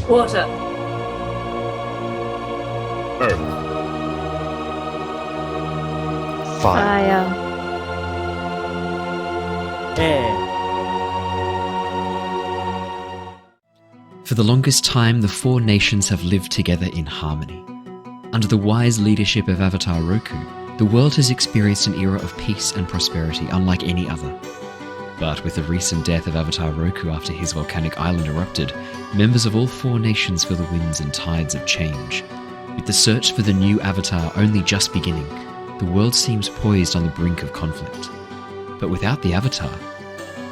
Water. Earth. Fire. Air. For the longest time, the four nations have lived together in harmony. Under the wise leadership of Avatar Roku, the world has experienced an era of peace and prosperity unlike any other. But with the recent death of Avatar Roku after his volcanic island erupted, members of all four nations feel the winds and tides of change. With the search for the new Avatar only just beginning, the world seems poised on the brink of conflict. But without the Avatar,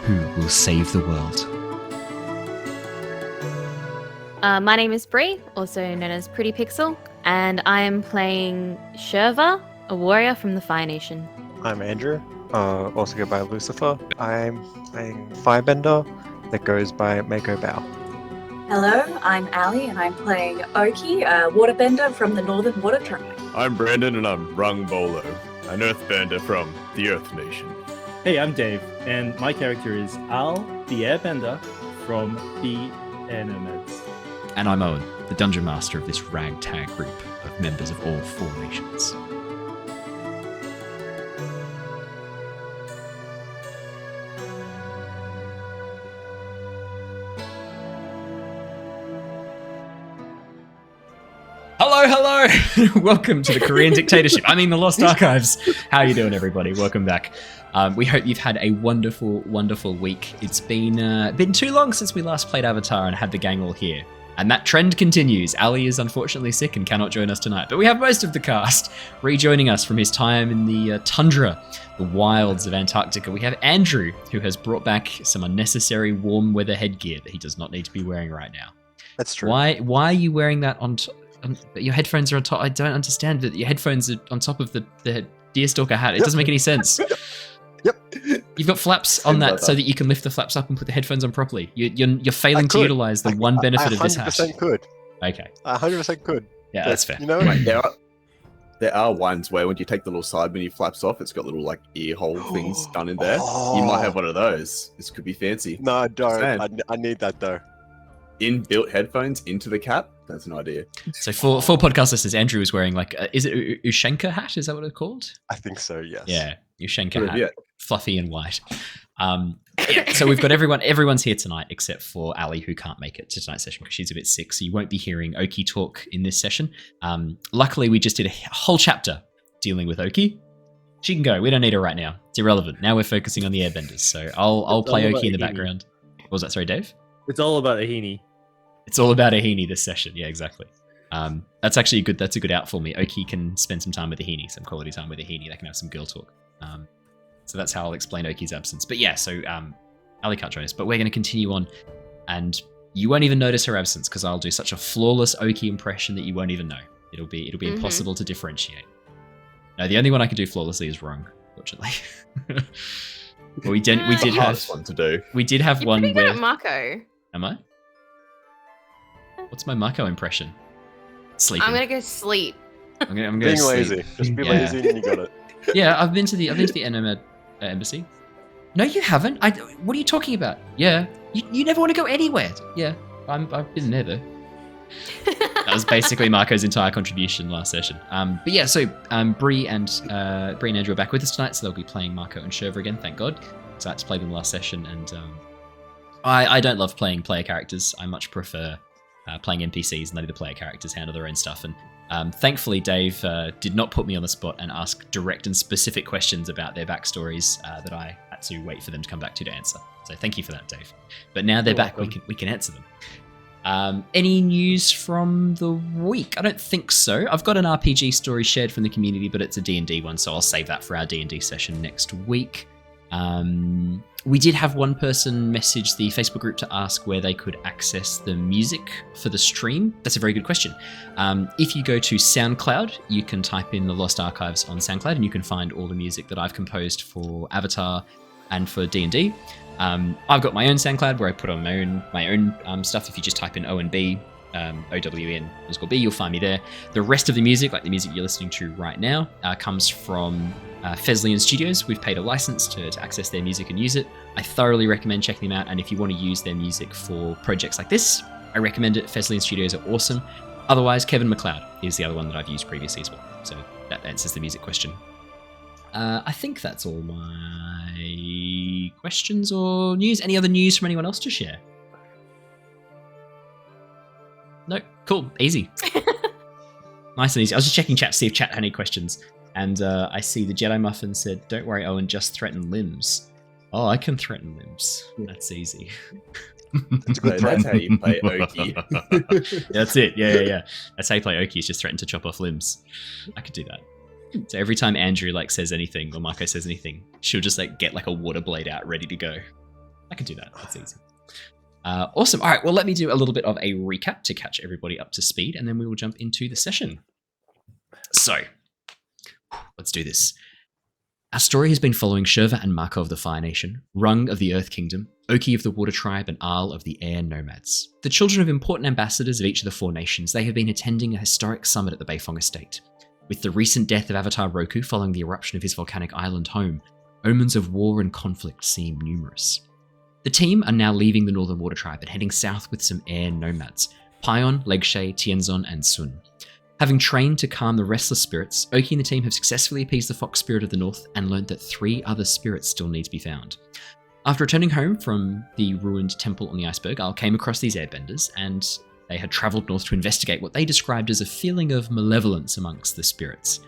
who will save the world? My name is Bree, also known as PrettiPixel, and I am playing Shurva, a warrior from the Fire Nation. I'm Andrew, also go by Lucifer. I'm playing Firebender that goes by Mako Bao. Hello, I'm Ali, and I'm playing Oki, a waterbender from the Northern Water Tribe. I'm Brandon, and I'm Rung-Bolo, an earthbender from the Earth Nation. Hey, I'm Dave, and my character is Al, the Airbender from the Nomads. And I'm Owen, the Dungeon Master of this ragtag group of members of all four nations. Hello! Welcome to the Korean dictatorship. I mean, the Lost Archives. How you doing, everybody? Welcome back. We hope you've had a wonderful, wonderful week. It's been too long since we last played Avatar and had the gang all here. And that trend continues. Ali is unfortunately sick and cannot join us tonight. But we have most of the cast rejoining us from his time in the tundra, the wilds of Antarctica. We have Andrew, who has brought back some unnecessary warm weather headgear that he does not need to be wearing right now. That's true. Why are you wearing that on your headphones are on top? I don't understand that your headphones are on top of the deerstalker hat. It doesn't make any sense. Yep. You've got flaps on that so that you can lift the flaps up and put the headphones on properly. You're failing to utilize the one benefit of this hat. 100% could. Okay. 100% could. Yeah, that's fair. You know, Right, there are ones where when you take the little side menu flaps off, it's got little like ear hole things done in there. Oh. You might have one of those. This could be fancy. No, I don't. I need that though. Inbuilt headphones into the cap. That's an idea. So for podcast listeners, Andrew is wearing like, is it Ushenka hat? Is that what it's called? I think so, yes. Yeah, Ushenka hat, Yeah. fluffy and white. So we've got everyone's here tonight except for Ali, who can't make it to tonight's session because she's a bit sick. So you won't be hearing Oki talk in this session. Luckily, we just did a whole chapter dealing with Oki. She can go. We don't need her right now. It's irrelevant. Now we're focusing on the Airbenders. So I'll play Oki in the background. What was that? Sorry, Dave? It's all about Ahini. It's all about Ahini this session. Yeah, exactly. That's actually good. That's a good out for me. Oki can spend some time with Ahini, some quality time with Ahini. They can have some girl talk. So that's how I'll explain Oki's absence. But yeah, so Ali can't join us, but we're going to continue on, and you won't even notice her absence because I'll do such a flawless Oki impression that you won't even know. It'll be impossible to differentiate. No, the only one I can do flawlessly is Rung, fortunately. But we did have one to do. We did have You're one pretty good where at Mako. Am I? What's my Mako impression? Sleeping. I'm gonna go sleep. I'm gonna Being sleep. lazy. Just be Yeah. lazy and you got it. Yeah, I've been to the Nomad embassy. No, you haven't. What are you talking about? Yeah, you never want to go anywhere. Yeah, I've been there though. That was basically Marco's entire contribution last session. But yeah, so Bree and Andrew are back with us tonight, so they'll be playing Mako and Shurva again. Thank God. So I had to play them last session, and I don't love playing player characters. I much prefer playing NPCs and letting the player characters handle their own stuff. And thankfully, Dave did not put me on the spot and ask direct and specific questions about their backstories that I had to wait for them to come back to answer. So thank you for that, Dave. But now they're back, we can answer them. Any news from the week? I don't think so. I've got an RPG story shared from the community, but it's a D&D one, so I'll save that for our D&D session next week. We did have one person message the Facebook group to ask where they could access the music for the stream. That's a very good question. If you go to SoundCloud, you can type in the Lost Archives on SoundCloud and you can find all the music that I've composed for Avatar and for D&D. I've got my own SoundCloud where I put on my own stuff. If you just type in ONB, OWN_B, you'll find me there. The rest of the music, like the music you're listening to right now, comes from Feslian Studios. We've paid a license to access their music and use it. I thoroughly recommend checking them out, and if you want to use their music for projects like this, I recommend it. Feslian Studios are awesome. Otherwise, Kevin MacLeod is the other one that I've used previously as well. So that answers the music question. I think that's all my questions or news. Any other news from anyone else to share? No? Cool. Easy. Nice and easy. I was just checking chat to see if chat had any questions. And I see the Jedi Muffin said, "Don't worry, Owen, just threaten limbs." Oh, I can threaten limbs. That's easy. That's a good threat. That's how you play Oki. That's it. Yeah. That's how you play Oki, is just threaten to chop off limbs. I could do that. So every time Andrew says anything or Mako says anything, she'll just get a water blade out ready to go. I could do that. That's easy. Awesome. All right. Well, let me do a little bit of a recap to catch everybody up to speed, and then we will jump into the session. So, let's do this. Our story has been following Shurva and Mako of the Fire Nation, Rung of the Earth Kingdom, Oki of the Water Tribe, and Aal of the Air Nomads. The children of important ambassadors of each of the 4 nations, they have been attending a historic summit at the Beifong Estate. With the recent death of Avatar Roku following the eruption of his volcanic island home, omens of war and conflict seem numerous. The team are now leaving the Northern Water Tribe and heading south with some air nomads, Pion, Legshay, Tianzon, and Sun. Having trained to calm the restless spirits, Oki and the team have successfully appeased the fox spirit of the north and learned that 3 other spirits still need to be found. After returning home from the ruined temple on the iceberg, Al came across these airbenders, and they had travelled north to investigate what they described as a feeling of malevolence amongst the spirits.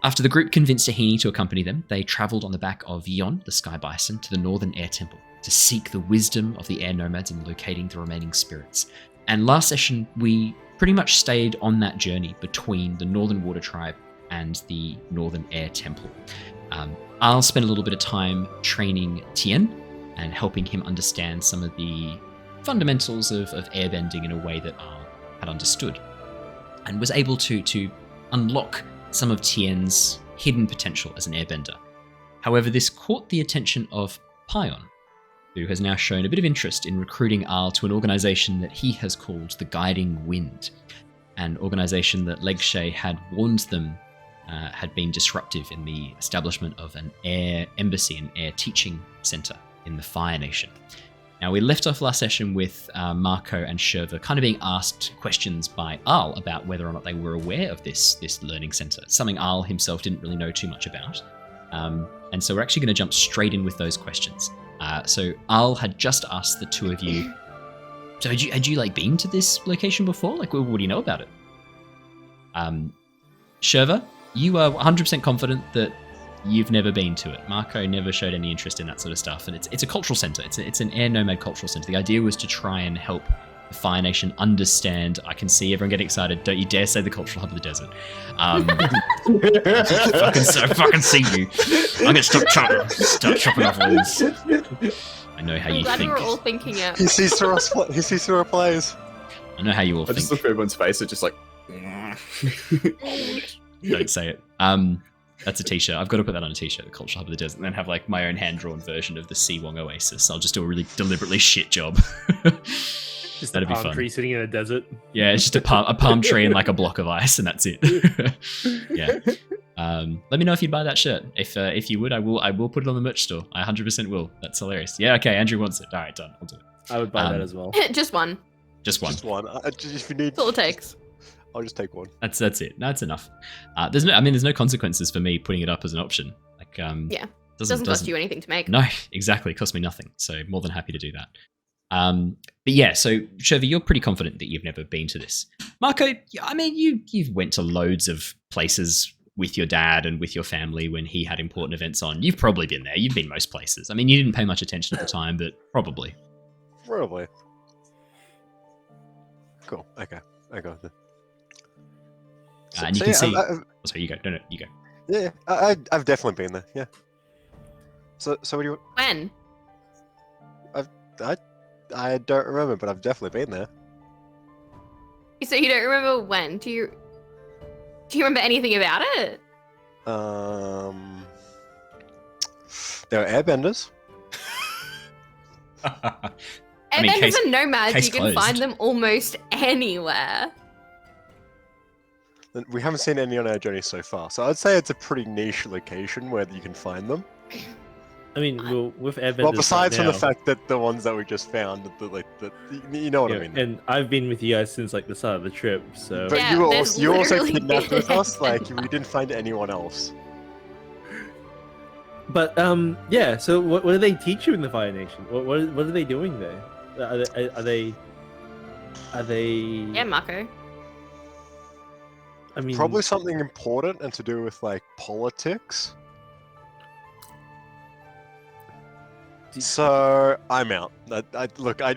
After the group convinced Ahini to accompany them, they travelled on the back of Yon, the Sky Bison, to the Northern Air Temple to seek the wisdom of the air nomads in locating the remaining spirits. And last session, we pretty much stayed on that journey between the Northern Water Tribe and the Northern Air Temple. I'll spend a little bit of time training Tien and helping him understand some of the fundamentals of airbending in a way that Al had understood, and was able to unlock some of Tien's hidden potential as an airbender. However, this caught the attention of Pion, who has now shown a bit of interest in recruiting Al to an organization that he has called the Guiding Wind, an organization that Legshay had warned them had been disruptive in the establishment of an air embassy, an air teaching center in the Fire Nation. Now, we left off last session with Mako and Shurva kind of being asked questions by Al about whether or not they were aware of this learning center, something Al himself didn't really know too much about. And so we're actually going to jump straight in with those questions. So Al had just asked the 2 of you, so had you been to this location before? What do you know about it? Shurva, you are 100% confident that you've never been to it. Mako never showed any interest in that sort of stuff, and it's a cultural center. It's an air nomad cultural center. The idea was to try and help the Fire Nation understand. I can see everyone getting excited. Don't you dare say the cultural hub of the desert. I fucking see you. I'm gonna start chopping off walls. I know how you glad think. we're all thinking it. He sees through us. He sees through our plays. I know how you all I think. just look at everyone's face. It's just like. Don't say it. That's a t-shirt. I've got to put that on a t-shirt, the Cultural Hub of the Desert, and then have my own hand-drawn version of the Seawong Oasis. I'll just do a really deliberately shit job. Just That'd a be palm fun. tree sitting in a desert. Yeah, it's just a palm tree and a block of ice, and that's it. Yeah. Let me know if you'd buy that shirt. If you would, I will put it on the merch store. I 100% will. That's hilarious. Yeah, okay, Andrew wants it. All right, done. I'll do it. I would buy that as well. Just one. Just one. Just one. If you need, That's all it takes. I'll just take one. That's it. That's enough. There's no consequences for me putting it up as an option. Yeah. Doesn't cost you anything to make. No, exactly. It cost me nothing. So more than happy to do that. But yeah, so Shurva, you're pretty confident that you've never been to this. Mako, I mean, you've went to loads of places with your dad and with your family when he had important events on. You've probably been there. You've been most places. I mean, you didn't pay much attention at the time, but probably. Probably. Cool. Okay. I got it. And you can see. Sorry, you go. No, you go. Yeah, I've definitely been there. Yeah. So what do you? When? I don't remember, but I've definitely been there. So you don't remember when? Do you remember anything about it? There are airbenders. Airbenders and nomads, case you can closed. find them almost anywhere. We haven't seen any on our journey so far, so I'd say it's a pretty niche location where you can find them. I mean, well, with Airbenders Well, besides right from the now- fact that the ones that we just found, you know what I mean. And I've been with you guys since like the start of the trip, so But Yeah, you there's also literally kidnapped been- with us. Like we didn't find anyone else. But yeah. So what do they teach you in the Fire Nation? What are they doing there? Are they? Yeah, Mako. I mean, Probably something important and to do with like politics. So I'm out.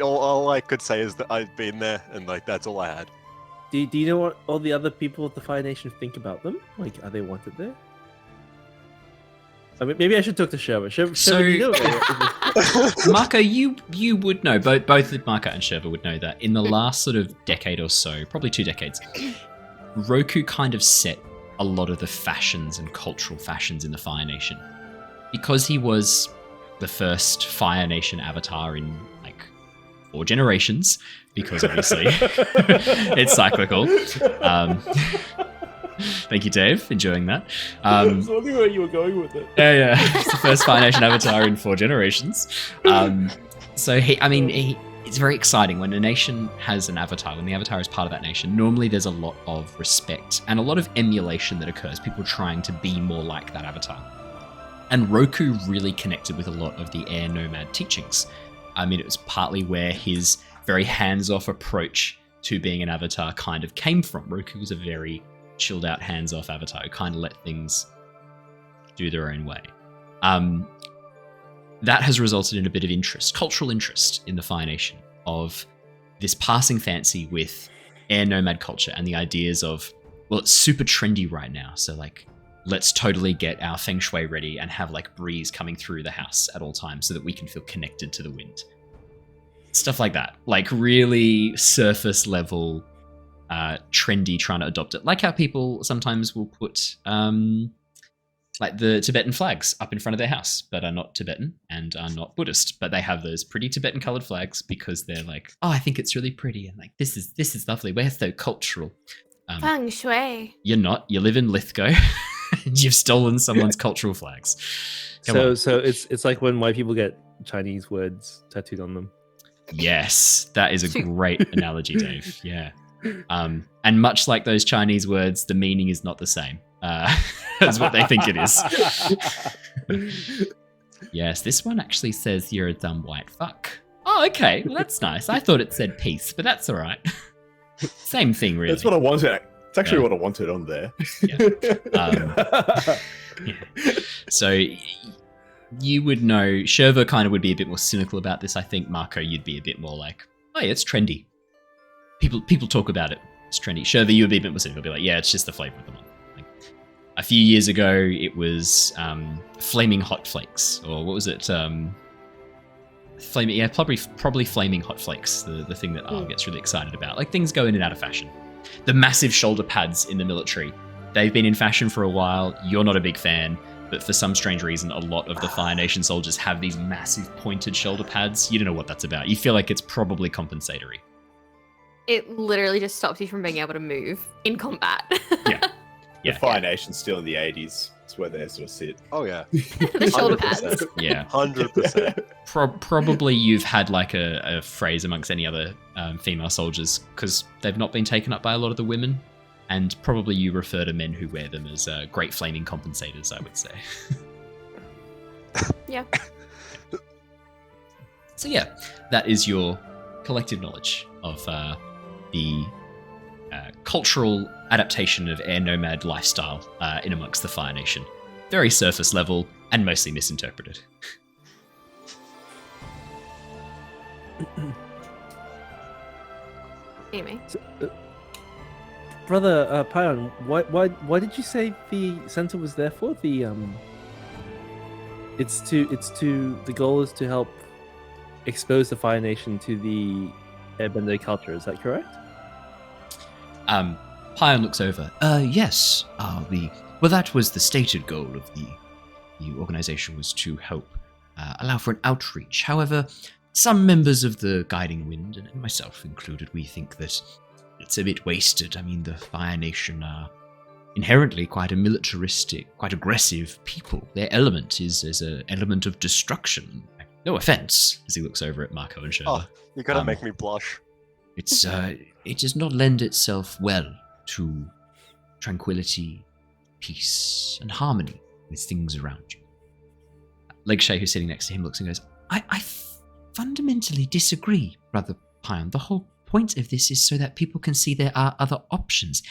All I could say is that I've been there, and like that's all I had. Do you know what all the other people of the Fire Nation think about them? Like, are they wanted there? I mean, maybe I should talk to Shurva. Shurva, do you know what- Mako, you would know. Both Mako and Shurva would know that in the last sort of decade or so, probably 2 decades, Roku kind of set a lot of the fashions and cultural fashions in the Fire Nation. Because he was the first Fire Nation avatar in like 4 generations, because obviously it's cyclical. Thank you, Dave. Enjoying that. I was wondering where you were going with it. Yeah. It's the first Fire Nation avatar in 4 generations. So it's very exciting when a nation has an avatar, when the avatar is part of that nation. Normally there's a lot of respect and a lot of emulation that occurs, people trying to be more like that avatar. And Roku really connected with a lot of the air nomad teachings. I mean, it was partly where his very hands-off approach to being an avatar kind of came from. Roku was a very chilled out, hands-off avatar who kind of let things do their own way. That has resulted in a bit of interest, cultural interest in the Fire Nation, of this passing fancy with air nomad culture and the ideas of, well, it's super trendy right now, so like, let's totally get our feng shui ready and have like breeze coming through the house at all times so that we can feel connected to the wind. Stuff like that. Like really surface level, trendy, trying to adopt it. Like how people sometimes will put like the Tibetan flags up in front of their house, but are not Tibetan and are not Buddhist, but they have those pretty Tibetan colored flags because they're like, oh, I think it's really pretty. And like, this is lovely. We're so cultural. Feng Shui. You're not. You live in Lithgow. You've stolen someone's cultural flags. Come on. So it's like when white people get Chinese words tattooed on them. Yes, that is a great analogy, Dave. Yeah. And much like those Chinese words, the meaning is not the same as what they think it is. Yes, this one actually says you're a dumb white fuck. Oh, okay. Well, that's nice. I thought it said peace, but that's all right. Same thing, really. That's what I wanted. It's actually what I wanted on there. Yeah. So you would know, Shurva kind of would be a bit more cynical about this. I think Mako, you'd be a bit more like, oh yeah, it's trendy. People talk about it. It's trendy. Shurva, you would be a bit more cynical. Be like, yeah, it's just the flavor of the month. Like, a few years ago, it was flaming hot flakes, or what was it? Flaming, yeah, probably flaming hot flakes. The thing that Aang gets really excited about. Like things go in and out of fashion. The massive shoulder pads in the military. They've been in fashion for a while. You're not a big fan, but for some strange reason, a lot of the Fire Nation soldiers have these massive pointed shoulder pads. You don't know what that's about. You feel like it's probably compensatory. It literally just stops you from being able to move in combat. Yeah. The Fire Nation's still in the 80s. It's where they sort of sit. Oh yeah, The shoulder 100%. pads. Yeah. 100%. Probably you've had like a phrase amongst any other female soldiers because they've not been taken up by a lot of the women. And probably you refer to men who wear them as great flaming compensators, I would say. Yeah. So yeah, that is your collective knowledge of the cultural adaptation of air nomad lifestyle in amongst the Fire Nation. Very surface level and mostly misinterpreted. Anyway. So, Brother Pion, why did you say the center was there for? The the goal is to help expose the Fire Nation to the Airbender culture. Is that correct? Pion looks over. Yes. That was the stated goal of the organization, was to help allow for an outreach. However, some members of the Guiding Wind, and myself included, we think that it's a bit wasted. I mean, the Fire Nation are inherently quite a militaristic, quite aggressive people. Their element is an element of destruction. No offense, as he looks over at Mako and Shurva. Oh, you're gonna make me blush. It does not lend itself well to tranquility, peace, and harmony with things around you. Legshay, who's sitting next to him, looks and goes, I fundamentally disagree, Brother Pion. The whole point of this is so that people can see there are other options.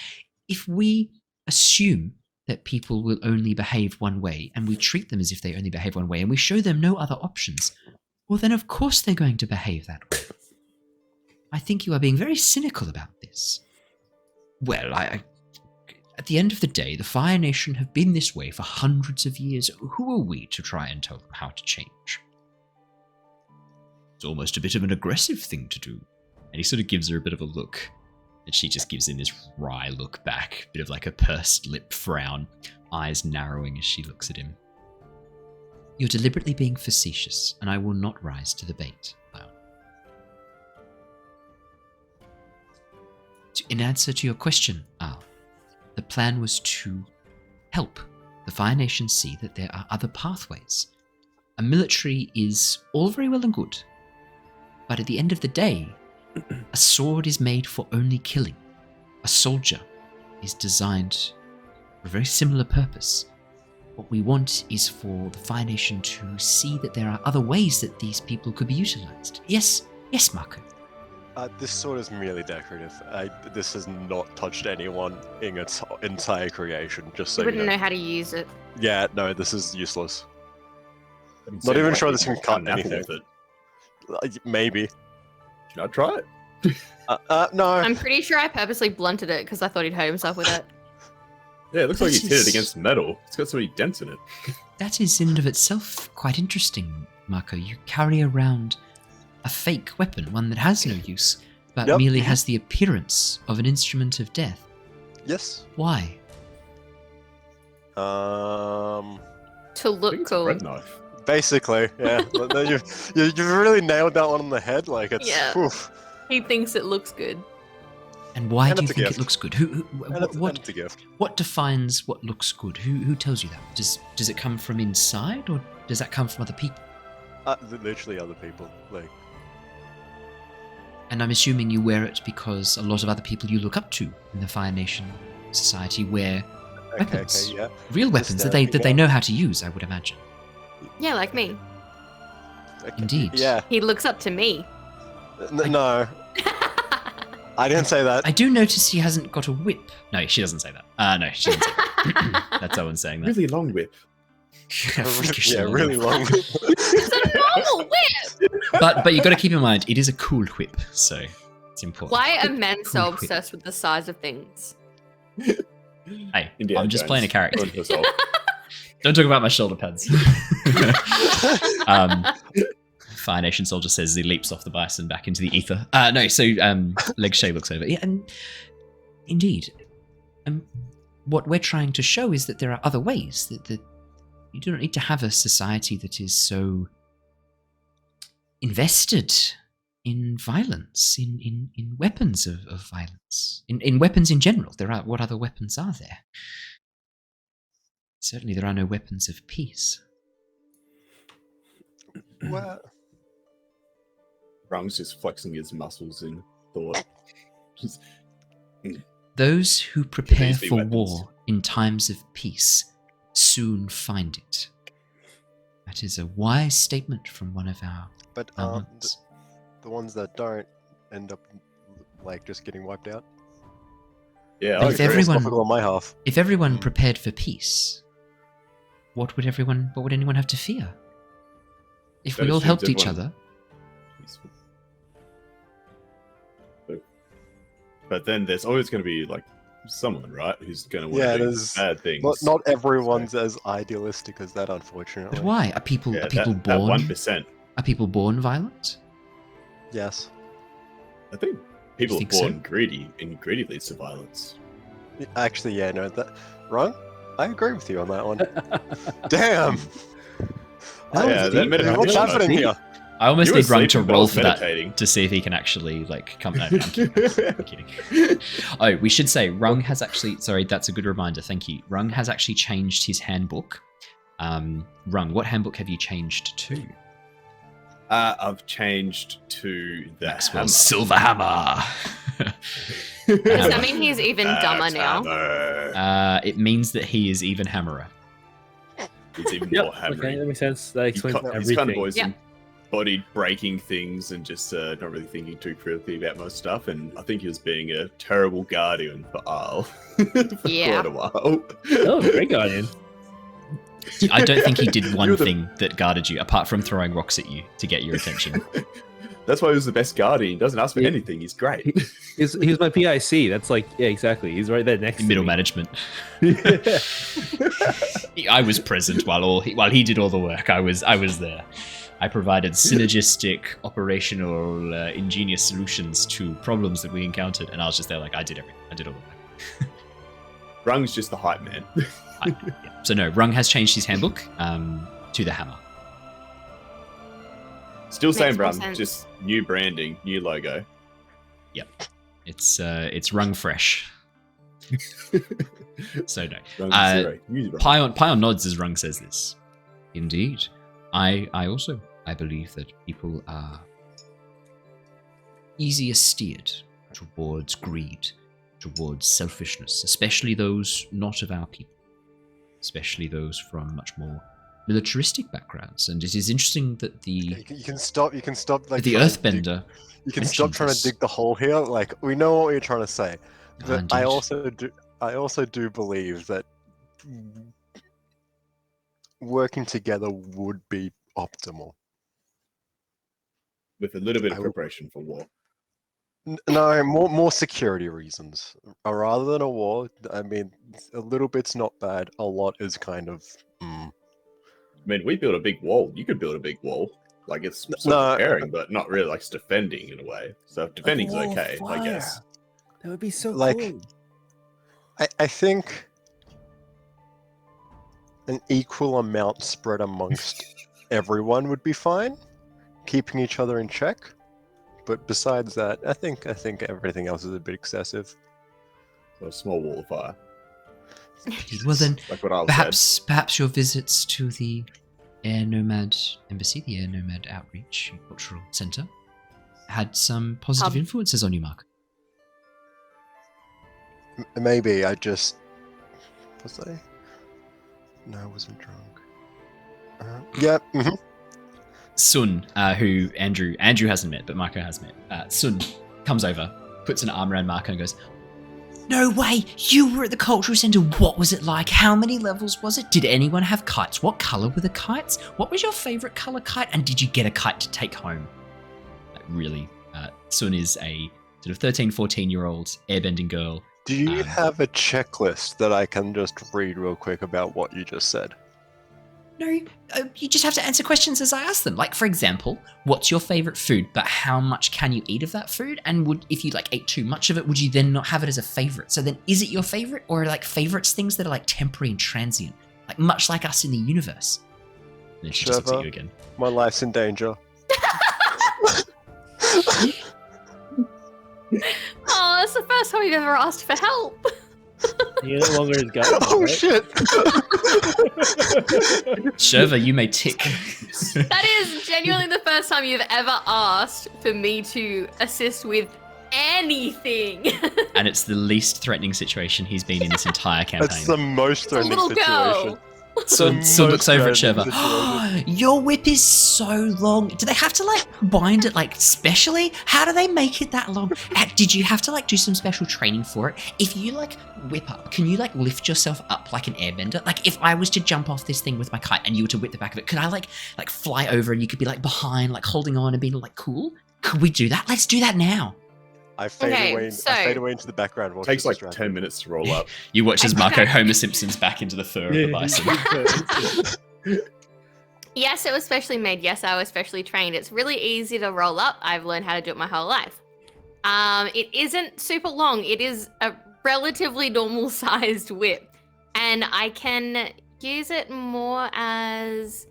If we assume that people will only behave one way, and we treat them as if they only behave one way, and we show them no other options, well then of course they're going to behave that way. I think you are being very cynical about this. Well, at the end of the day, the Fire Nation have been this way for hundreds of years. Who are we to try and tell them how to change? It's almost a bit of an aggressive thing to do. And he sort of gives her a bit of a look. And she just gives him this wry look back, a bit of like a pursed lip frown, eyes narrowing as she looks at him. You're deliberately being facetious, and I will not rise to the bait. In answer to your question, Al, the plan was to help the Fire Nation see that there are other pathways. A military is all very well and good, but at the end of the day, a sword is made for only killing. A soldier is designed for a very similar purpose. What we want is for the Fire Nation to see that there are other ways that these people could be utilized. Yes, Mako. This sword is merely decorative. This has not touched anyone in its entire creation, just so You you wouldn't know. know how to use it. Yeah, no, this is useless. Not even sure this can cut anything. Maybe. Can I try it? No. I'm pretty sure I purposely blunted it because I thought he'd hurt himself with it. Yeah, it looks like This he's hit is- it against metal. It's got so many dents in it. That is in and of itself quite interesting, Mako. You carry around a fake weapon, one that has no use, but Yep. merely has the appearance of an instrument of death. Yes. Why? To I look think it's a cool. bread knife. Basically, yeah. You've really nailed that one on the head. Like it's. Yeah. Oof. He thinks it looks good. And why And do you it's a think gift. it looks good? And it's a gift. What defines what looks good? Who tells you that? Does it come from inside, or does that come from other people? Literally other people. Like. And I'm assuming you wear it because a lot of other people you look up to in the Fire Nation society wear weapons. Okay, yeah. Real weapons that standing they up. know how to use, I would imagine. Yeah, like me. Okay. Indeed. Yeah. He looks up to me. No, I didn't say that. I do notice he hasn't got a whip. No, she doesn't say that. No, she doesn't say that. That's Owen saying that. Really long whip. Freakishly Yeah, long really whip. long. It's a normal whip! But you got to keep in mind, it is a cool whip, so it's important. Why are men so Cool whip. obsessed with the size of things? Hey, Indiana I'm just Jones. playing a character. Ruined herself. Don't talk about my shoulder pads. Fire Nation soldier says as he leaps off the bison back into the ether. Legshay looks over. Yeah, and indeed. What we're trying to show is that there are other ways, that you do not need to have a society that is so invested in violence, in weapons of violence, in weapons in general. What other weapons are there? Certainly there are no weapons of peace. Well, Rung's just flexing his muscles in thought. Just, Those who prepare these be for weapons? war in times of peace soon find it. That is a wise statement from one of our but monks. the ones that don't end up like just getting wiped out. yeah, But I if agree. everyone- Philosophical on my half. If everyone prepared for peace, what would anyone have to fear? If That we all assumes helped each everyone- other, But then there's always going to be like someone, right, who's going to want Yeah, to do there's bad things. Not everyone's as idealistic as that, unfortunately. but why are people Yeah, are people that born 1%. are people born violent? Yes. I think people are think so? born greedy, and greedy leads to violence. Actually, yeah, no, that wrong. I agree with you on that one. Damn. Yeah, that made it What's real happening nice. here? I almost You were need Rung to sleeping, but I roll was for that meditating. to see if he can actually like come. No, I'm kidding. I'm kidding. Oh, we should say Rung has actually. Sorry, that's a good reminder. Thank you. Rung has actually changed his handbook. Rung, what handbook have you changed to? I've changed to the Maxwell's hammer. Silver Hammer. Does that mean he's even dumber now? Hammer. It means that he is even hammerer. It's even Yep. more hammering. Okay, that makes sense. That explains He's everything. kind of always Yeah. embodied breaking things and just not really thinking too critically about most stuff. And I think he was being a terrible guardian for Arl for Yeah. quite a while. Oh, great guardian. I don't think he did one You're the- thing that guarded you, apart from throwing rocks at you to get your attention. That's why he was the best guardian. He doesn't ask for Yeah. anything. He's great. He was my PIC. That's like, yeah, exactly. He's right there next Middle to me. management. Yeah. I was present while he did all the work. I was there. I provided synergistic, operational, ingenious solutions to problems that we encountered, and I was just there like I did everything. I did all the work. Rung's just the hype man. Yeah. So no, Rung has changed his handbook to the hammer. Still same Makes more Rung, sense. just new branding, new logo. It's Rung fresh. So no. Rung Uh, Use Rung. Pion nods as Rung says this. Indeed. I believe that people are easier steered towards greed, towards selfishness, especially those not of our people, especially those from much more militaristic backgrounds. And it is interesting that You can stop. You can stop. Like the trying to dig- Earthbender. You can stop mentioned trying this. to dig the hole here. Like we know what you're trying to say, but I indeed. also do believe that working together would be optimal. With a little bit of I will- preparation for war. No, more security reasons rather than a war. I mean, a little bit's not bad. A lot is kind of. I mean, we built a big wall. You could build a big wall. Like, it's sort No, of preparing, but not really, like, it's defending in a way. So if defending's wall of okay, I guess. fire. That would be so Like- cool. I think an equal amount spread amongst everyone would be fine, keeping each other in check. But besides that, I think everything else is a bit excessive. So a small wall of fire. Well then, Like what I was perhaps your visits to the Air Nomad Embassy, the Air Nomad Outreach and Cultural Center, had some positive influences on you, Mark. Maybe I just was I? No, I wasn't drunk. Yeah. Sun, who Andrew hasn't met, but Mako has met. Sun comes over, puts an arm around Mako and goes, "No way! You were at the cultural center. What was it like? How many levels was it? Did anyone have kites? What color were the kites? What was your favorite color kite? And did you get a kite to take home?" Like, really, Sun is a sort of 13, 14-year-old airbending girl. Do you have a checklist that I can just read real quick about what you just said? No, you just have to answer questions as I ask them. Like, for example, what's your favorite food, but how much can you eat of that food? And if you like ate too much of it, would you then not have it as a favorite? So then is it your favorite, or like favorites things that are like temporary and transient? Like much like us in the universe. And then she just looks at Shurva, you again. My life's in danger. Oh, that's the first time you've ever asked for help. He no longer is guided. Oh right? shit! Shurva, you may tick. That is genuinely the first time you've ever asked for me to assist with anything. And it's the least threatening situation he's been in this entire campaign. That's the most A threatening little situation. girl. So most looks over at threatening Shurva. Your whip is so long. Do they have to like bind it like specially? How do they make it that long? Did you have to like do some special training for it? If you like whip up, can you like lift yourself up like an airbender? Like if I was to jump off this thing with my kite and you were to whip the back of it, could I like fly over and you could be like behind, like holding on and being like cool? Could we do that? Let's do that now. I fade Okay, away. so- I fade away into the background. While Takes she's like distracted. 10 minutes to roll up. You watch as I Mako think I- Homer Simpsons back into the fur of the bison. Yes, it was specially made. Yes, I was specially trained. It's really easy to roll up. I've learned how to do it my whole life. It isn't super long. It is a relatively normal sized whip. And I can use it more as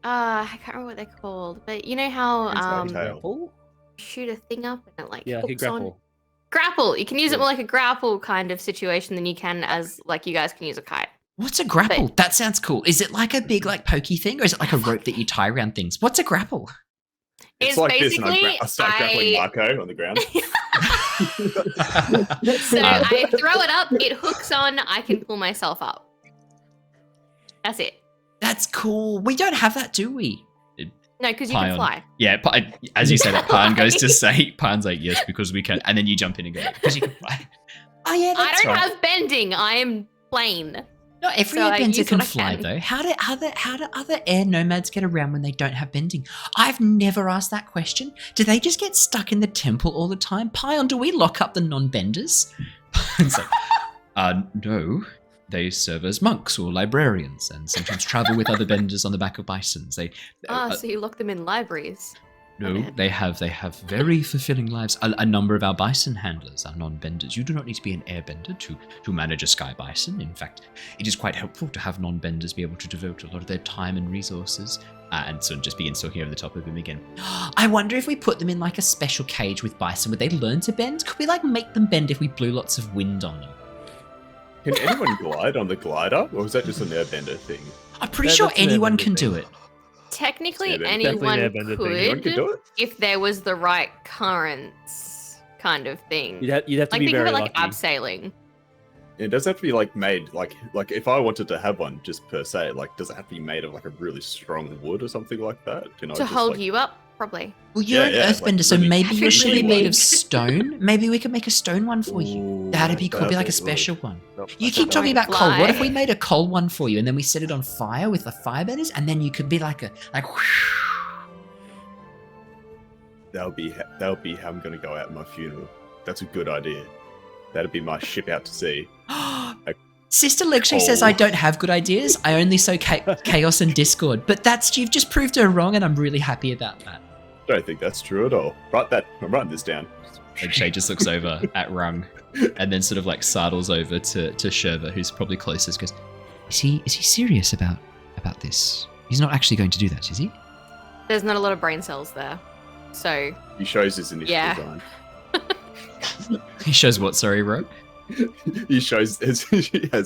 I can't remember what they're called, but you know how It's like tail. Grapple? shoot a thing up and it like Yeah, like a hooks on. grapple. Grapple. You can use it more like a grapple kind of situation than you can as like you guys can use a kite. What's a grapple? That sounds cool. Is it like a big like pokey thing, or is it like a rope that you tie around things? What's a grapple? It's like this, and I start grappling Mako on the ground. So I throw it up, it hooks on, I can pull myself up. That's it. That's cool. We don't have that, do we? No, because you can fly. Yeah, as you say that, Pan goes to say, Pan's like, yes, because we can. And then you jump in and go, because you can fly. Oh, yeah, that's I don't have bending. I am plain. Not every So I airbender use can what I fly, can. though. How do other air nomads get around when they don't have bending? I've never asked that question. Do they just get stuck in the temple all the time? Pion, do we lock up the non-benders? It's like, no. They serve as monks or librarians and sometimes travel with other benders on the back of bisons. So you lock them in libraries. No, they have very fulfilling lives. A number of our bison handlers are non-benders. You do not need to be an airbender to manage a sky bison. In fact, it is quite helpful to have non-benders be able to devote a lot of their time and resources. And so just begins talking over the top of him again. I wonder if we put them in like a special cage with bison, would they learn to bend? Could we like make them bend if we blew lots of wind on them? Can anyone glide on the glider, or is that just an airbender thing? I'm pretty sure that's an anyone airbender can do thing. it. Technically, Yeah, definitely anyone an airbender thing. Anyone can do could it? if there was the right currents kind of thing. You'd have to Like be think of very it like lucky. abseiling. It does have to be like made like if I wanted to have one just per se, like does it have to be made of like a really strong wood or something like that? Can I To just, hold like, you up, probably. Well, you're an Yeah, earthbender, like so really maybe you're heavy really made of wood. stone. Maybe we could make a stone one for you. Ooh, That'd be cool. Be like a that'd be special one. Nope, You I keep think talking that about coal. What if fly. we made a coal one for you and then we set it on fire with the firebenders and then you could be like That'll be how I'm gonna go out at my funeral. That's a good idea. That'd be my ship out to sea. Sister Lecture says I Oh. don't have good ideas. I only sow chaos and discord. But you've just proved her wrong and I'm really happy about that. Don't think that's true at all. I'm writing this down. And Shay just looks over at Rung and then sort of like sidles over to Shurva, who's probably closest, goes, Is he serious about this? He's not actually going to do that, is he? There's not a lot of brain cells there. So, He shows his initial Yeah. design. He shows what, sorry, Rogue? He shows, as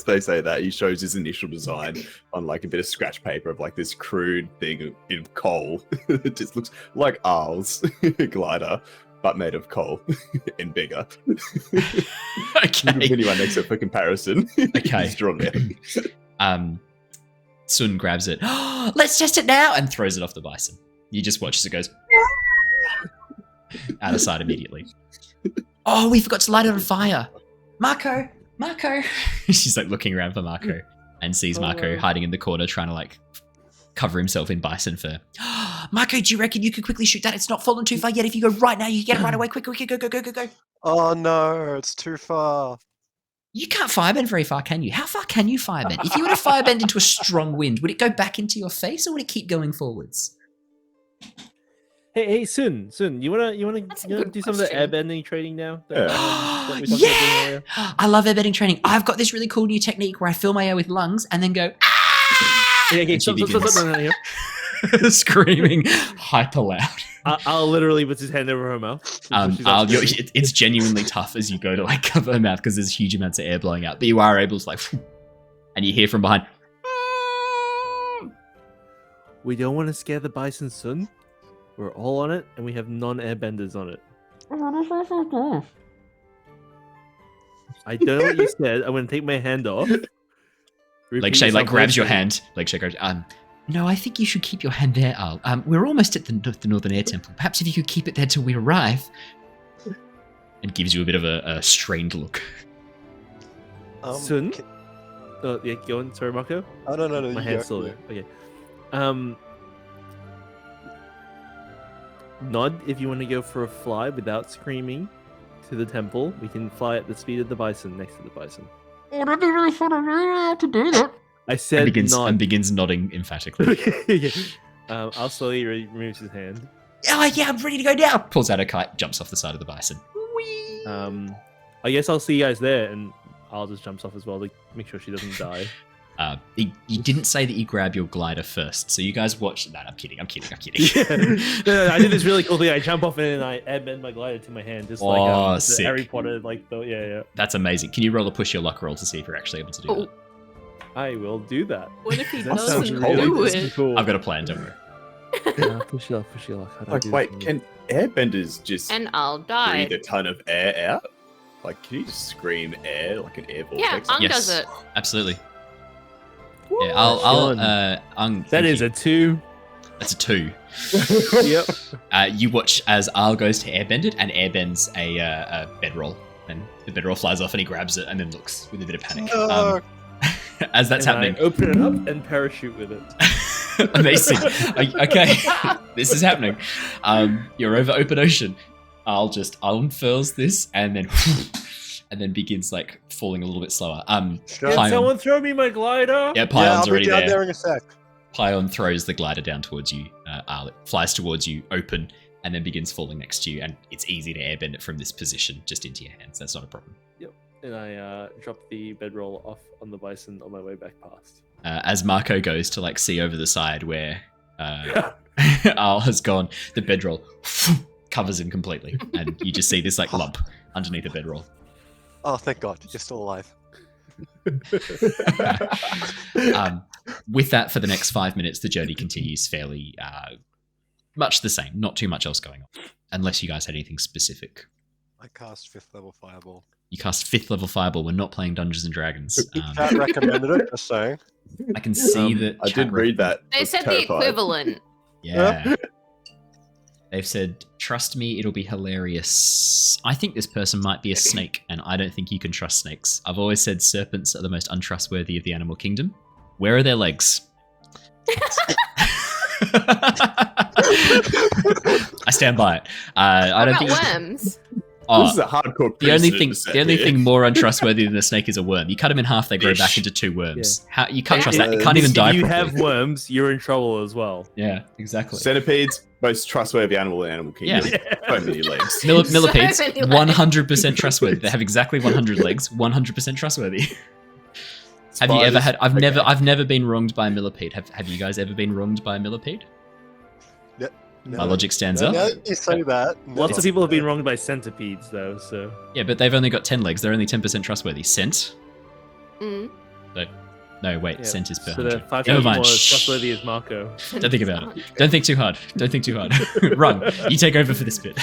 they say that, he shows his initial design on like a bit of scratch paper of like this crude thing in coal. It just looks like Arl's glider, but made of coal and bigger. Okay. Anyone next up for comparison. Okay. He's drawn there. Sun grabs it. Let's test it now and throws it off the bison. You just watch as it goes out of sight immediately. Oh, we forgot to light it on fire. Mako. She's like looking around for Mako and sees Mako hiding in the corner trying to like cover himself in bison fur. Mako, do you reckon you could quickly shoot that? It's not fallen too far yet. If you go right now, you can get it right away. Quick, go. Oh no, it's too far. You can't firebend very far, can you? How far can you firebend? If you were to firebend into a strong wind, would it go back into your face or would it keep going forwards? Hey, Sun, you wanna That's a good do some of the question. airbending training now? Yeah. that we talked about doing Yeah! earlier? I love airbending training. I've got this really cool new technique where I fill my air with lungs and then go, ah! Yeah, okay, And she stop, begins no, screaming hyper loud. I'll literally put his hand over her mouth. It's genuinely tough as you go to like cover her mouth because there's huge amounts of air blowing out, but you are able to like, and you hear from behind. We don't want to scare the bison, Sun. We're all on it, and we have non-airbenders on it. I don't know what you said. I'm gonna take my hand off. Like Repeat Shay like yourself grabs your once. hand. Like Shay goes, no, I think you should keep your hand there, Al. We're almost at the Northern Air Temple. Perhaps if you could keep it there till we arrive. And gives you a bit of a strained look. Sun? ca- Oh, yeah, go on. Sorry, Mako. Oh no, My you hand's go. still there. Okay. Nod if you want to go for a fly without screaming to the temple. We can fly at the speed of the bison next to the bison. It'd be really fun. I really have to do that. I said nod. And begins nodding emphatically. Yeah. I'll slowly remove his hand. Oh yeah, I'm ready to go now. Pulls out a kite, jumps off the side of the bison. I guess I'll see you guys there, and I'll just jump off as well to make sure she doesn't die. You didn't say that you grab your glider first, so you guys watch. No, I'm kidding. No, I did this really cool thing. I jump off it and I airbend my glider to my hand, just like sick. Harry Potter, like the yeah. That's amazing. Can you roll a push your luck roll to see if you're actually able to do that? I will do that. What if he That doesn't sounds do really it? cool. I've got a plan. Don't worry. Push your luck. How do I Like, do wait, this? can airbenders just And I'll die. breathe a ton of air out? Like, can you just scream air like an air Yeah, vortex? Aang Yes. does it. Absolutely. Yeah, I'll That thank is you. a 2. That's a 2. Yep. You watch as Al goes to airbend it and airbends a bedroll, and the bedroll flies off and he grabs it and then looks with a bit of panic. As that's And happening, I open it up and parachute with it. amazing. Okay, this is happening. You're over open ocean. I'll unfurls this and then begins like falling a little bit slower. Can Pion. someone throw me my glider? Yeah, I'll Pion's be already down there. there in a sec. Pion throws the glider down towards you. It flies towards you, open, and then begins falling next to you. And it's easy to airbend it from this position just into your hands. That's not a problem. And I drop the bedroll off on the bison on my way back past. As Mako goes to like see over the side where Al has gone, the bedroll covers him completely, and you just see this like lump underneath the bedroll. Oh, thank God, you're still alive. With that, for the next 5 minutes, the journey continues fairly much the same. Not too much else going on, unless you guys had anything specific. I cast 5th level Fireball. You cast 5th level Fireball. We're not playing Dungeons and Dragons. Chat recommended it, just saying. I can see that. I did read that. They Was said terrified. the equivalent. Yeah. They've said, trust me, it'll be hilarious. I think this person might be a snake, and I don't think you can trust snakes. I've always said serpents are the most untrustworthy of the animal kingdom. Where are their legs? I stand by it. I What don't about think. worms? Oh, This is a hardcore the only precedent thing, the only here. thing more untrustworthy than a snake is a worm. You cut them in half, they grow Fish. back into 2 worms. How you can't trust that? It Yeah. can't even die. If you properly. have worms, you're in trouble as well. Yeah, exactly. Centipedes, most trustworthy animal in Animal Kingdom. So many legs. Millipedes, So many legs. 100% trustworthy. They have exactly 100 legs, 100% trustworthy. Have you ever had? Spiders, okay. I've never been wronged by a millipede. Have you guys ever been wronged by a millipede? No. My logic stands Now up. that you say that. Lots of people have been wronged by centipedes, though. So Yeah, but they've only got 10 legs. They're only 10% trustworthy. Cent? Mm. No, wait. yeah. Cent is per so they're 100. 5 Never times more mind. Shh. trustworthy as Mako. Don't think about it. Don't think too hard. Don't think too hard. Run. You take over for this bit.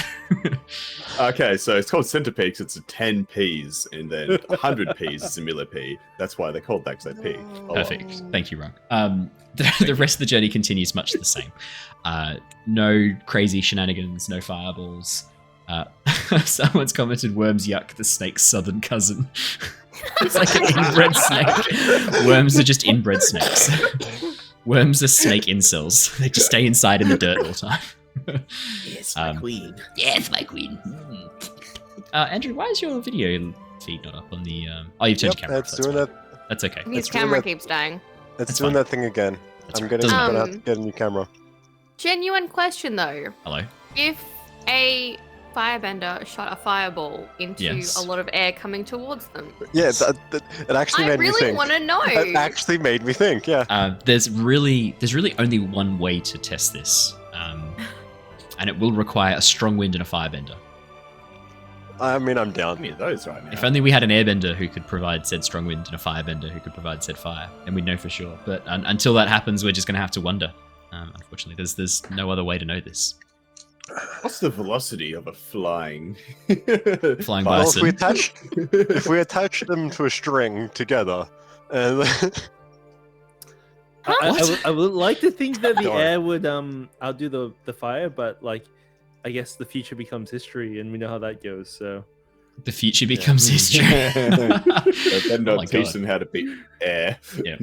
Okay, so it's called centipede because it's a 10 Ps, and then 100 Ps is a millipede. That's why they're called that, because they pee. a lot. Perfect. Thank you, Rung. The rest of the journey continues much the same. No crazy shenanigans, no fireballs. Someone's commented, "Worms yuck, the snake's southern cousin." It's like an inbred snake. Worms are just inbred snakes. Worms are snake incels. They just stay inside in the dirt all the time. Yes, my queen. Yes, my queen. Andrew, why is your video feed not up on the? Oh, you've turned your camera off. It's That's doing fine. that. That's okay. His It's really camera like- keeps dying. It's That's doing fine. that thing again. That's I'm right. gonna Doesn't have to get a new camera. Genuine question though. Hello. If a firebender shot a fireball into Yes. a lot of air coming towards them, Yeah, it actually I made me really think. want to know. It actually made me think. Yeah. There's really only one way to test this, and it will require a strong wind and a firebender. I mean, I'm Give down. me those right now. If only we had an airbender who could provide said strong wind and a firebender who could provide said fire, then we'd know for sure. But until that happens, we're just going to have to wonder. Unfortunately, there's no other way to know this. What's the velocity of a flying Flying Well, bison. if we attach them to a string together, and I would like to think that the Darn. air would outdo the fire, but like I guess the future becomes history, and we know how that goes. So The future becomes history. Then Oh not my teach God. them how to beat air. Yeah.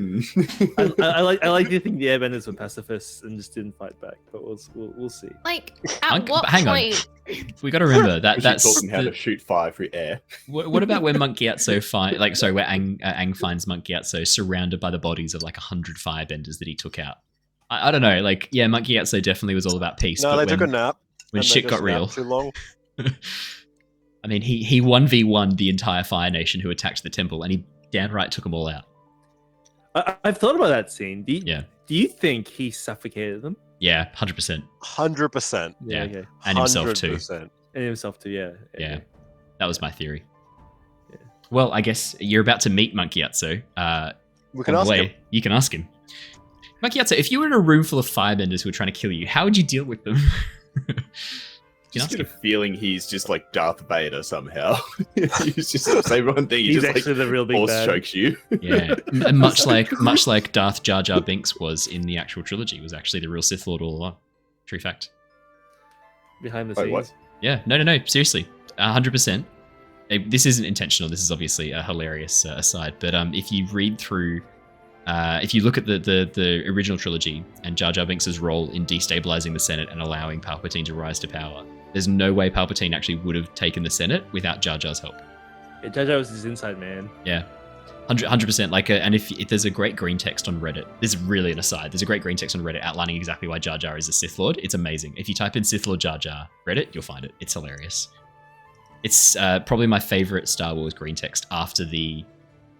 I like to think the airbenders were pacifists and just didn't fight back, but we'll see. Like, at what hang on. point? We got to remember that We should that's taught them how to shoot fire through air. What about where Monk Gyatso where Aang finds Monk Gyatso surrounded by the bodies of like 100 firebenders that he took out? I don't know. Like, yeah, Monk Gyatso definitely was all about peace. no, but they took a nap. when and they shit just got real. napped too long. I mean, he 1v1'd the entire Fire Nation who attacked the temple, and he downright took them all out. I've thought about that scene. Do you think he suffocated them? Yeah, 100%. 100%. Yeah. Okay. And himself too. 100%. And himself too, yeah. Yeah. Okay. That was my theory. Yeah. Well, I guess you're about to meet Monk Gyatso. We can ask him. You can ask him. Monk Gyatso, if you were in a room full of firebenders who were trying to kill you, how would you deal with them? Just get a feling he's just like Darth Vader somehow. He's just say one thing, he He's just actually like the real big force bad. chokes you. Yeah, and much like Darth Jar Jar Binks was in the actual trilogy, was actually the real Sith Lord all along. True fact. Behind the Wait, scenes. what? Yeah, no, seriously, 100%. This isn't intentional. This is obviously a hilarious aside. But if you read through, if you look at the original trilogy and Jar Jar Binks' role in destabilizing the Senate and allowing Palpatine to rise to power, there's no way Palpatine actually would have taken the Senate without Jar Jar's help. Yeah, Jar Jar was his inside man. Yeah. 100%. Like, and if there's a great green text on Reddit, this is really an aside. There's a great green text on Reddit outlining exactly why Jar Jar is a Sith Lord. It's amazing. If you type in Sith Lord Jar Jar Reddit, you'll find it. It's hilarious. It's probably my favorite Star Wars green text after the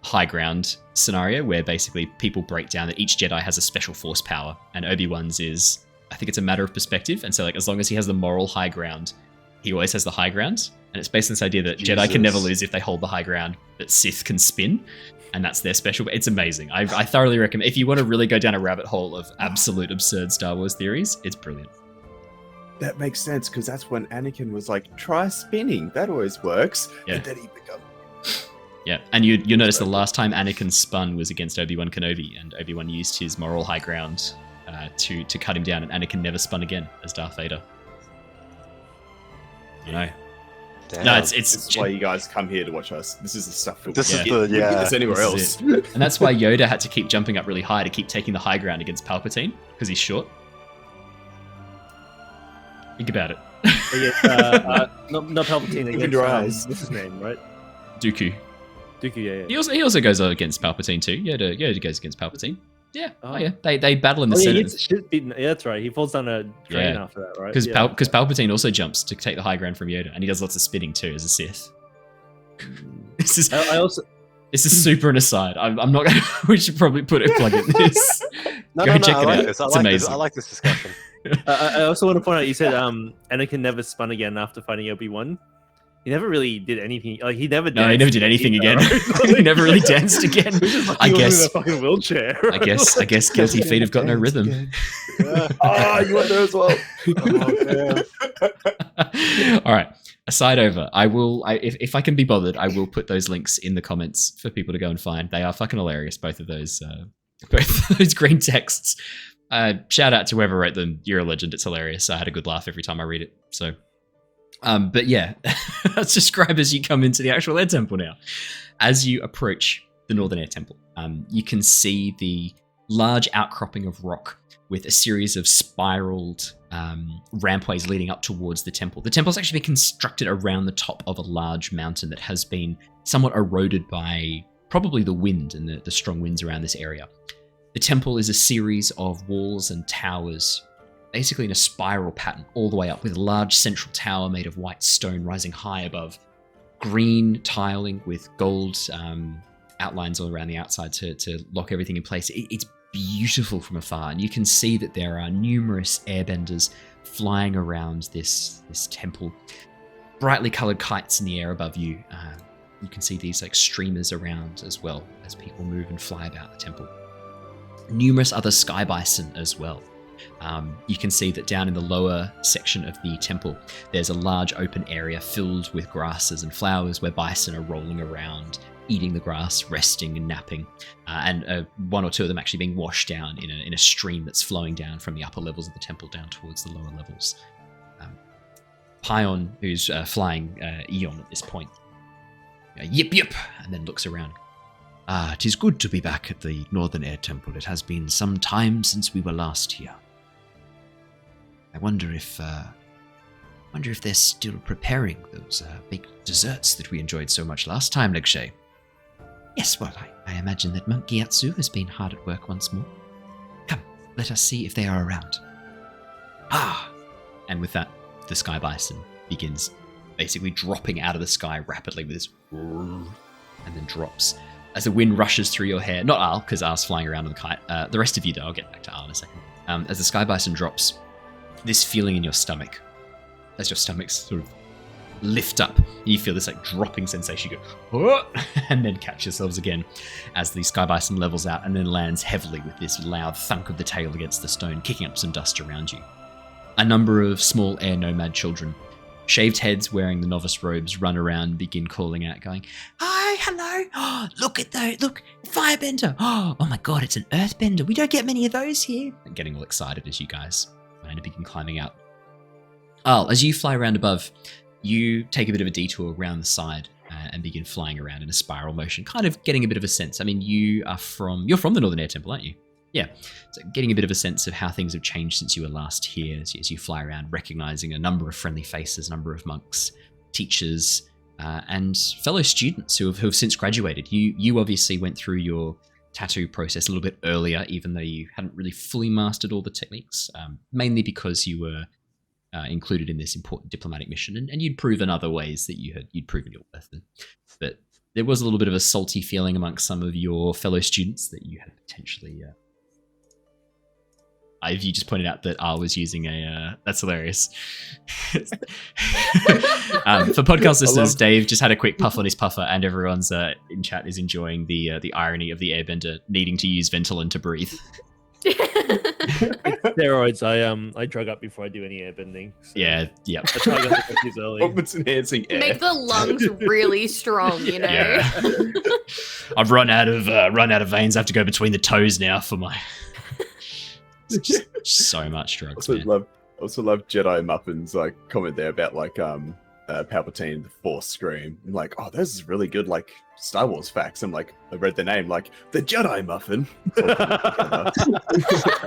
high ground scenario, where basically people break down that each Jedi has a special force power, and Obi-Wan's is, I think it's a matter of perspective. And so, like, as long as he has the moral high ground, he always has the high ground. And it's based on this idea that Jedi can never lose if they hold the high ground, but Sith can spin. And that's their special. It's amazing. I thoroughly recommend. If you want to really go down a rabbit hole of absolute absurd Star Wars theories, it's brilliant. That makes sense, because that's when Anakin was like, try spinning. That always works. Yeah. And then he become... Yeah, and you notice the last time Anakin spun was against Obi-Wan Kenobi, and Obi-Wan used his moral high ground to cut him down, and Anakin never spun again as Darth Vader. You know. Damn. No, This is why you guys come here to watch us. This is the stuff we This get. is the, We get yeah. this anywhere This else. is And that's why Yoda had to keep jumping up really high to keep taking the high ground against Palpatine, because he's short. Think about it. Not Palpatine Open against your eyes. what's his name, right? Dooku. Dooku, yeah. He also goes against Palpatine too. Yoda goes against Palpatine. Yeah. Oh. Oh yeah. They battle in the Oh, yeah, he Senate. gets shit beaten. Yeah, that's right. He falls down a drain Yeah. after that, right? Because yeah. Palpatine also jumps to take the high ground from Yoda, and he does lots of spinning too as a Sith. This is I also this is super an aside. I'm not. We should probably put a plug in this. No, Go no, check no, it I like out. this. I It's like amazing. this. I like this discussion. I also want to point out, you said Anakin never spun again after fighting Obi-Wan. He never really did anything. Like, he never. No, he never did anything again. either. He never really danced again. I He was guess. in a fucking wheelchair. I guess guilty feet have got no rhythm. Oh, you went there as well. All right. Aside over, if I can be bothered, I will put those links in the comments for people to go and find. They are fucking hilarious, both of those green texts. Shout out to whoever wrote them. You're a legend. It's hilarious. I had a good laugh every time I read it. So, but yeah, let's describe as you come into the actual air temple now. As you approach the Northern Air Temple, you can see the large outcropping of rock with a series of spiraled rampways leading up towards the temple. The temple's actually been constructed around the top of a large mountain that has been somewhat eroded by probably the wind and the strong winds around this area. The temple is a series of walls and towers, basically in a spiral pattern all the way up, with a large central tower made of white stone rising high above, green tiling with gold outlines all around the outside to lock everything in place. It's beautiful from afar, and you can see that there are numerous airbenders flying around this temple. Brightly coloured kites in the air above you. You can see these like streamers around as well as people move and fly about the temple. Numerous other sky bison as well. You can see that down in the lower section of the temple, there's a large open area filled with grasses and flowers where bison are rolling around, eating the grass, resting and napping, and one or two of them actually being washed down in a stream that's flowing down from the upper levels of the temple down towards the lower levels. Pion, who's flying Eon at this point, yip yip, and then looks around. It is good to be back at the Northern Air Temple. It has been some time since we were last here. I wonder if they're still preparing those big desserts that we enjoyed so much last time, Legshay. Yes, well, I imagine that Monk Gyatso has been hard at work once more. Come, let us see if they are around. And with that, the sky bison begins basically dropping out of the sky rapidly with this, and then drops as the wind rushes through your hair. Not Al, because Al's flying around on the kite. The rest of you, though, I'll get back to Al in a second. As the sky bison drops, this feeling in your stomach, as your stomachs sort of lift up, you feel this like dropping sensation. You go, oh! And then catch yourselves again as the sky bison levels out and then lands heavily with this loud thunk of the tail against the stone, kicking up some dust around you. A number of small air nomad children, shaved heads wearing the novice robes, run around, begin calling out, going, "Hi, hello! Oh, look at those! Look, firebender! Oh my god, it's an earthbender! We don't get many of those here!" And getting all excited as you guys kind of begin climbing out. As you fly around above, you take a bit of a detour around the side and begin flying around in a spiral motion, kind of getting a bit of a sense. I mean, you're from the Northern Air Temple, aren't you? Yeah. So getting a bit of a sense of how things have changed since you were last here as you fly around, recognizing a number of friendly faces, a number of monks, teachers, and fellow students who have since graduated. You obviously went through your tattoo process a little bit earlier, even though you hadn't really fully mastered all the techniques, mainly because you were included in this important diplomatic mission, and you'd proven other ways that you'd proven your worth. But there was a little bit of a salty feeling amongst some of your fellow students that you had potentially. You just pointed out that I was using a. That's hilarious. For podcast listeners, Dave just had a quick puff on his puffer, and everyone's in chat is enjoying the irony of the airbender needing to use Ventolin to breathe. Steroids. I drug up before I do any airbending. So Yeah. that's how I got the confused early. It's enhancing air. Make the lungs really strong, you know. Yeah. I've run out of veins. I have to go between the toes now for my. It's just so much drugs, man. Also love Jedi Muffin's like comment there about like Palpatine, the Force Scream. I'm like, oh, this is really good, like Star Wars facts. I'm like, I read the name, like the Jedi Muffin. I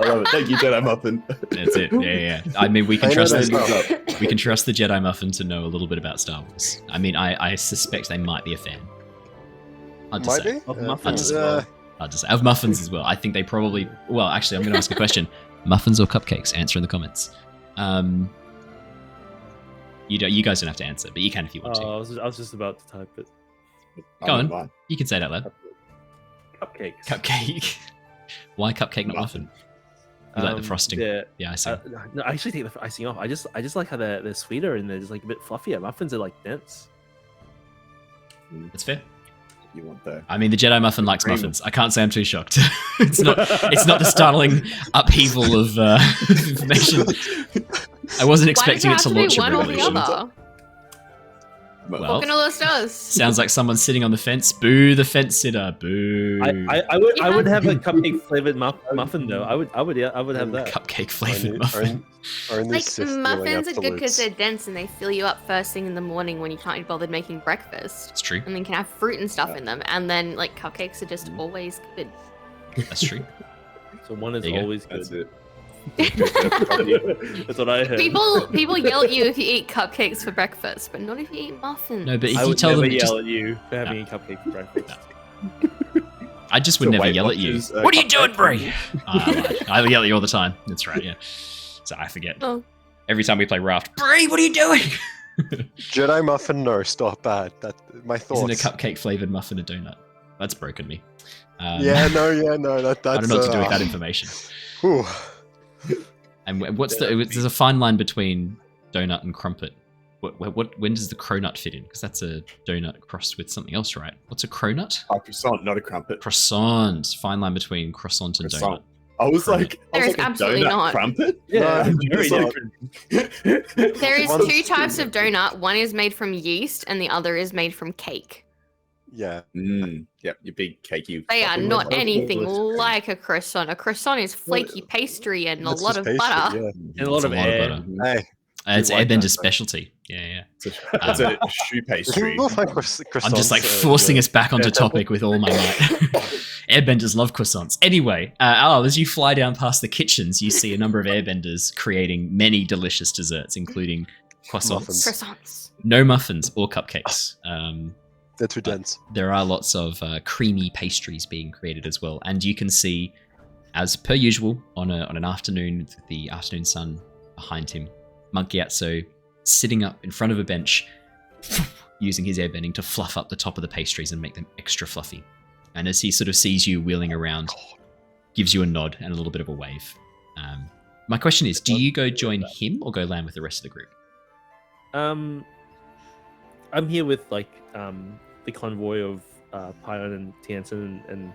love it. Thank you, Jedi Muffin. That's it. Yeah. I mean, we can trust the Jedi Muffin to know a little bit about Star Wars. I mean, I suspect they might be a fan. Hard to say. Of Hard muffins. to say. Of muffins as well. I think they probably. Well, actually, I'm going to ask a question: muffins or cupcakes? Answer in the comments. You guys don't have to answer, but you can if you want to. I was just about to type it. Go on. You can say that loud. Cupcakes. Cupcake. Why cupcake, not muffin? You like the frosting? Yeah, I see. No, I actually take the icing off. I just like how they're sweeter and they're just like a bit fluffier. Muffins are like dense. That's fair. You want the I mean, the Jedi Muffin likes muffins. I can't say I'm too shocked. It's not the startling upheaval of information. I wasn't expecting it to launch a one or the revolution. other? Well, What can all this does? sounds like someone's sitting on the fence. Boo the fence sitter. Boo. I would have a cupcake flavored muffin though. I would have that. Cupcake flavored muffin. Like muffins are good because they're dense and they fill you up first thing in the morning when you can't be bothered making breakfast. It's true. And then you can have fruit and stuff in them. And then like cupcakes are just always good. That's true. So one is There you go. always That's good. it. That's what I heard. People yell at you if you eat cupcakes for breakfast, but not if you eat muffins. No, but if I you would tell never them, yell at you for having a cupcake for breakfast. I just would So never Weight yell at you. Watchers, What are you doing, cupcake? Bree? I yell at you all the time. That's right. Yeah. So I forget. Oh. Every time we play Raft, Bree, what are you doing? Jedi Muffin, no, stop that. That my thoughts. Isn't a cupcake flavored muffin a donut? That's broken me. No. That's. I don't know what to do with that information. Whew. And what's there's a fine line between donut and crumpet. When does the cronut fit in? Because that's a donut crossed with something else, right? What's a cronut? Oh, croissant, not a crumpet. Croissant. Fine line between croissant and Croissant. donut. I was Crumpet. like, There's a absolutely donut not. Crumpet? Yeah, No, very croissant. different. There is One's- two types of donut. One is made from yeast and the other is made from cake. Yeah. Yep, your big cakey. They are fucking not robot. anything That's great. like a croissant. A croissant is flaky pastry and a That's lot just of pastry, butter. Yeah. And a lot of air. butter. Hey. It's like Airbender's that, specialty. Yeah. It's a shoe pastry. I'm just like forcing us back onto topic with all my might. Airbenders love croissants. Anyway, as you fly down past the kitchens, you see a number of airbenders creating many delicious desserts, including croissants, Muffins. Croissants. no muffins or cupcakes. They're too dense. There are lots of creamy pastries being created as well, and you can see, as per usual, on an afternoon with the afternoon sun behind him, Monk Gyatso sitting up in front of a bench, using his airbending to fluff up the top of the pastries and make them extra fluffy. And as he sort of sees you wheeling around, gives you a nod and a little bit of a wave. My question is, do you go join him or go land with the rest of the group? I'm here with like the convoy of Pion and Tiansen and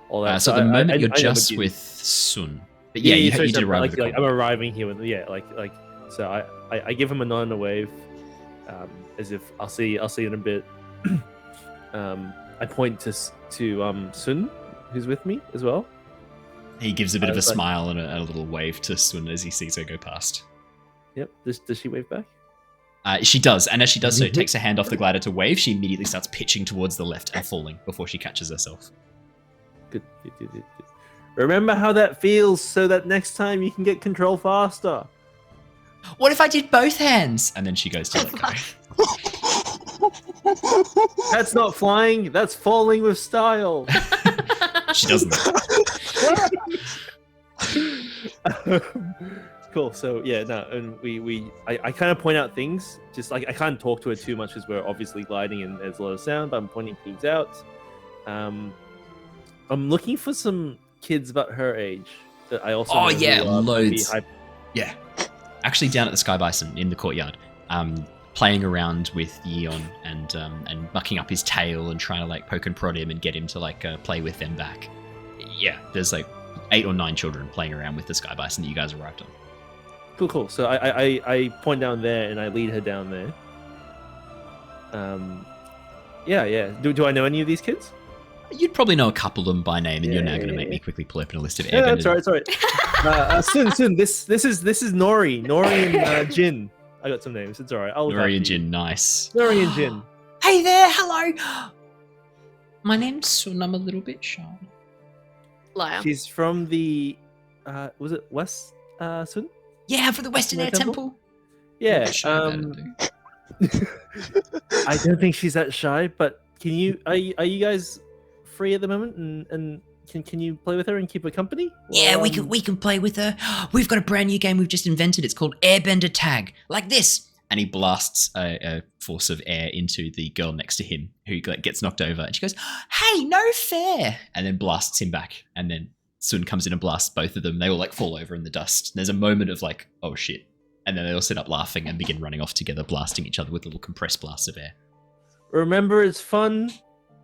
all that. So at the moment you're I never just did- with Sun. But yeah, you did arrive with the I'm convoy. arriving here with so I give him a nod and a wave, as if I'll see you in a bit. I point to Sun, who's with me as well. He gives a bit of a like- smile and a little wave to Sun as he sees her go past. Yep. Does she wave back? She does, and as she does so, takes her hand off the glider to wave. She immediately starts pitching towards the left and falling before she catches herself. Good. Remember how that feels, so that next time you can get control faster. What if I did both hands? And then she goes to let go. That's not flying. That's falling with style. She doesn't. Cool. So yeah, no, and I kind of point out things. Just like I can't talk to her too much because we're obviously gliding and there's a lot of sound. But I'm pointing things out. I'm looking for some kids about her age that I also. Oh, know who yeah, are maybe loads. Yeah. Actually, down at the Sky Bison in the courtyard, playing around with Yeon and mucking up his tail and trying to like poke and prod him and get him to like play with them back. Yeah, there's like 8 or 9 children playing around with the Sky Bison that you guys arrived on. Cool. So I point down there and I lead her down there. Yeah. Do I know any of these kids? You'd probably know a couple of them by name, and you're now going to make me quickly pull open a list of Yeah, airbenders. that's right. Soon. This is Nori and Jin. I got some names. It's all right. I'll look Nori after and you. Jin, nice. Nori and Jin. Hey there, hello. My name's Sun. I'm a little bit shy. Liar. She's from the was it West Sun? Yeah, for the Western Air Air Temple? Temple. Yeah. Not shy about it, though. I don't think she's that shy, but can you are you guys free at the moment and can you play with her and keep her company? Yeah, Or, we can play with her. We've got a brand new game we've just invented. It's called Airbender Tag, like this. And he blasts a force of air into the girl next to him, who like, gets knocked over. And she goes, "Hey, no fair!" And then blasts him back. And then Sun comes in and blasts both of them. They all like fall over in the dust. And there's a moment of like, oh shit. And then they all sit up laughing and begin running off together, blasting each other with little compressed blasts of air. Remember, it's fun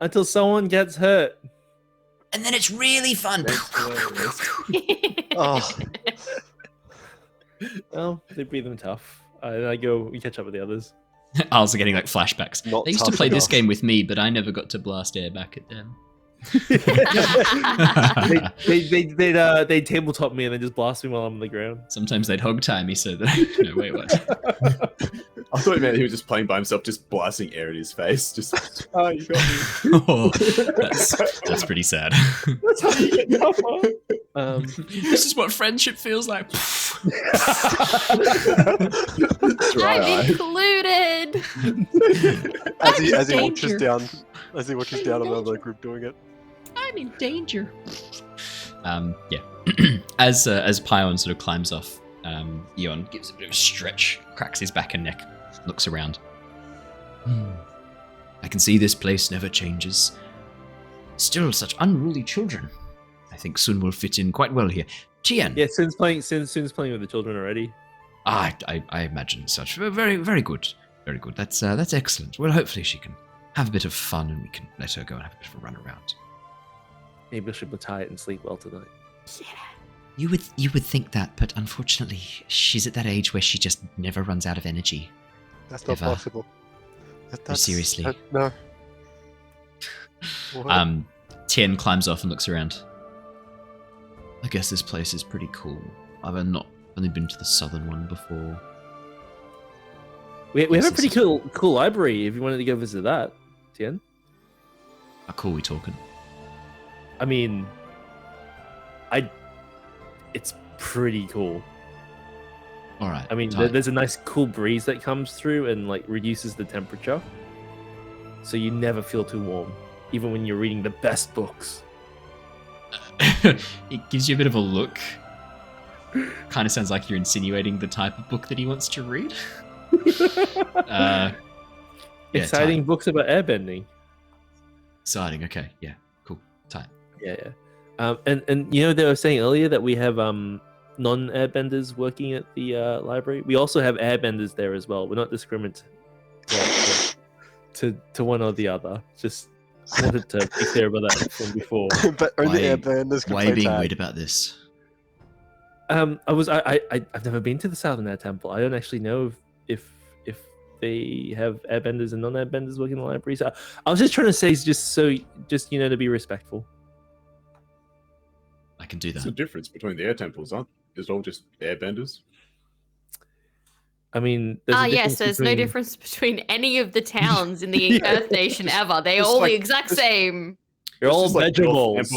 until someone gets hurt. And then it's really fun. Oh, Well, they beat them tough. And we catch up with the others. I was getting like flashbacks. Not They used to tough play this enough. game with me, but I never got to blast air back at them. They tabletop me and then just blast me while I'm on the ground. Sometimes they'd hog tie me so that no, wait, what? I thought he was just playing by himself, just blasting air in his face. Just, oh, you got me. Oh, that's pretty sad. That's how you get tougher. This is what friendship feels like. Dry I'm eye. included. as he watches Danger. down, on the other group doing it. I'm in danger. Yeah. As Pion sort of climbs off, Eon gives a bit of a stretch, cracks his back and neck, looks around. I can see this place never changes. Still such unruly children. I think Sun will fit in quite well here. Tian. Yeah, Sin's playing with the children already. I imagine such. Very, very good. Very good. That's excellent. Well, hopefully she can have a bit of fun and we can let her go and have a bit of a run around. Maybe I should be tired and sleep well tonight. You would think that, but unfortunately, she's at that age where she just never runs out of energy. That's not Never. possible. Seriously. No. What? Tien climbs off and looks around. I guess this place is pretty cool. I've only been to the southern one before. We have a pretty cool library if you wanted to go visit that, Tien. How cool we talking? I mean, it's pretty cool. All right. I mean, tight. there's a nice cool breeze that comes through and like reduces the temperature, so you never feel too warm, even when you're reading the best books. It gives you a bit of a look. Kind of sounds like you're insinuating the type of book that he wants to read. Yeah, Exciting books about airbending. Exciting. Okay. Yeah. Cool. Type. Yeah. And you know, they were saying earlier that we have non-airbenders working at the library. We also have airbenders there as well. We're not discriminate to one or the other. Just wanted to be clear about that from before. But only airbenders can Why are play you being tag. weird about this? I've never been to the Southern Air Temple. I don't actually know if they have airbenders and non-airbenders working in the library. So I was just trying to say, just to be respectful. I can do What's the that. difference between the air temples? Aren't it's all just airbenders? I mean, there's no difference between any of the towns in the Earth Nation ever. They're It's all like- the exact same. They're all It's just like vegetables.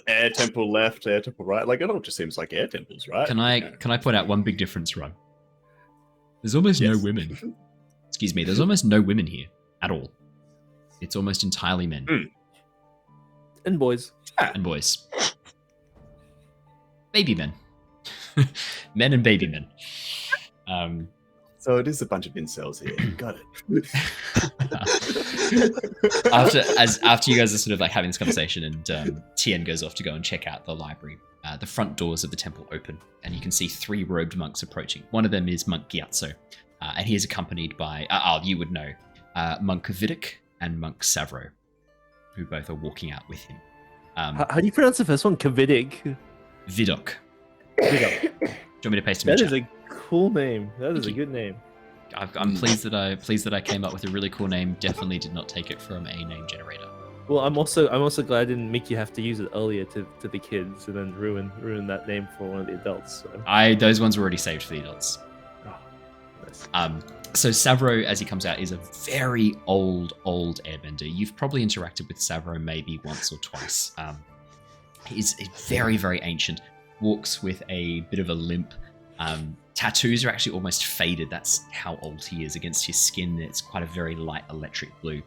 air temple left, air temple right. Like it all just seems like air temples, right? Can I point out one big difference, Ron? There's almost no Yes. women. Excuse me. There's almost no women here at all. It's almost entirely men And boys. and boys. Baby men. Men and baby men. So it is a bunch of incels here. Got it. after you guys are sort of like having this conversation, and Tien goes off to go and check out the library. The front doors of the temple open, and you can see 3 robed monks approaching. One of them is Monk Gyatso, and he is accompanied by, you would know, Monk Vidic and Monk Savro, who both are walking out with him. How do you pronounce the first one? Kavidik. Vidok. That Do you want me to paste him in is chat? a cool name. That is a you. good name. I'm pleased that I came up with a really cool name. Definitely did not take it from a name generator. Well, I'm also glad I didn't make you have to use it earlier to the kids and then ruin that name for one of the adults. So. Those ones were already saved for the adults. Oh, nice. So Savro, as he comes out, is a very old airbender. You've probably interacted with Savro maybe once or twice. He's very, very ancient. Walks with a bit of a limp. Tattoos are actually almost faded. That's how old he is. Against his skin, it's quite a very light electric blue.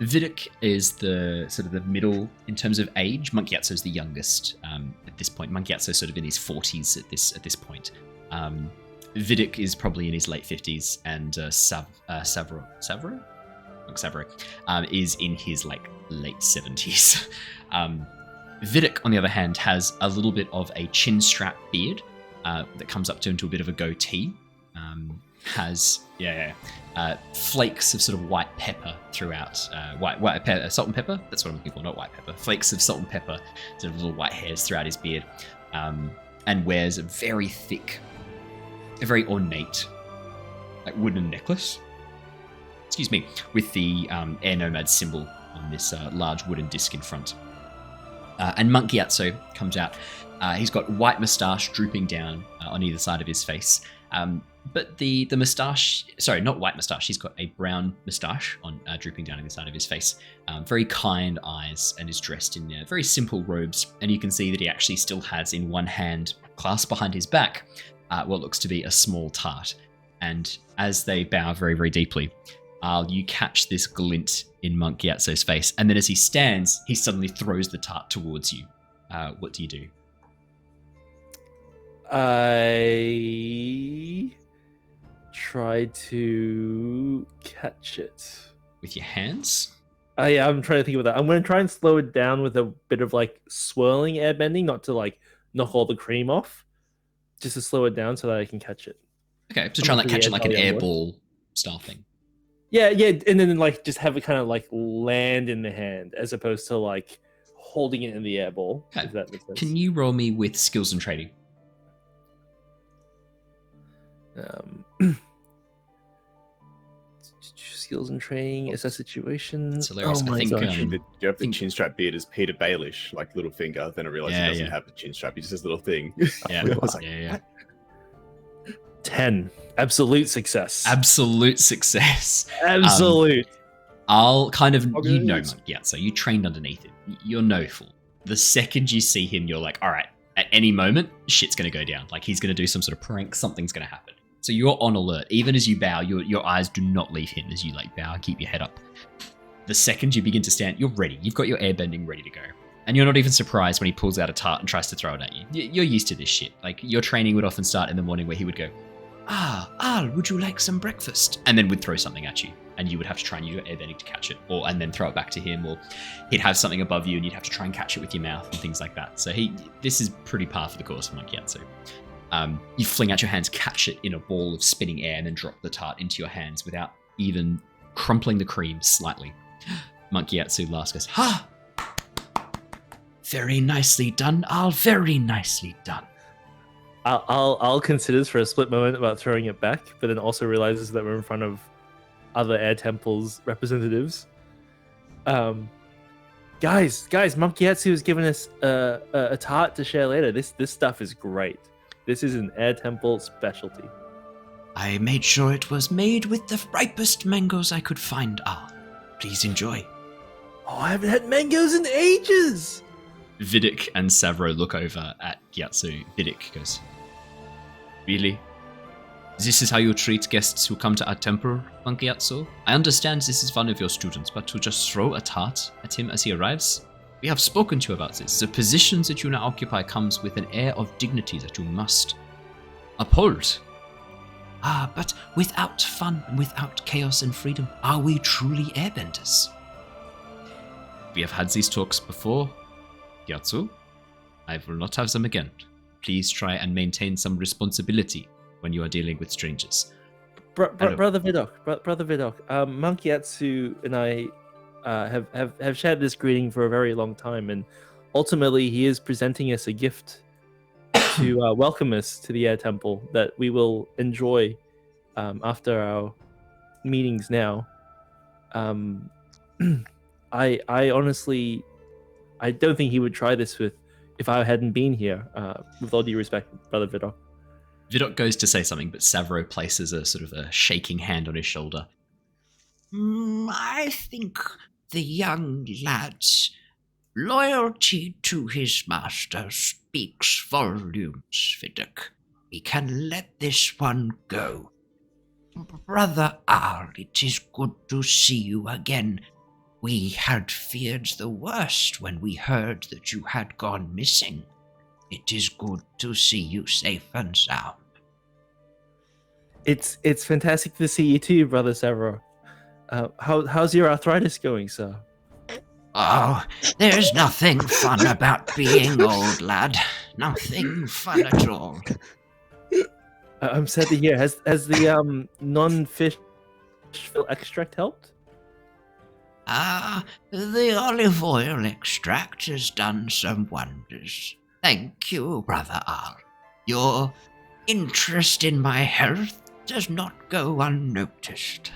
Vidic is the sort of the middle in terms of age. Monk Gyatso is the youngest at this point. Monk Gyatso is sort of in his 40s at this point. Vidic is probably in his late 50s, and Savro is in his like late 70s. Vidic, on the other hand, has a little bit of a chin strap beard that comes up to into a bit of a goatee. Has flakes of sort of white pepper throughout. Salt and pepper. That's what I'm looking for, not white pepper. Flakes of salt and pepper, sort of little white hairs throughout his beard, and wears a very thick, a very ornate, like wooden necklace. Excuse me, with the Air Nomad symbol on this large wooden disc in front. And Monk Gyatso comes out. He's got white moustache drooping down on either side of his face. But the moustache, sorry, not white moustache, he's got a brown moustache on drooping down on the side of his face. Very kind eyes, and is dressed in very simple robes. And you can see that he actually still has in one hand, clasped behind his back, what looks to be a small tart. And as they bow very, very deeply, you catch this glint in Monk Gyatso's face. And then as he stands, he suddenly throws the tart towards you. What do you do? I try to catch it. With your hands? Yeah, I'm trying to think of that. I'm going to try and slow it down with a bit of like swirling airbending, not to like knock all the cream off, just to slow it down so that I can catch it. Okay, so try and like catch it like an Yeah, air ball style thing. Yeah, and then like just have it kind of like land in the hand as opposed to like holding it in the air ball. Okay. If that makes sense. Can you roll me with skills and trading? Skills and training, assess situation. That's hilarious. Oh I my think, gosh. Do you have the chin strap beard as Peter Baelish, like little finger? Then I realized Yeah, he doesn't yeah. have the chin strap. He just has a little thing. Yeah, I was like, yeah. 10. Absolute success. Absolute success. Absolute. I'll kind of, Okay. you know Monk Gyatso, you trained underneath him. You're no fool. The second you see him, you're like, all right, at any moment, shit's going to go down. Like he's going to do some sort of prank, something's going to happen. So you're on alert. Even as you bow, your eyes do not leave him as you like bow and keep your head up. The second you begin to stand, you're ready. You've got your airbending ready to go. And you're not even surprised when he pulls out a tart and tries to throw it at you. You're used to this shit. Like your training would often start in the morning where he would go, Al, would you like some breakfast? And then would throw something at you, and you would have to try and use your airbending to catch it, and then throw it back to him, or he'd have something above you, and you'd have to try and catch it with your mouth and things like that. So this is pretty par for the course for Monk Gyatso. You fling out your hands, catch it in a ball of spinning air, and then drop the tart into your hands without even crumpling the cream slightly. Monk Gyatso last goes, "Ha! Very nicely done, Al. Very nicely done." I'll consider this for a split moment about throwing it back, but then also realizes that we're in front of other Air Temple's representatives. Guys, Monk Gyatso has given us a tart to share later. This stuff is great. This is an Air Temple specialty. I made sure it was made with the ripest mangoes I could find, Al. Please enjoy. Oh, I haven't had mangoes in ages! Vidic and Savro look over at Gyatso. Vidic goes, "Really? This is how you treat guests who come to our temple, Monk Gyatso? I understand this is one of your students, but to just throw a tart at him as he arrives? We have spoken to you about this. The position that you now occupy comes with an air of dignity that you must uphold. But without fun, without chaos and freedom, are we truly airbenders? We have had these talks before, Gyatso. I will not have them again. Please try and maintain some responsibility when you are dealing with strangers." Brother Vidok, Monk Gyatso and I have shared this greeting for a very long time, and ultimately he is presenting us a gift to welcome us to the Air Temple that we will enjoy after our meetings now. I honestly, I don't think he would try this if I hadn't been here, with all due respect, Brother Vidok. Vidok goes to say something, but Savro places a sort of a shaking hand on his shoulder. I think the young lad's loyalty to his master speaks volumes, Vidok. We can let this one go. Brother Al, it is good to see you again. We had feared the worst when we heard that you had gone missing. It is good to see you safe and sound. It's fantastic to see you too, Brother Savro. How's your arthritis going, sir? Oh, there's nothing fun about being old, lad. Nothing fun at all. I'm sad to hear. Has the non-fish extract helped? The olive oil extract has done some wonders. Thank you, Brother Al. Your interest in my health does not go unnoticed.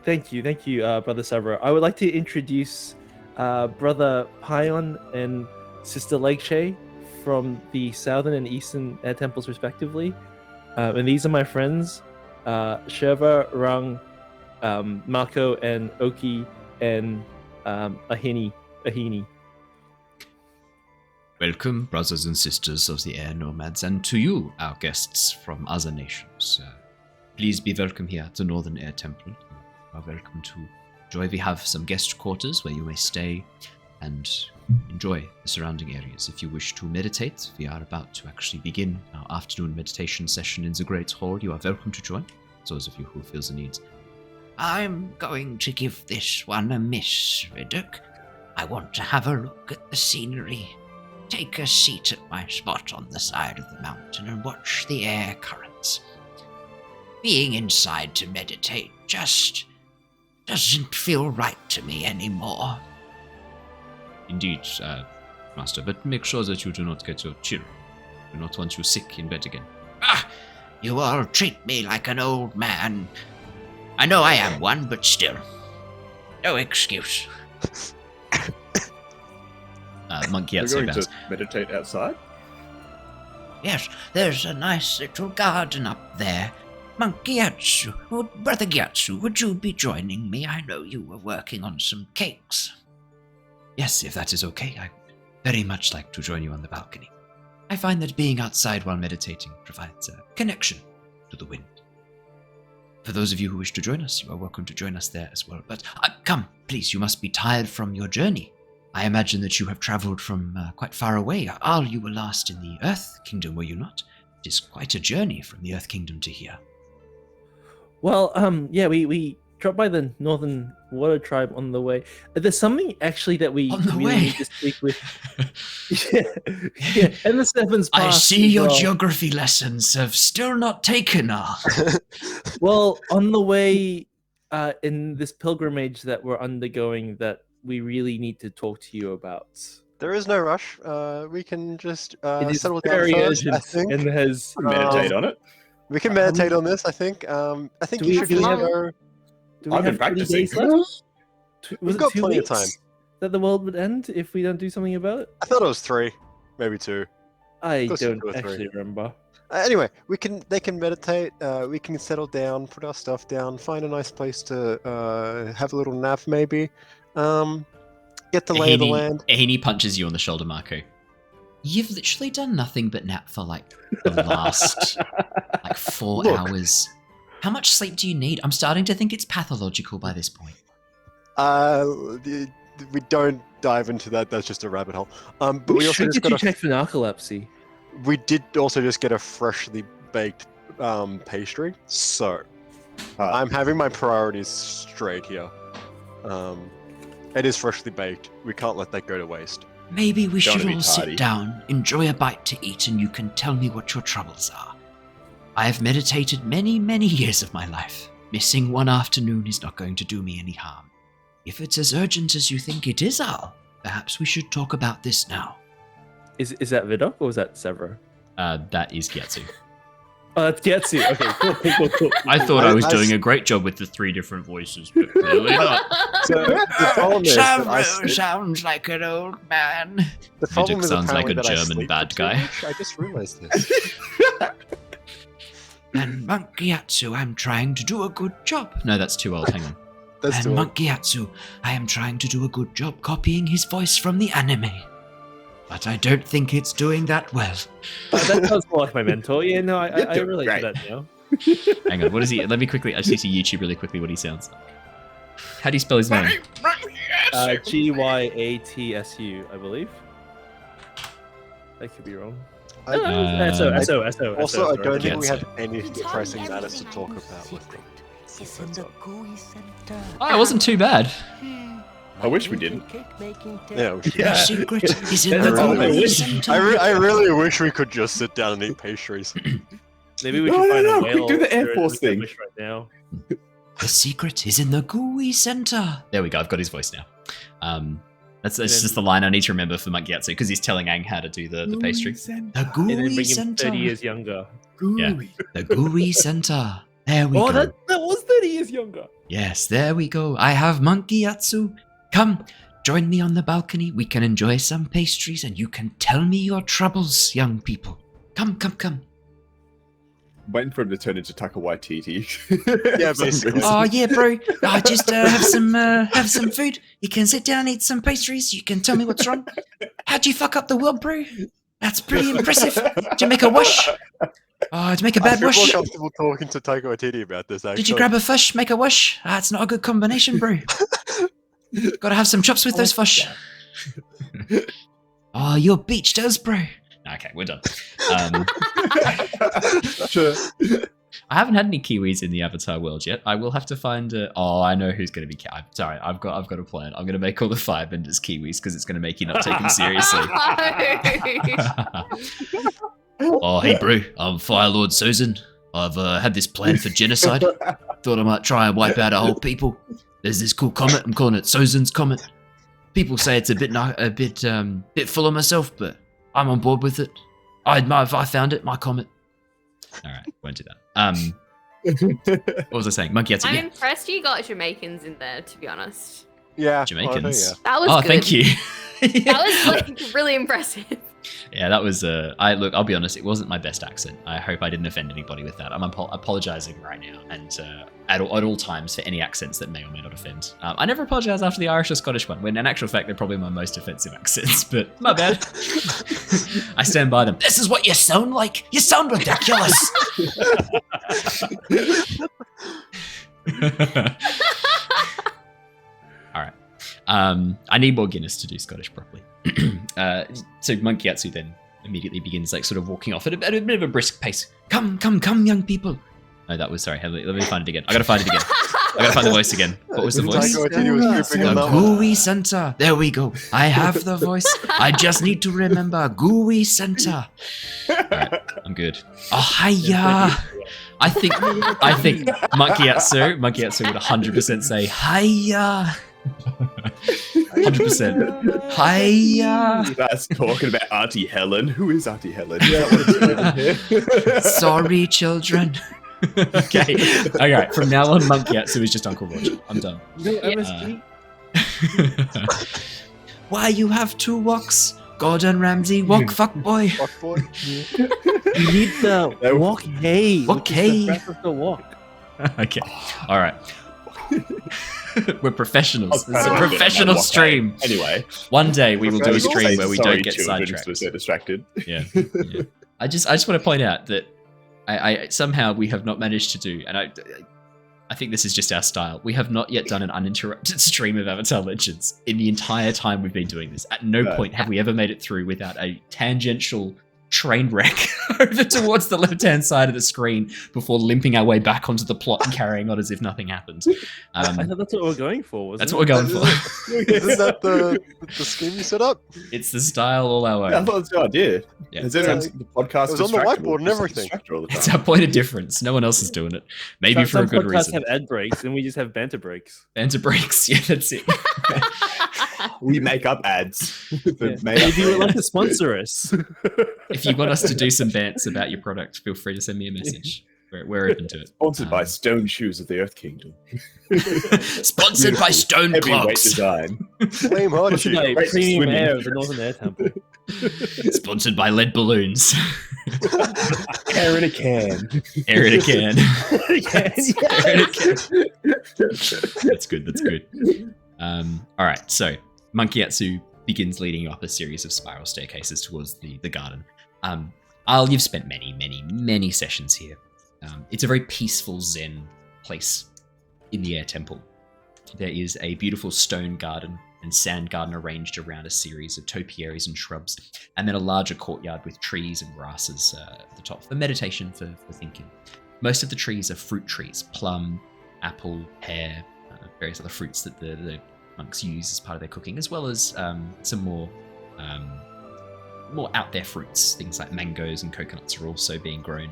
Thank you, Brother Savro. I would like to introduce Brother Pion and Sister Legshay from the Southern and Eastern Air Temples, respectively. And these are my friends, Shurva, Rung, Mako, and Oki, and Ahini. Welcome, brothers and sisters of the Air Nomads, and to you, our guests from other nations. Please be welcome here at the Northern Air Temple. You are welcome to enjoy. We have some guest quarters where you may stay and enjoy the surrounding areas. If you wish to meditate, we are about to actually begin our afternoon meditation session in the Great Hall. You are welcome to join, those of you who feel the need. I'm going to give this one a miss, Vidok. I want to have a look at the scenery. Take a seat at my spot on the side of the mountain and watch the air currents. Being inside to meditate just doesn't feel right to me anymore. Indeed, Master, but make sure that you do not get your chill. I do not want you sick in bed again. You all treat me like an old man. I know I am one, but still. No excuse. Monk Gyatso We're going bows. to meditate outside? Yes, there's a nice little garden up there. Monk Gyatso, Brother Gyatso, would you be joining me? I know you were working on some cakes. Yes, if that is okay, I very much like to join you on the balcony. I find that being outside while meditating provides a connection to the wind. For those of you who wish to join us, you are welcome to join us there as well. But come, please, you must be tired from your journey. I imagine that you have traveled from quite far away. Al, you were last in the Earth Kingdom, were you not? It is quite a journey from the Earth Kingdom to here. Well, yeah, we dropped by the Northern Water Tribe on the way. There's something actually that we On the really way? need to speak with. yeah, and the Seven's I Pass see as your well. geography lessons have still not taken off. Well, on the way, in this pilgrimage that we're undergoing, that we really need to talk to you about. There is no rush. We can just It is settle down very first, urgent I think. and has Meditate on it. We can meditate on this, I think. I think Do you we- should do we just have- go... Do we I've been have 20 practicing. days left? Was We've it got 2 plenty of weeks time. that the world would end if we don't do something about it? I thought it was 3, maybe 2. I Close to don't 2 or 3. actually remember. Anyway, they can meditate. We can settle down, put our stuff down, find a nice place to have a little nap, maybe. Get the lay of the land. Ahini punches you on the shoulder, Mako. You've literally done nothing but nap for like the last 4 Look. hours. How much sleep do you need? I'm starting to think it's pathological by this point. We don't dive into that. That's just a rabbit hole. But we also should just get you got checked for narcolepsy. we did also just get a freshly baked pastry. So I'm having my priorities straight here. It is freshly baked. We can't let that go to waste. Maybe we Don't should be all tardy. sit down, enjoy a bite to eat, and you can tell me what your troubles are. I have meditated many, many years of my life. Missing one afternoon is not going to do me any harm. If it's as urgent as you think it is, Al, perhaps we should talk about this now. Is that Vidok or was that Severo? That is Gyatso. Oh, that's Gyatso. Okay, cool. I thought I was That's- doing a great job with the 3 different voices, but clearly not. So the problem is that Severo sounds like an old man. the problem Vidok is sounds like apparently a that I German sleep bad for too guy. much. I just realized this. And Monk Gyatso, I'm trying to do a good job. No, that's too old. Hang on. That's And too Monk Gyatso, I am trying to do a good job copying his voice from the anime. But I don't think it's doing that well. That sounds more like my mentor. Yeah, no, I You're doing relate great. to that now. Hang on, what is he? Let me quickly, I just need to YouTube really quickly what he sounds like. How do you spell his name? Gyatsu, I believe. I could be wrong. I- SO. Also, I sorry. don't think we Gyatso. have any pressing matters to talk about with them. Oh, it wasn't too bad. I wish we didn't. Yeah, we should. The secret is in Yeah, the that's Gooey what Center. I really wish we could just sit down and eat pastries. Maybe we No, should no, find no, a quick, whale. do the Air to Force thing. establish right now. The secret is in the Gooey Center. There we go. I've got his voice now. That's just the line I need to remember for Monk Gyatso because he's telling Aang how to do the pastry. The And then Gooey bring him Center. 30 years younger. Yeah. The Gooey Center. There we go. That was 30 years younger. Yes, there we go. I have Monk Gyatso. Come, join me on the balcony. We can enjoy some pastries and you can tell me your troubles, young people. Come. Waiting for him to turn into Taka Waititi. Yeah, basically. Oh yeah, bro. I just have some food. You can sit down, eat some pastries. You can tell me what's wrong. How'd you fuck up the world, bro? That's pretty impressive. Did you make a wash? Oh, did you make a I bad feel more wash? comfortable talking to Taika Waititi about this, actually. Did you grab a fish, make a wash? It's not a good combination, bro. Gotta have some chops with those fish. Oh, you're beached us, bro. Okay, we're done. Sure. I haven't had any Kiwis in the Avatar world yet. I will have to find. Oh, I know who's going to be. Sorry, I've got a plan. I'm going to make all the Firebenders Kiwis because it's going to make you not take them seriously. Oh, hey, bro. I'm Fire Lord Sozin. I've had this plan for genocide. Thought I might try and wipe out a whole people. There's this cool comet. I'm calling it Sozin's Comet. People say it's a bit full of myself, but I'm on board with it. I found it, my comet. All right, won't do that. What was I saying? Monk Gyatso. I'm Yeah. impressed you got Jamaicans in there, to be honest. Yeah. Jamaicans. That was Oh, good. thank you. That was like really impressive. Yeah, that was. I'll be honest. It wasn't my best accent. I hope I didn't offend anybody with that. I'm apologizing right now, and at all times for any accents that may or may not offend. I never apologize after the Irish or Scottish one, when in actual fact they're probably my most offensive accents. But my bad. I stand by them. This is what you sound like. You sound ridiculous. All right. I need more Guinness to do Scottish properly. So Monk Gyatso then immediately begins like sort of walking off at a bit of a brisk pace. Come, young people. No, that was sorry. Let me find it again. I gotta find it again. I gotta find the voice again. What was the voice? The Gooey Center. There we go. I have the voice. I just need to remember Gooey Center. Alright, I'm good. Oh, hiya. I think Monk Gyatso would 100% say hiya. 100%. Hiya. You guys talking about Auntie Helen? Who is Auntie Helen? Sorry, children. Okay. Alright, from now on, Monk Gyatso is just Uncle Roger. I'm done. No MSG. Why you have two walks? Gordon Ramsay, walk fuckboy. You need the walk hay. Walk which is hay. the breath of the walk. Okay. Alright. We're professionals. I It's was a trying to professional get stream. Anyway, One day we will do a stream where we sorry, don't get children, sidetracked. we're so distracted. Yeah. I just want to point out that I somehow we have not managed to do, and I think this is just our style. We have not yet done an uninterrupted stream of Avatar Legends in the entire time we've been doing this. At no point have we ever made it through without a tangential train wreck over towards the left-hand side of the screen before limping our way back onto the plot and carrying on as if nothing happened. I thought that's what we're going for. That's what we're going for. Isn't that the scheme you set up? It's the style all our own. I thought it was the idea. Yeah. Is it the podcast? It was on the whiteboard and everything. It's our point of difference. No one else is doing it. Maybe for a good podcasts reason. have ad breaks, and we just have banter breaks. Banter breaks. Yeah, that's it. We make up ads. If you would like to sponsor us, If you want us to do some bants about your product, feel free to send me a message. We're open to it. Sponsored by Stone Shoes of the Earth Kingdom. Sponsored by Stone Heavyweight Clocks. design. Flame hard shoe. no, Great premium swimming. air of the Northern Air Temple. Sponsored by Lead Balloons. Air in a can. Air in a can. Yes. Air in a can. That's good. That's good. All right. So Monk Gyatso begins leading you up a series of spiral staircases towards the garden. You've spent many sessions here. It's a very peaceful Zen place in the Air Temple. There is a beautiful stone garden and sand garden arranged around a series of topiaries and shrubs, and then a larger courtyard with trees and grasses at the top for meditation, for thinking. Most of the trees are fruit trees: plum, apple, pear, various other fruits that the monks use as part of their cooking, as well as some more out there fruits. Things like mangoes and coconuts are also being grown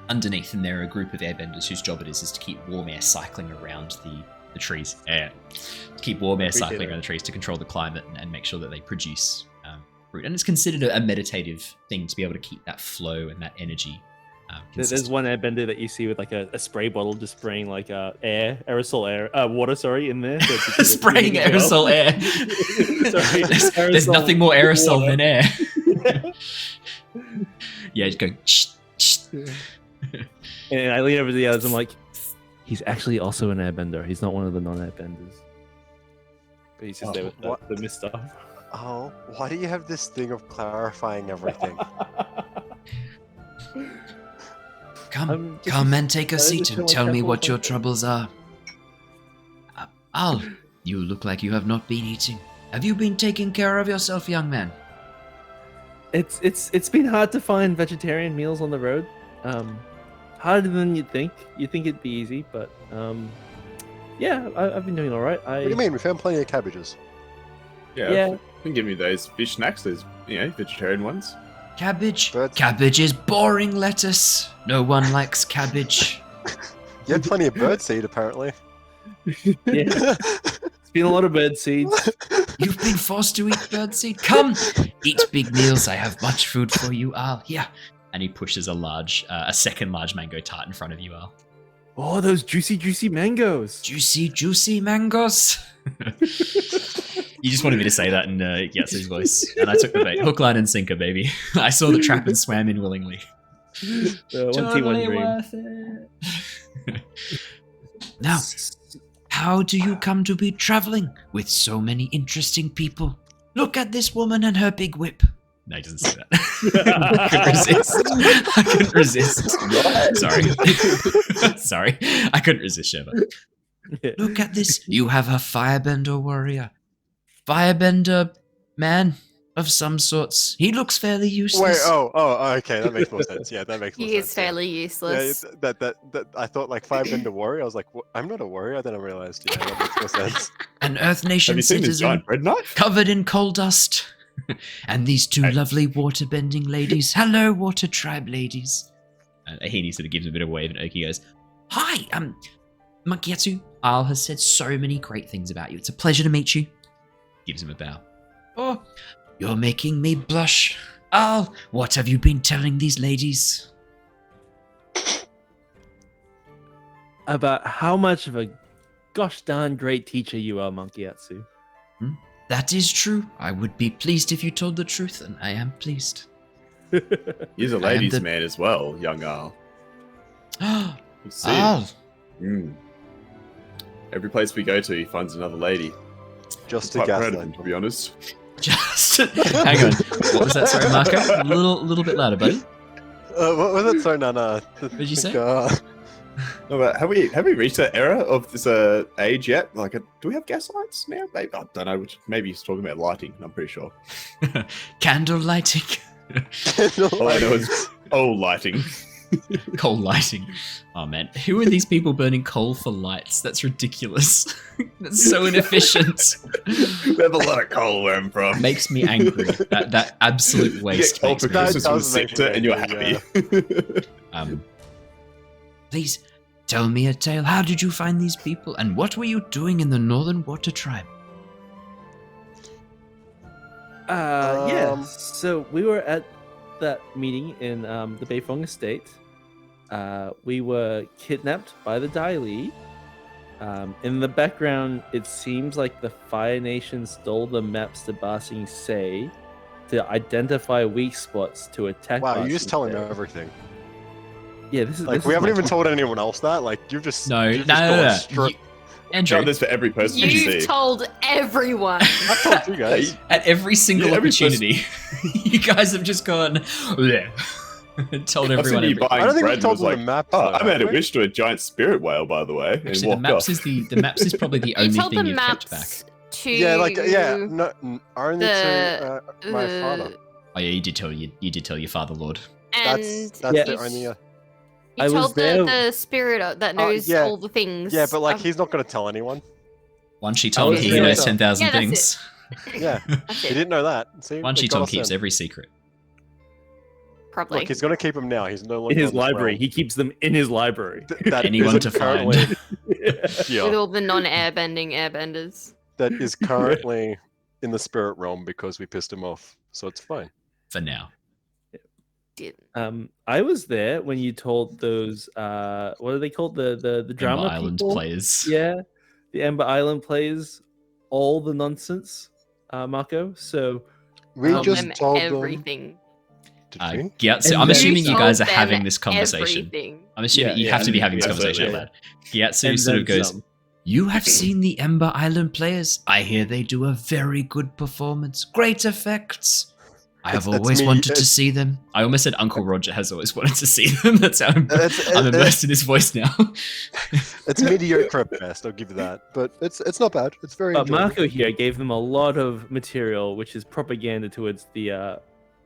underneath, and there are a group of airbenders whose job it is to keep warm air cycling around the trees. To keep warm air cycling around the trees to control the climate and make sure that they produce fruit. And it's considered a meditative thing to be able to keep that flow and that energy. There's one airbender that you see with like a spray bottle just spraying like water, in there. So spraying aerosol air. Sorry, there's nothing more aerosol than air. Yeah, just going. Shh, shh. And I lean over to the others. I'm like, he's actually also an airbender. He's not one of the non-airbenders. But he's just there with the mist stuff. Oh, why do you have this thing of clarifying everything? Come and take a seat and tell me what your troubles are. Al, you look like you have not been eating. Have you been taking care of yourself, young man? It's been hard to find vegetarian meals on the road. Harder than you'd think. You'd think it'd be easy, but yeah, I've been doing all right. What do you mean? We found plenty of cabbages. Yeah. You can give me those fish snacks, those vegetarian ones. Cabbage? Birds. Cabbage is boring lettuce. No one likes cabbage. You had plenty of birdseed, apparently. Yeah, it's been a lot of bird seeds. You've been forced to eat birdseed. Come, eat big meals. I have much food for you, Al. Here. And he pushes a second large mango tart in front of you, Al. Oh, those juicy mangoes. Juicy mangoes. You just wanted me to say that in Gyatso's voice, and I took the bait. Hook, line, and sinker, baby. I saw the trap and swam in willingly. Totally worth it. Now, how do you come to be traveling with so many interesting people? Look at this woman and her big whip. No, he doesn't say that. I couldn't resist. Sorry. I couldn't resist, Shurva. Look at this. You have a firebender warrior. Firebender man. of some sorts. He looks fairly Wait, useless. okay, that makes more sense. Yeah, that makes more He sense. is fairly useless. Yeah, that I thought like firebender warrior. I was like, I'm not a warrior. Then I realized, yeah, that makes more sense. An Earth Nation Have you seen this citizen giant bread knife? covered in coal dust. And these two lovely waterbending ladies. Hello, Water Tribe ladies. Heaney sort of gives a bit of a wave, and Oki goes, "Hi, Monk Gyatso. Al has said so many great things about you. It's a pleasure to meet you." Gives him a bow. "Oh, you're making me blush. Al, what have you been telling these ladies?" About how much of a gosh darn great teacher you are, Monk Gyatso. That is true. I would be pleased if you told the truth, and I am pleased. He's a I am ladies' the- man as well, young Al. Al, You see. Every place we go to, he finds another lady. Just to Quite proud of gaslight. him, to be honest. just hang on. What was that? Sorry, Marco. A little bit louder, buddy. What was it? Sorry, no. What did you say? No, but have we reached that era of this age yet? Like, do we have gas lights now? Maybe, I don't know. Maybe he's talking about lighting. I'm pretty sure. Candle lighting. All I know is coal lighting. Coal lighting. Oh man, who are these people burning coal for lights? That's ridiculous. That's so inefficient. We have a lot of coal where I'm from. Makes me angry. That absolute You waste get coal makes for me That Christmas angry. from does make me Santa and you're angry, happy. Please tell me a tale. How did you find these people, and what were you doing in the Northern Water Tribe? Yeah. So we were at that meeting in the Beifong estate. We were kidnapped by the Dai Li. In the background, it seems like the Fire Nation stole the maps to Ba Sing Se to identify weak spots to attack. Wow, Ba you just Sing tell him Se. everything. Yeah, this is Like this we is haven't my even point. told anyone else that. Like you've just No. you've just gone straight- Andrew, Done this for every person you You've see. told everyone. I told you guys. at every single Yeah, every opportunity, you guys have just gone, "Bleh," and told I've everyone. seen you everything. I buying don't think bread we told and was them like, the map. oh, though, I made a have we? wish to a giant spirit whale, by the way, and Actually, the walked maps off. is the maps is probably the You only told thing the you've kept back. maps to Yeah, no, only the- to my father. Oh yeah, you did tell your father, Lord. and That's Yeah. the only. you I was told there- the spirit that Oh, knows yeah. all the things. Yeah, but like he's not gonna tell anyone. One she told, was he there. knows 10,000 Yeah, that's things. Yeah, That's he it, didn't know that. See, One they she got told us keeps in. every secret. probably. Look, he's gonna keep them now. He's no longer in his on this library. realm. He keeps them in his library. That Anyone isn't to find. currently- With Yeah, all the non-airbending airbenders. that is currently in the spirit realm because we pissed him off. So it's fine. For now. Did. I was there when you told those what are they called, the drama Ember Island people? players. Yeah, the Ember Island players, all the nonsense, Mako. So We Told just them told them. everything. Did we? Gyatso, And I'm then- assuming you You guys are told having them this conversation. Everything. I'm assuming Yeah, you have to be having this yeah, conversation out absolutely. loud. Gyatso And sort of then goes, some. "You have seen the Ember Island players. I hear they do a very good performance. Great effects. I have It's always me- wanted to it's- see them." I almost said Uncle Roger has always wanted to see them. That's how I'm It's immersed in his voice now. mediocre at best. I'll give you that, but it's not bad. It's very. But enjoyable. Mako here gave them a lot of material, which is propaganda towards the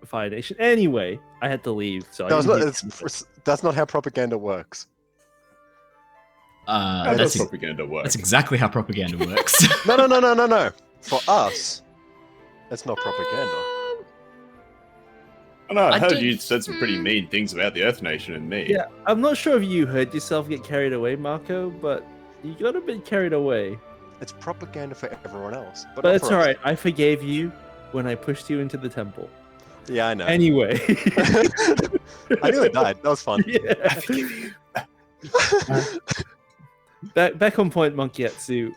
Fire Nation. Anyway, I had to leave, so I No, it's didn't not, give them- that's not how propaganda works. How does That's propaganda work? that's exactly how propaganda works. No. For us, that's not propaganda. I know, I I heard don't- you said some pretty mean things about the Earth Nation and me. Yeah, I'm not sure if you heard yourself get carried away, Mako, but you got a bit carried away. It's propaganda for everyone else. But But not it's for us. alright. I forgave you when I pushed you into the temple. Yeah, I know. Anyway. I nearly died. That was fun. Yeah. Back on point, Monk Gyatso.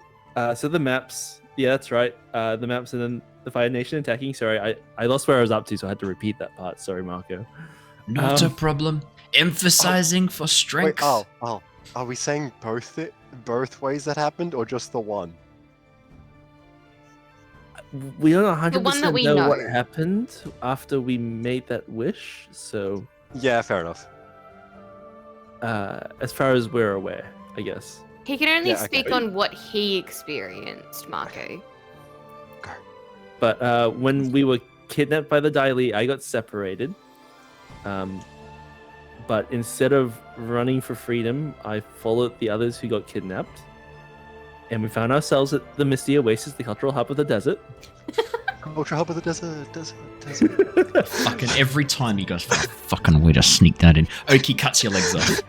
So the maps, yeah, that's right. The maps and then the Fire Nation attacking. Sorry, I lost where I was up to, so I had to repeat that part. Sorry, Marco. Not a problem. Emphasizing for Wait, strength. are we saying both ways that happened, or just the one? We don't 100% one that we know know. what happened after we made that wish. So, Yeah, fair enough. as far as we're aware, I guess. He can only Yeah, okay. speak on what he experienced, Mako. But when we were kidnapped by the Daily. I got separated. But instead of running for freedom, I followed the others who got kidnapped. And we found ourselves at the Misty Oasis, the cultural hub of the desert. Culture hub of the desert. Fucking every time you guys find a fucking way to sneak that in. Oki cuts your legs off.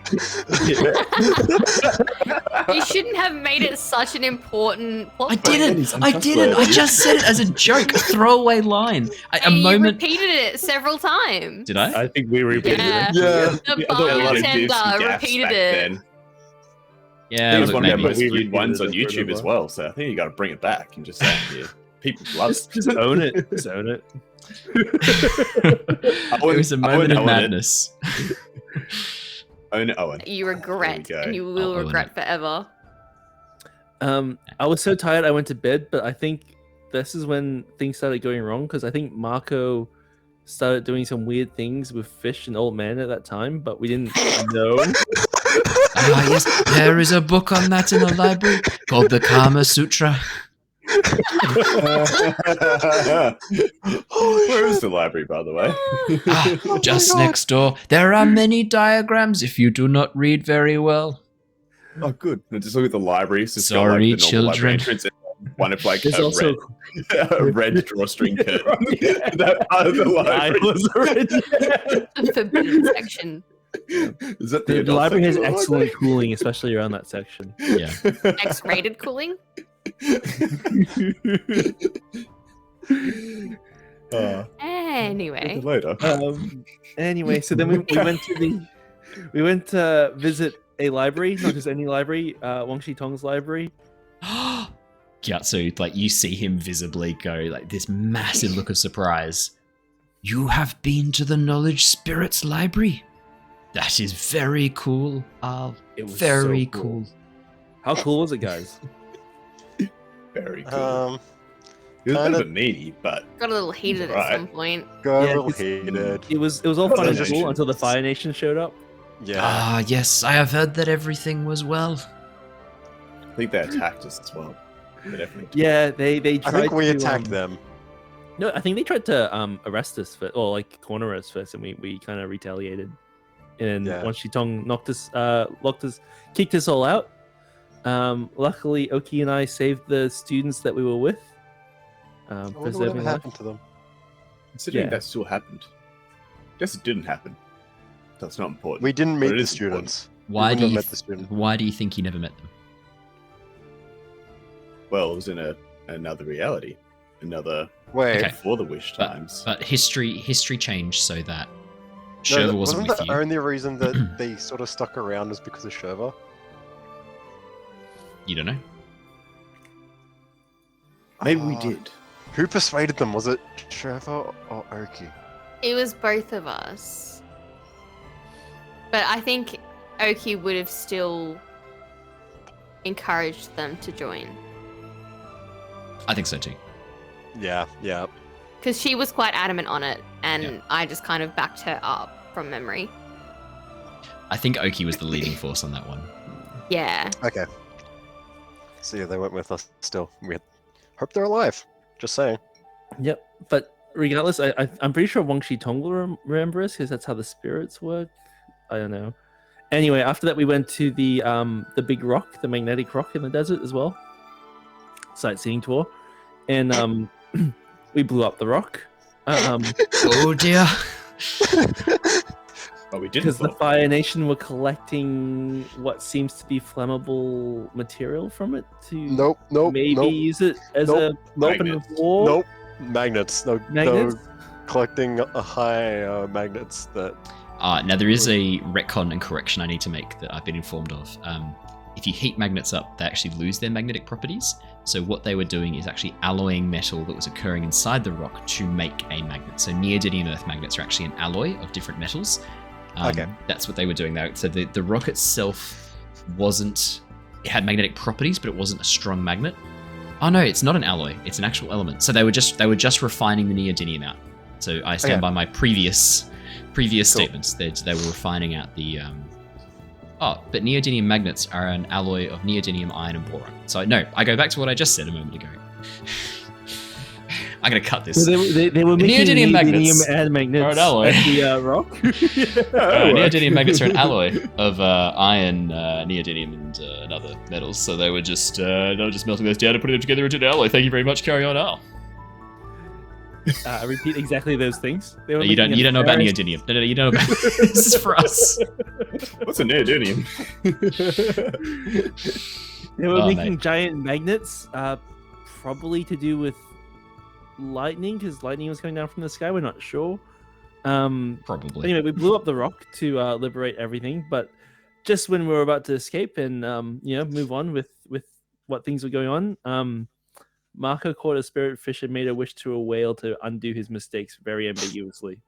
You shouldn't have made it such an important plot I point. didn't. I just said it as a joke, a throwaway line. And you repeated it several times. Did I? I think we repeated Yeah. it. Yeah. The I thought a lot of bartender gaffes repeated back it. then. Yeah, It was look, one of the maybe. most We viewed ones on repeated it YouTube as well, so I think you got to bring it back and just say, yeah, people love it. Just own it. Just own it. It was a moment of madness. Own it, Owen. You regret, There we go. and you will I'll own regret forever. I was so tired I went to bed, but I think this is when things started going wrong because I think Mako started doing some weird things with Fish and Old Man at that time, but we didn't know. Ah, yes, there is a book on that in the library called the Kama Sutra. Where is the library, by the way? Ah, just next door. There are many diagrams if you do not read very well. Oh, good. And just look at the library. It's just Sorry, got, like, the normal library children. entrance and one of like There's a, also a red drawstring curtain. That part of the I library. was already The forbidden section. Is that the adult library has section of the excellent cooling, especially around that section. Yeah. library? X-rated cooling. Anyway, Later. Anyway, so then we went to visit a library, not just any library, Wang Tong's library. Gyatso, like you see him visibly go like this massive look of surprise. You have been to the Knowledge Spirits Library? That is very cool. It was Very so cool. How cool was it, guys? Very cool. It was a kinda- bit needy, but got a little heated at Right. some point. Got Yeah, a little it's- heated. It was all fun and Fire cool until the Nations. Fire Nation showed up. Yeah. Ah, yes, I have heard that everything was well. I think they attacked us as well. They definitely did. Yeah, they tried I think we to, attacked them. No, I think they tried to arrest us first, or like corner us first, and we kind of retaliated. And Yeah. once Shitong locked us, kicked us all out. Luckily, Oki and I saved the students that we were with, I wonder preserving whatever life. happened to them. Considering Yeah. that still happened. Guess it didn't happen. That's not important. We didn't But meet it the is important. students. Why we do wouldn't you have met the students. Why do you think you never met them? Well, it was in another reality. Another Wait, Okay. before the wish times. But history changed so that no, Shurva wasn't with the you. only reason that they sort of stuck around was because of Shurva? You don't know. Maybe we Ah. did. Who persuaded them? Was it Shurva or Oki? It was both of us. But I think Oki would have still encouraged them to join. I think so too. Yeah, yeah. Because she was quite adamant on it, and Yeah. I just kind of backed her up from memory. I think Oki was the leading force on that one. Yeah. Okay. So yeah, they went with us still. We hope they're alive. Just saying. Yep. But regardless, I'm pretty sure Wang Tong will remember us because that's how the spirits work. I don't know. Anyway, after that, we went to the big rock, the magnetic rock in the desert as well. Sightseeing tour, and we blew up the rock. Oh dear. But we didn't. Because the fall. Fire Nation were collecting what seems to be flammable material from it to Nope, nope, maybe nope, use it as nope, a weapon of Magnets. war. nope. Magnets. No, Magnets? no. Collecting a high magnets that. Now there is a retcon and correction I need to make that I've been informed of. If you heat magnets up, they actually lose their magnetic properties. So what they were doing is actually alloying metal that was occurring inside the rock to make a magnet. So neodymium earth magnets are actually an alloy of different metals. Okay. That's what they were doing there. So the rock itself wasn't... It had magnetic properties, but it wasn't a strong magnet. Oh no, it's not an alloy. It's an actual element. So they were just refining the neodymium out. So I stand Okay. by my previous statements. They were refining out the... but neodymium magnets are an alloy of neodymium, iron, and boron. So no, I go back to what I just said a moment ago. I'm gonna cut this. So they were making Neodymium magnets and magnets are an alloy. at the rock. Neodymium magnets are an alloy of iron, neodymium, and other metals. So they were just melting those down and putting them together into an alloy. Thank you very much. Carry on, Al. Repeat exactly those things. They were You don't know about neodymium. No, you don't know about this is for us. What's a neodymium? They were Oh, making mate. giant magnets, probably to do with lightning, because lightning was coming down from the sky. We're not sure. Probably. Anyway, we blew up the rock to liberate everything, but just when we were about to escape and move on with what things were going on, Mako caught a spirit fish and made a wish to a whale to undo his mistakes very ambiguously.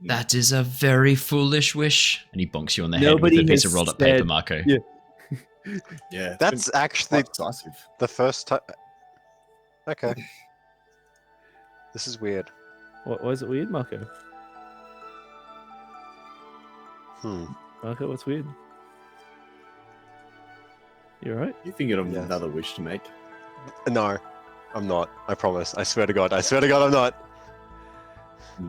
That is a very foolish wish. And he bonks you on the head Nobody with a piece has of rolled up said- paper, Mako. Yeah. Yeah, That's actually decisive. the first time. Okay. This is weird. Why is it weird, Mako? Mako, what's weird? You alright? You thinking of Yes. another wish to make? No, I'm not. I promise. I swear to God. I'm not.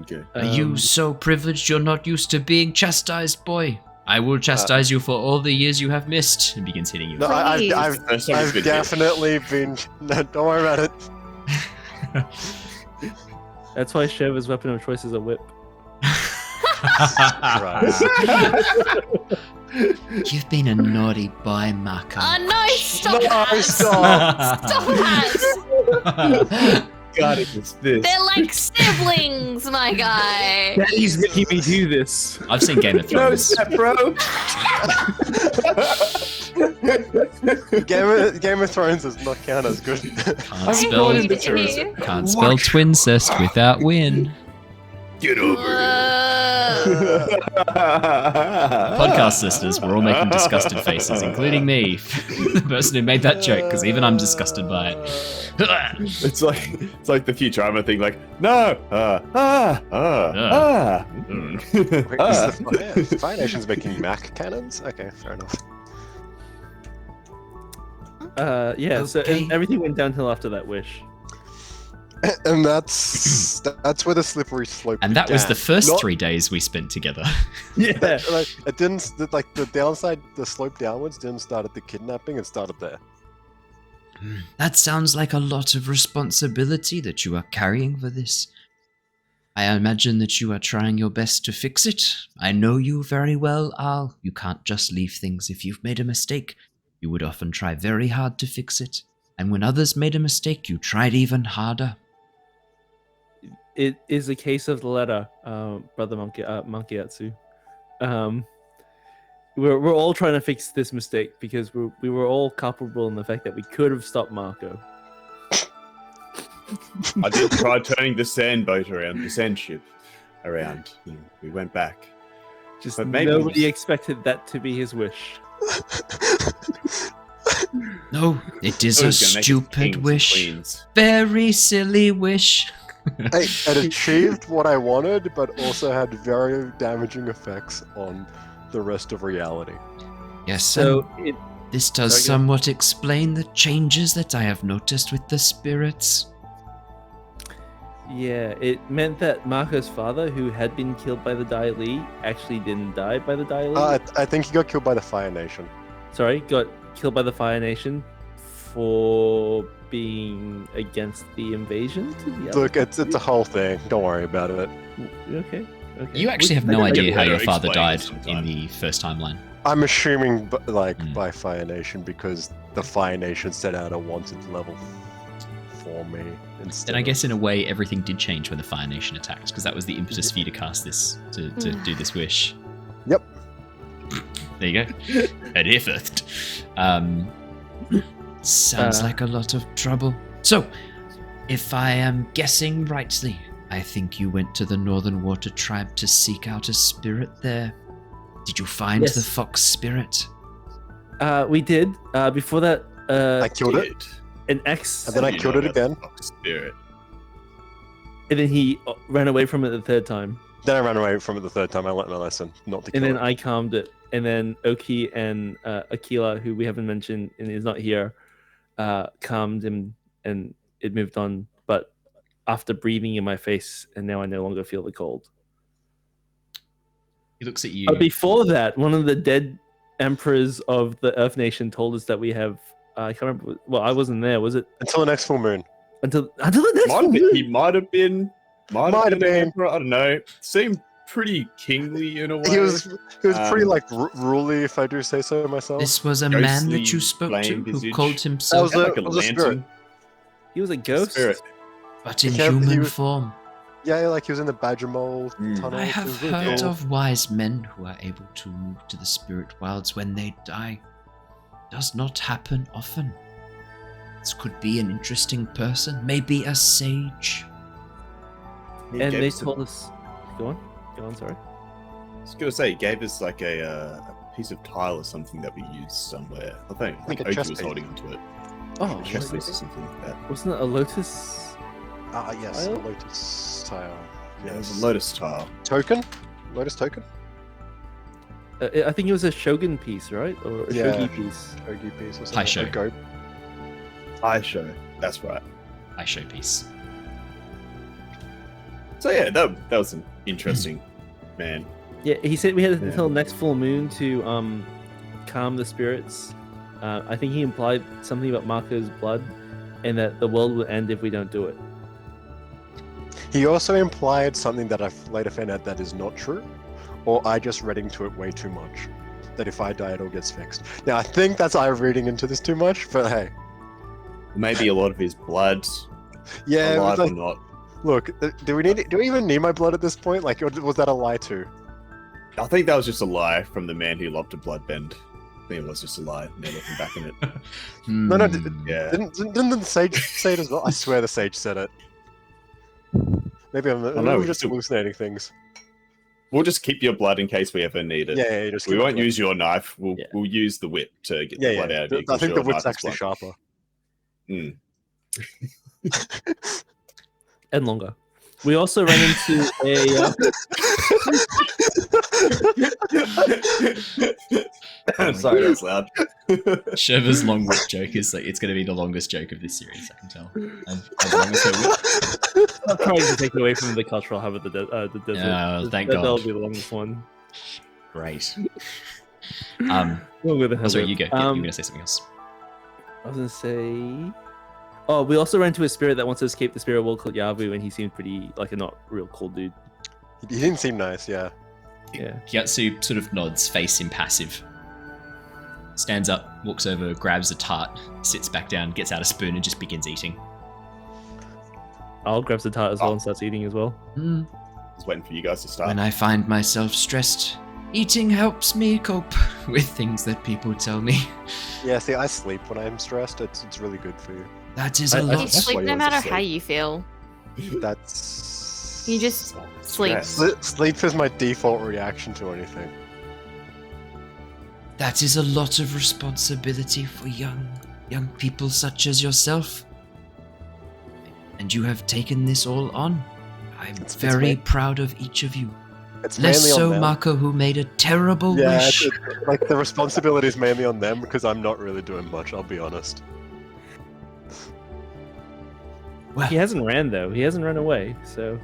Okay. Are you so privileged you're not used to being chastised, boy? I will chastise you for all the years you have missed. And begins hitting you. No, Please. I've First time it's been definitely been. No, don't worry about it. That's why Shurva's weapon of choice is a whip. You've been a naughty boy, Mako. Oh no! Stop No, that! stop. Stop that! God, it's this. They're like siblings, my guy. Daddy's making me do this. I've seen Game of Thrones. bro. Game of Thrones does not count as good. Can't spell, Indeed. can't spell twincest without win. Get over Podcast listeners, we're all making disgusted faces, including me, the person who made that joke, because even I'm disgusted by it. It's like the Futurama thing, like no, Wait, is the Fire Nation's making Mac cannons? Okay, fair enough. So Okay. everything went downhill after that wish. And that's where the slippery slope. And that was the began. first Not- 3 days we spent together. Yeah. Like, it didn't like the downside. The slope downwards didn't start at the kidnapping. It started there. That sounds like a lot of responsibility that you are carrying for this. I imagine that you are trying your best to fix it. I know you very well, Al. You can't just leave things if you've made a mistake. You would often try very hard to fix it. And when others made a mistake, you tried even harder. It is a case of the letter, Brother Monk Gyatso. We're all trying to fix this mistake because we were all culpable in the fact that we could have stopped Mako. I did try turning the sand boat around, the sand ship around. And we went back. Just But maybe nobody we- expected that to be his wish. No, it is I a was gonna make us kings stupid and wish. queens. Very silly wish. It achieved what I wanted, but also had very damaging effects on the rest of reality. Yes, So and this does Sorry, go somewhat explain the changes that I have noticed with the spirits. it meant that Mako's father, who had been killed by the Dai Li, actually didn't die by the Dai Li. I think he got killed by the Fire Nation. Sorry, got killed by the Fire Nation for being against the invasion to the other Look, it's a whole thing. Don't worry about it. Okay. You actually have I no don't- idea how better your father explain died it in sometime. the first timeline. I'm assuming, Mm. by Fire Nation because the Fire Nation set out a wanted level for me instead. And I of- guess in a way, everything did change when the Fire Nation attacked, because that was the impetus for you to cast this, to do this wish. Yep. There you go. Heard here first. Sounds like a lot of trouble. So, if I am guessing rightly, I think you went to the Northern Water Tribe to seek out a spirit there. Did you find Yes. the fox spirit? We did. Before that, I killed it, an ex, and then I You killed know it about the again. fox spirit. and then he ran away from it the third time. Then I ran away from it the third time. I learned my lesson, not to kill And then it. I calmed it. And then Oki and Akila, who we haven't mentioned and is not here, calmed him, and it moved on but after breathing in my face, and now I no longer feel the cold. He looks at you. But before that, one of the dead emperors of the Earth Nation told us that we have. I can't remember. Well, I wasn't there. Was it Until the next full moon. until the next Might have one? been, he might have been. Might have been. Emperor, I don't know. Seemed pretty kingly in a way. He was pretty Um, like ruly, if I do say so myself. This was a man that ghostly you spoke to flame who visage. called himself, That was like a it was a spirit. lantern. He was a ghost. Spirit. but in He kept- he human was- form. Yeah, like he was in the Badger Mole Mm. tunnel. I It have was really heard cool. of wise men who are able to move to the spirit wilds when they die. Does not happen often. This could be an interesting person, maybe a sage. He And gave they us a- told us. Go on. Sorry. I was gonna say, he gave us like a piece of tile or something that we used somewhere. I think Like a Oki chest was piece. holding onto it. Oh, A chest piece or something like that. wasn't it a lotus? Yes, Tile? Lotus tile. Yeah, it was Yes. a lotus tile. Token? Lotus token? I think it was a shogun piece, right? Or a Yeah. shogi piece. Ogi piece or something. High show. A goat. Eye show. That's right. I showpiece. So yeah, that was an interesting man. Yeah, he said we had Yeah. until next full moon to calm the spirits. I think he implied something about Mako's blood, and that the world will end if we don't do it. He also implied something that I've later found out that is not true, or I just read into it way too much. That if I die, it all gets fixed. Now, I think that's I reading into this too much, but hey. Maybe a lot of his blood, Yeah, alive but, or not. look, do we even need my blood at this point? Like, or was that a lie too? I think that was just a lie from the man who loved to bloodbend. I think it was just a lie. Now looking back on it. No, no, Yeah. Didn't the sage say it as well? I swear the sage said it. Maybe I'm no, we just still- hallucinating things. We'll just keep your blood in case we ever need it. Yeah, just We keep won't it. use your knife. We'll Yeah. we'll use the whip to get Yeah, the blood yeah. out of you. I 'cause think the your whip's knife is actually blunt. sharper. Mm. Hmm. And longer. We also ran into a. I'm sorry, that was loud. Shurva's long whip joke is like it's going to be the longest joke of this series. I can tell. And as long as her whip. Not trying to take away from the cultural hub of the desert. Oh, thank That'll God. be the longest one. Great. Longer than her Sorry, whip. you go. Yeah, you were going to say something else. I was gonna say. Oh, we also ran into a spirit that wants to escape the spirit world called Yavu, and he seemed pretty like a not real cool dude. He didn't seem nice, yeah. Yeah. Gyatso sort of nods, face impassive. Stands up, walks over, grabs a tart, sits back down, gets out a spoon, and just begins eating. I'll grab the tart as well and starts eating as well. Hmm. Just waiting for you guys to start. When I find myself stressed, eating helps me cope with things that people tell me. Yeah, see, I sleep when I'm stressed. It's really good for you. That is I- a I- You lot. That's why sleep you no always matter asleep. how you feel. That's... You just sleep. Sleep is my default reaction to anything. That is a lot of responsibility for young people such as yourself. And you have taken this all on. I'm It's very ma- proud of each of you. It's Less mainly on so them. Mako, who made a terrible Yeah, wish. like the responsibility is mainly on them because I'm not really doing much, I'll be honest. Well, He hasn't ran though. He hasn't run away. So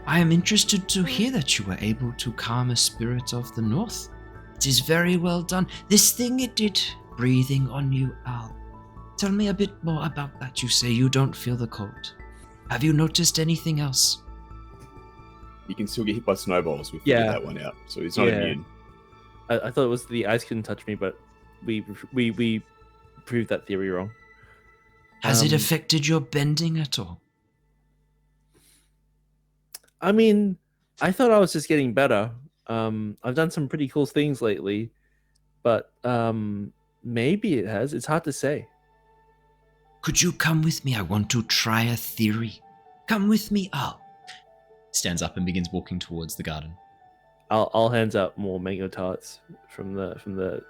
I am interested to hear that you were able to calm a spirit of the north. It is very well done. This thing it did, breathing on you, Al. Tell me a bit more about that. You say you don't feel the cold. Have you noticed anything else? You can still get hit by snowballs. We Yeah. figured that one out, so he's not Yeah. immune. I thought it was the ice couldn't touch me, but we proved that theory wrong. Has it Um, affected your bending at all? I mean, I thought I was just getting better. I've done some pretty cool things lately, but maybe it has. It's hard to say. Could you come with me? I want to try a theory. Come with me, Al. Stands up and begins walking towards the garden. I'll hands out more mango tarts from the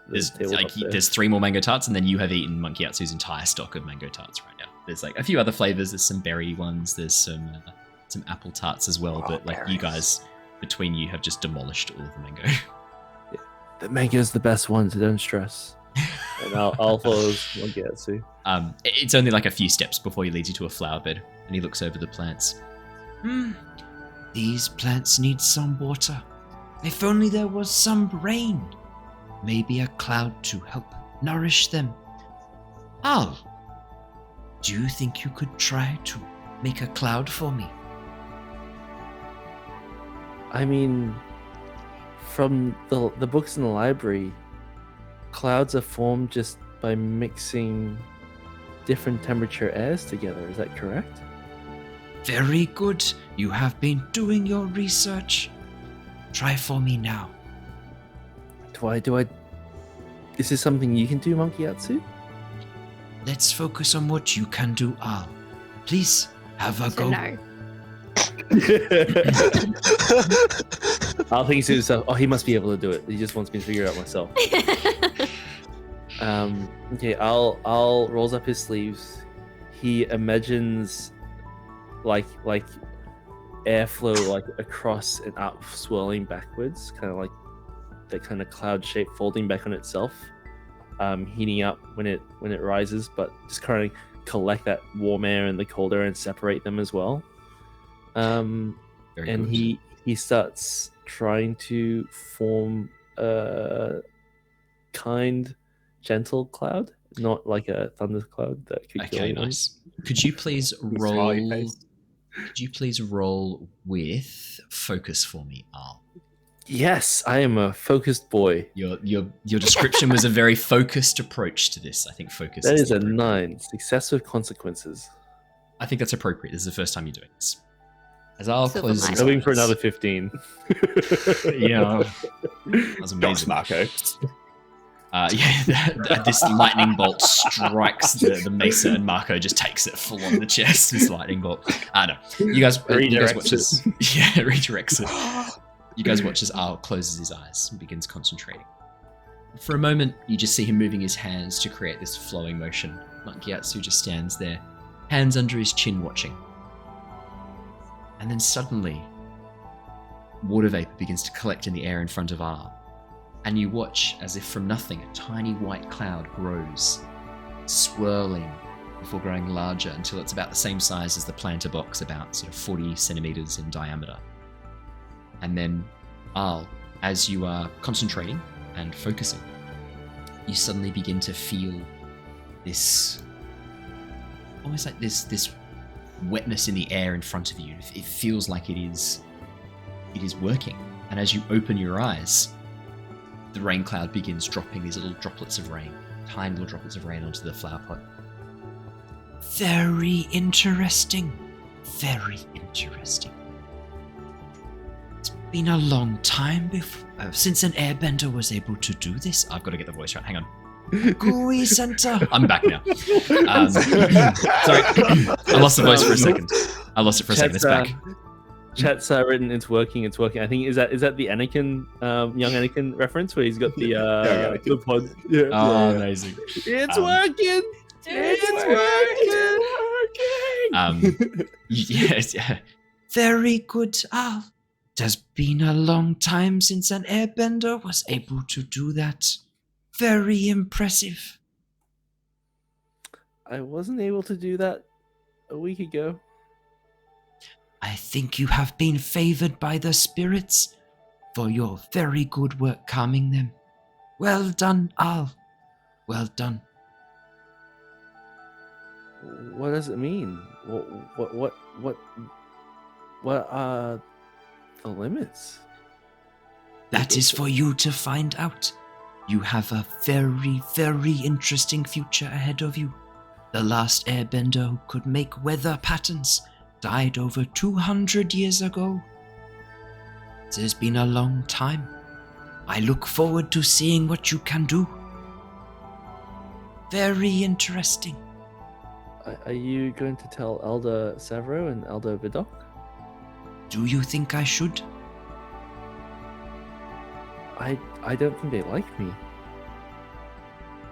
There's table like up there. there's 3 more mango tarts, and then you have eaten Monk Gyatso's entire stock of mango tarts right now. There's like a few other flavors. There's some berry ones. There's some apple tarts as well. But like you guys, between you, have just demolished all of the mango. The mango's the best one, so don't stress. And I'll follow Monk Gyatso. It's only like a few steps before he leads you to a flower bed, and he looks over the plants. These plants need some water. If only there was some rain. Maybe a cloud to help nourish them. Al, do you think you could try to make a cloud for me? I mean, from the books in the library, clouds are formed just by mixing different temperature airs together. Is that correct? Very good. You have been doing your research. Try for me now. Do I? Is this something you can do, Monk Gyatso? Let's focus on what you can do, Al. Please, have a go. No. I'll think to himself, oh, he must be able to do it. He just wants me to figure it out myself. Okay, Al rolls up his sleeves. He imagines like airflow like across and up, swirling backwards, kind of like that kind of cloud shape folding back on itself, heating up when it rises, but just kind of collect that warm air and the cold air and separate them as well. And he starts trying to form a kind, gentle cloud, not like a thunder cloud that could kill Okay, anyone. nice. Could you please roll with focus for me, Al? Yes, I am a focused boy. Your description was a very focused approach to this. I think focus. That is the a appropriate- 9. Success with consequences. I think that's appropriate. This is the first time you're doing this. As Al Silver closes lining. his Hoping for eyes- another 15. Yeah, that was Docs amazing. Mako. This lightning bolt strikes the Mesa, and Mako just takes it full on the chest. This lightning bolt. No, you guys watch as redirects it. You guys watch as Al closes his eyes and begins concentrating. For a moment, you just see him moving his hands to create this flowing motion. Monk Gyatso just stands there, hands under his chin, watching. And then suddenly, water vapor begins to collect in the air in front of Al. And you watch as if from nothing, a tiny white cloud grows, swirling before growing larger until it's about the same size as the planter box, about sort of 40 centimeters in diameter. And then, Al, as you are concentrating and focusing, you suddenly begin to feel this, almost like this wetness in the air in front of you. It feels like it is working. And as you open your eyes, the rain cloud begins dropping these little droplets of rain, tiny little droplets of rain onto the flower pot. Very interesting. Very interesting. It's been a long time since an airbender was able to do this. I've got to get the voice right. Hang on. Gooey Center. I'm back now. Sorry. I lost the voice for a second. I lost it for a second. It's back. Chat's written, it's working. I think, is that the Anakin, young Anakin reference where he's got the pod? Yeah. Oh, amazing. It's working! It's working! Yes, yeah. Very good, Al. It has been a long time since an airbender was able to do that. Very impressive. I wasn't able to do that a week ago. I think you have been favored by the spirits for your very good work calming them. Well done, Al. Well done. What does it mean? What are the limits? That is for you to find out. You have a very, very interesting future ahead of you. The last airbender who could make weather patterns died over 200 years ago. It has been a long time. I look forward to seeing what you can do. Very interesting. Are you going to tell Elder Savro and Elder Vidok? Do you think I should? I don't think they like me.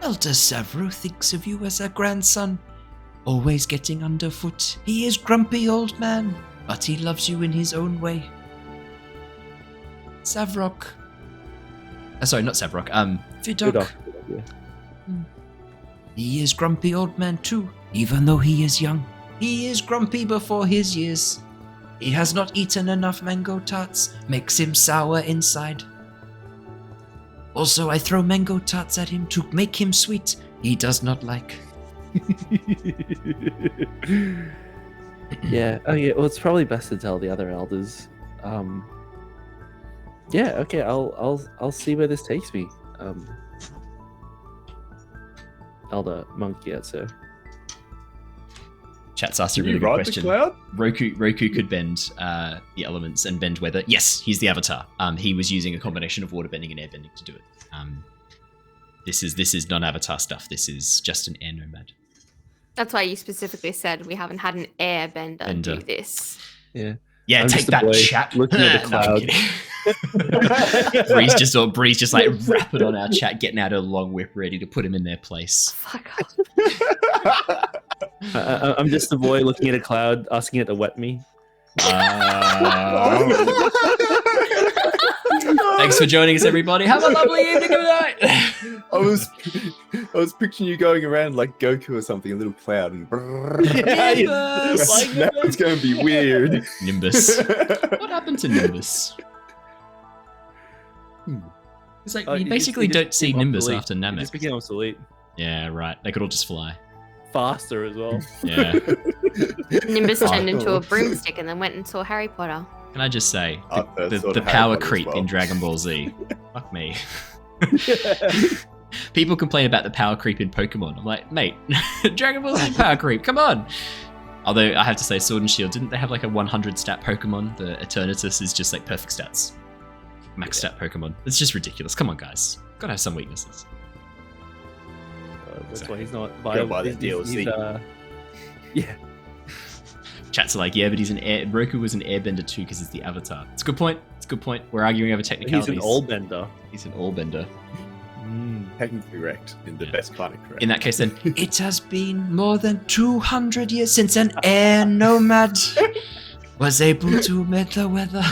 Elder Savro thinks of you as a grandson, always getting underfoot. He is grumpy old man, but he loves you in his own way. Savrok. Sorry, not Savrok. Vidok. Yeah. He is grumpy old man too, even though he is young. He is grumpy before his years. He has not eaten enough mango tarts, makes him sour inside. Also, I throw mango tarts at him to make him sweet. He does not like. Yeah. Oh, yeah. Well, it's probably best to tell the other elders. Yeah. Okay. I'll see where this takes me. Elder Monk Gyatso. Chat's asked a really You good ride the question. cloud? Roku could bend the elements and bend weather. Yes, he's the Avatar. He was using a combination of waterbending and airbending to do it. This is non-Avatar stuff. This is just an air nomad. That's why you specifically said we haven't had an airbender do this. Yeah. Yeah, I'm take just a that, boy chat. looking at the No, I'm kidding. Bree's just like rapping on our chat, getting out a long whip, ready to put him in their place. Fuck off. I'm just a boy looking at a cloud, asking it to wet me. Thanks for joining us, everybody. Have a lovely evening, good night. I was picturing you going around like Goku or something, a little cloud, and Nimbus. now it's going to be weird. Nimbus. What happened to Nimbus? It's like you He basically just don't see became Nimbus obsolete. after He Namek. just became obsolete. Yeah, right. They could all just fly. Faster as well. Yeah. Nimbus turned into a broomstick and then went and saw Harry Potter. Can I just say, I first saw the Harry power Potter as creep well. in Dragon Ball Z. Fuck me. People complain about the power creep in Pokemon. I'm like, mate, Dragon Ball Z power creep, come on. Although I have to say, Sword and Shield, didn't they have like a 100 stat Pokemon? The Eternatus is just like perfect stats. Max stat Pokemon. It's just ridiculous. Come on, guys. Gotta have some weaknesses. That's why he's not Go viable. buy that DLC. Yeah. Chats are like, yeah, but Roku was an airbender too because it's the Avatar. It's a good point. It's a good point. We're arguing over technicalities. He's an old bender. He's an all-bender. Technically correct in the best kind of correct. In that case, then, it has been more than 200 years since an air nomad was able to meet the weather.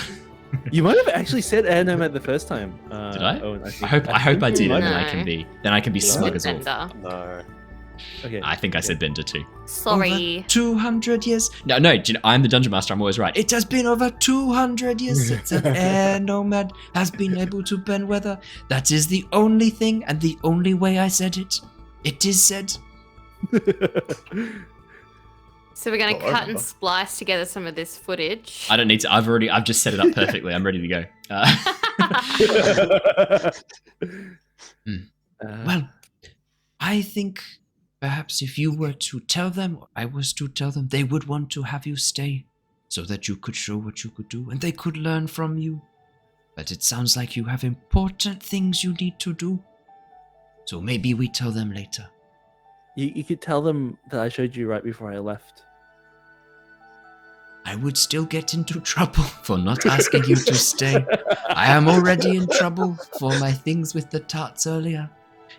You might have actually said air nomad the first time. Did I? Owen, I hope I did, you and might then I can be He's smug a as well. bender. No. Okay. I think I said bender too. Sorry. Over 200 years. No, do you know, I'm the dungeon master. I'm always right. It has been over 200 years since an air nomad has been able to bend weather. That is the only thing and the only way I said it. It is said. So we're going to Well, cut and over. splice together some of this footage. I don't need to. I've just set it up perfectly. I'm ready to go. Well, I think perhaps if you were to tell them, or I was to tell them, they would want to have you stay so that you could show what you could do and they could learn from you. But it sounds like you have important things you need to do. So maybe we tell them later. You could tell them that I showed you right before I left. I would still get into trouble for not asking you to stay. I am already in trouble for my things with the tarts earlier.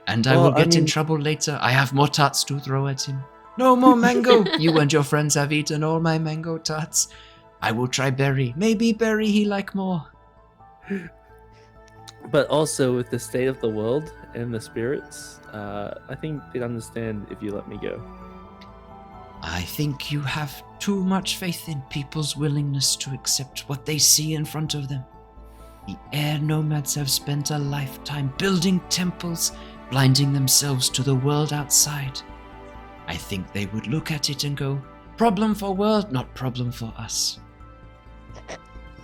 And I will get in trouble later. I have more tarts to throw at him. No more mango. You and your friends have eaten all my mango tarts. I will try berry. Maybe berry he like more. But also with the state of the world and the spirits, I think they'd understand if you let me go. I think you have too much faith in people's willingness to accept what they see in front of them. The air nomads have spent a lifetime building temples, blinding themselves to the world outside. I think they would look at it and go, problem for world, not problem for us.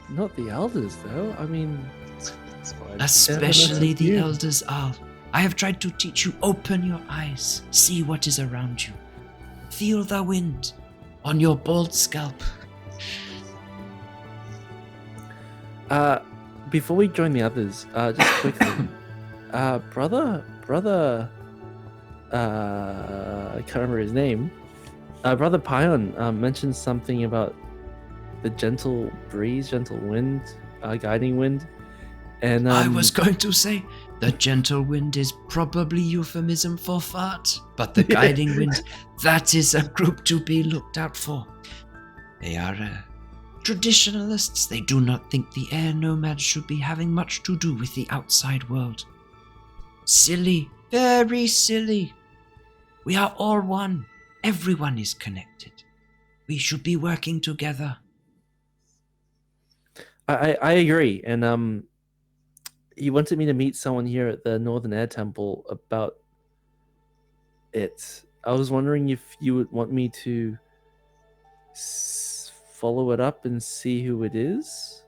Not the elders, though. I mean, It's fine. Especially the you. elders are. I have tried to teach you, open your eyes, see what is around you. Feel the wind on your bald scalp. before we join the others, just quickly, brother, I can't remember his name. Brother Pion mentioned something about the gentle breeze, gentle wind, guiding wind, and I was going to say, the gentle wind is probably euphemism for fart, but the guiding wind, that is a group to be looked out for. They are traditionalists. They do not think the air nomads should be having much to do with the outside world. Silly, very silly. We are all one. Everyone is connected. We should be working together. I agree, and he wanted me to meet someone here at the Northern Air Temple about it. I was wondering if you would want me to follow it up and see who it is.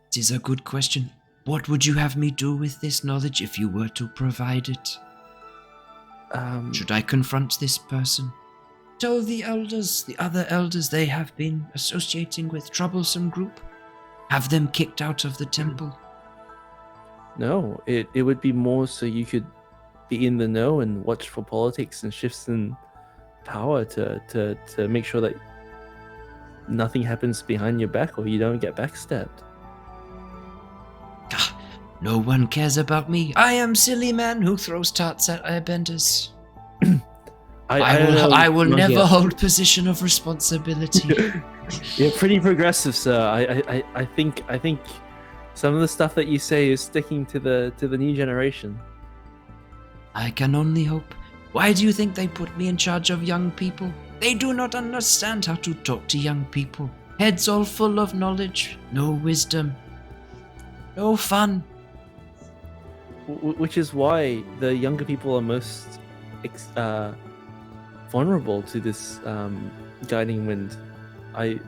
It is a good question. What would you have me do with this knowledge if you were to provide it? Should I confront this person? Tell the elders, the other elders they have been associating with troublesome group? Have them kicked out of the temple? No, it would be more so you could be in the know and watch for politics and shifts in power to make sure that nothing happens behind your back or you don't get backstabbed. No one cares about me. I am silly man who throws tarts at airbenders. I will never hold position of responsibility. You're pretty progressive, sir. I think some of the stuff that you say is sticking to the new generation. I can only hope. Why do you think they put me in charge of young people? They do not understand how to talk to young people. Heads all full of knowledge, no wisdom, no fun. Which is why the younger people are most vulnerable to this guiding wind. The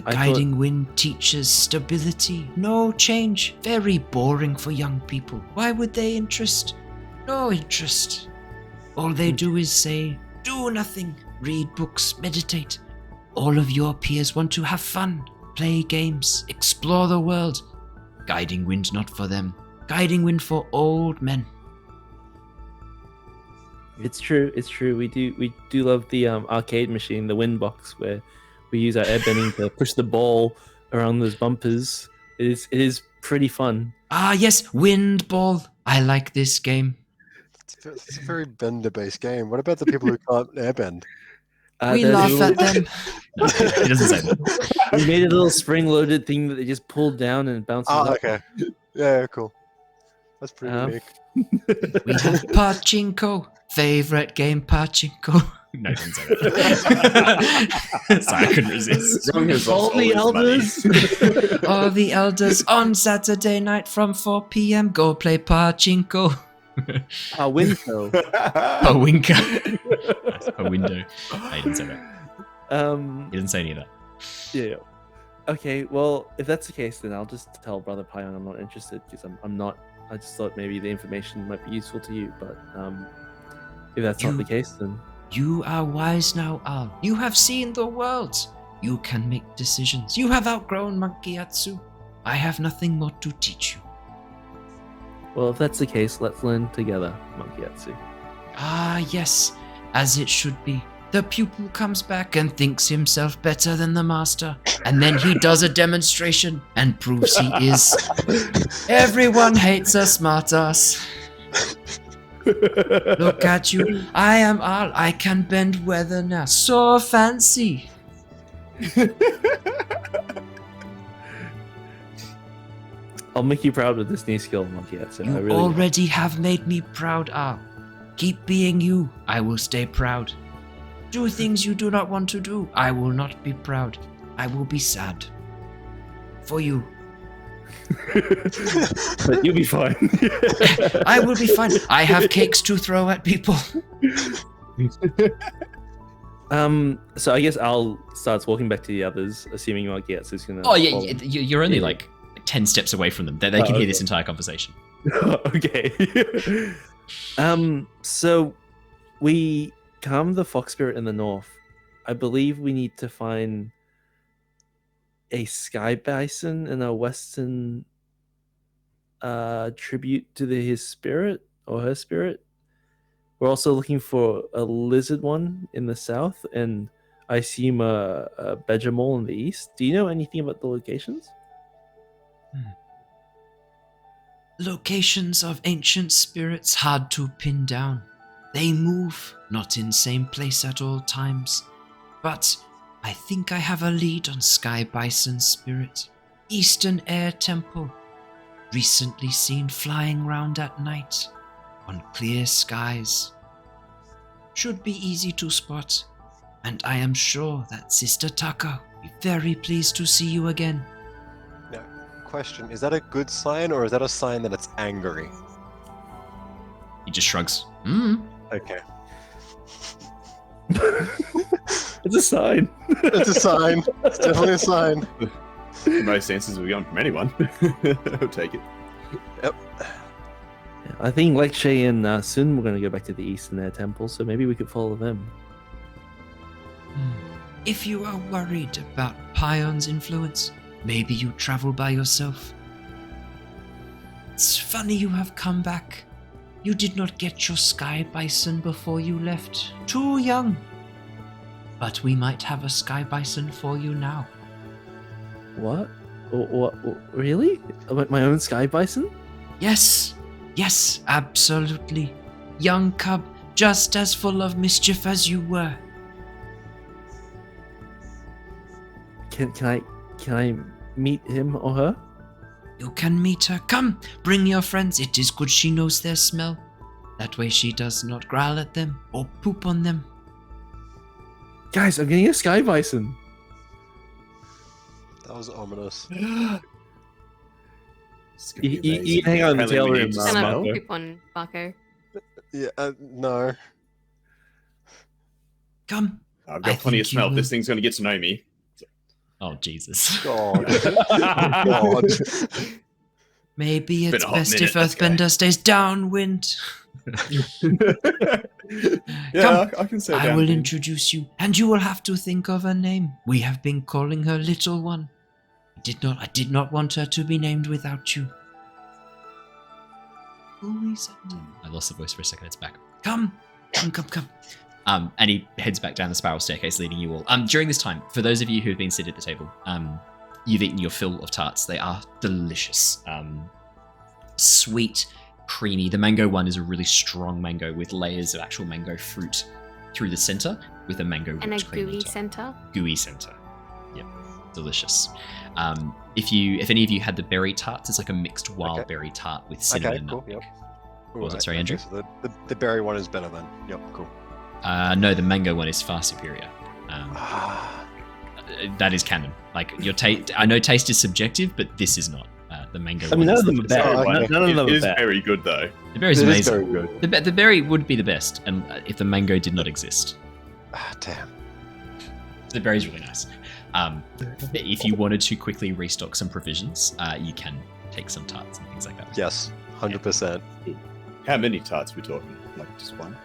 guiding wind teaches stability, no change. Very boring for young people. Why would they interest? No interest. All they do is say, do nothing, read books, meditate. All of your peers want to have fun, play games, explore the world. Guiding wind not for them. Guiding wind for old men. It's true. We do love the arcade machine, the wind box, where we use our airbending to push the ball around those bumpers. It is pretty fun. Ah yes, wind ball. I like this game. It's a very bender-based game. What about the people who can't airbend? We laugh at them. No, it doesn't say that. We made a little spring-loaded thing that they just pulled down and bounces up. Okay. Yeah, cool. That's pretty unique. We have Pachinko. Favorite game, Pachinko. No, didn't say that. Sorry, I couldn't resist. All the elders. All the elders on Saturday night from 4 p.m. Go play Pachinko. A window. A winker. A window. I didn't say that. He didn't say any of that. Yeah. Okay, well, if that's the case, then I'll just tell Brother Pyong I'm not interested because I'm not. I just thought maybe the information might be useful to you, but if that's not the case, then you are wise now, Al. You have seen the world. You can make decisions. You have outgrown Monk Gyatso. I have nothing more to teach you. Well, if that's the case, let's learn together, Monk Gyatso. Ah, yes, as it should be. The pupil comes back and thinks himself better than the master, and then he does a demonstration and proves he is. Everyone hates a smartass. Look at you. I am Al. I can bend weather now. So fancy. I'll make you proud with this new skill, Monk Gyatso. You already have made me proud, Al. Keep being you. I will stay proud. Do things you do not want to do. I will not be proud. I will be sad. For you. But you'll be fine. I will be fine. I have cakes to throw at people. So I guess Al starts walking back to the others, assuming Monk Gyatso's gonna. Oh yeah, you're only like 10 steps away from them. They can hear this entire conversation. Okay. So we calm the fox spirit in the north. I believe we need to find a sky bison and a western tribute to his spirit or her spirit. We're also looking for a lizard one in the south, and I assume a Begemol in the east. Do you know anything about the locations? Locations of ancient spirits hard to pin down. They move, not in same place at all times. But I think I have a lead on Sky Bison's spirit. Eastern Air Temple. Recently seen flying round at night. on clear skies. Should be easy to spot, and I am sure that Sister Taka will be very pleased to see you again. Now, question, is that a good sign or is that a sign that it's angry? He just shrugs. Okay. It's a sign. It's a sign. It's definitely a sign. The most answers we've gotten from anyone. I'll take it. Yep. I think Lekshay and Sun were going to go back to the east in their temple, so maybe we could follow them. If you are worried about Pion's influence, maybe you travel by yourself. It's funny you have come back. You did not get your sky bison before you left. Too young. But we might have a sky bison for you now. What? What? Really? My own sky bison? Yes, absolutely. Young cub, just as full of mischief as you were. Can I meet him or her? You can meet her. Come, bring your friends. It is good she knows their smell. That way she does not growl at them or poop on them. Guys, I'm getting a sky bison. That was ominous. You hang on the tail room. Kind Mako. of poop on Mako. Yeah, no. Come. I've I got plenty of think you smell. will- This thing's going to get to know me. Oh, Jesus. God. God. Maybe Been it's a hot best minute, if this guy. Earthbender stays downwind. Yeah, I can say I that. will introduce you, and you will have to think of a name. We have been calling her Little One. I did not want her to be named without you. Who is it? I lost the voice for a second. It's back. Come. And he heads back down the spiral staircase, leading you all. During this time, for those of you who have been seated at the table, you've eaten your fill of tarts. They are delicious. Sweet, creamy. The mango one is a really strong mango with layers of actual mango fruit through the center with a mango And a whipped cream on gooey top. center. Gooey center. Yep, delicious. If any of you had the berry tarts, it's like a mixed wild Okay. berry tart with cinnamon Okay, and cool, nutmeg. yep. What was it? Alright, Sorry, Andrew? okay, so the berry one is better then. Yep, cool. No, the mango one is far superior. That is canon. Like your taste, I know taste is subjective, but this is not. The mango. I mean, one none is of them the are best. bad. Oh, okay. None of them It are is bad. very good, though. The berry's It is amazing. very good. The berry would be the best, and if the mango did not exist, Damn. the berry's really nice. If you wanted to quickly restock some provisions, you can take some tarts and things like that. Yes, 100%. How many tarts are we talking? Like just one?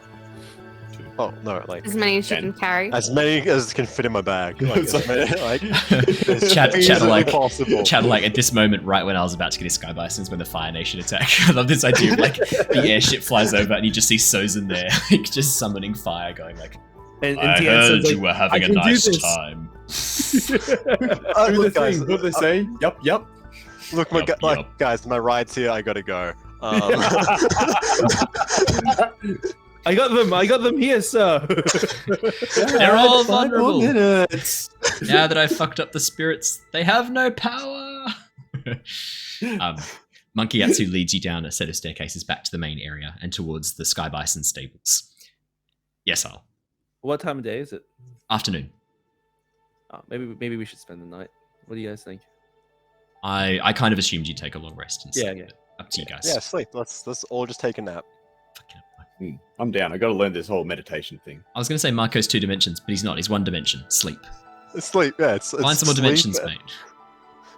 Two? Oh, no, like, As many as you Ten. can carry. as many as can fit in my bag. Like, It's as many, like as Chat feasibly like possible. Chad, like at this moment, right when I was about to get his sky bisons, when the Fire Nation attack. I love this idea of like the airship flies over and you just see Sozin there, like just summoning fire, going like, And "I Tian heard says, you were having "I a can do nice this." time." Do Look, the guys, thing. What do they say? Yup. Look, Yup, yup. guys, my ride's here. I gotta go. I got them here, sir. They're all 5 more vulnerable. minutes. Now that I've fucked up the spirits, they have no power. Monk Gyatso leads you down a set of staircases back to the main area and towards the Sky Bison stables. Yes, Al. What time of day is it? Afternoon. Oh, maybe we should spend the night. What do you guys think? I kind of assumed you'd take a long rest and Yeah, sleep. yeah. Up to you guys. Yeah, sleep. Let's all just take a nap. Fucking- I'm down. I got to learn this whole meditation thing. I was going to say Marco's 2 dimensions, but he's not. He's 1 dimension. Sleep. Sleep. Yeah, it's Find some more sleep, dimensions, mate.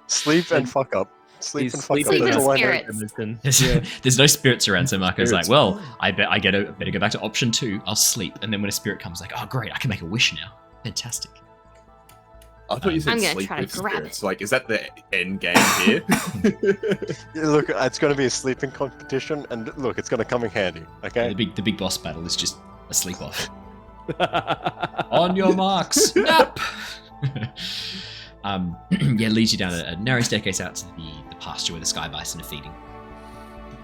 Sleep and fuck up. Sleep He's and fuck up. sleeping That's with all I know. spirits. There's, Yeah. there's no spirits around, so Marco's Spirits. like, well, I bet I better go back to option 2. I'll sleep. And then when a spirit comes, like, oh, great, I can make a wish now. Fantastic. I thought you said I'm gonna sleep try to with grab spirits. Like, is that the end game here? Yeah, look, it's going to be a sleeping competition, and look, it's going to come in handy. Okay. The big boss battle is just a sleep off. On your marks, nap. Leads you down a narrow staircase out to the pasture where the sky bison are feeding.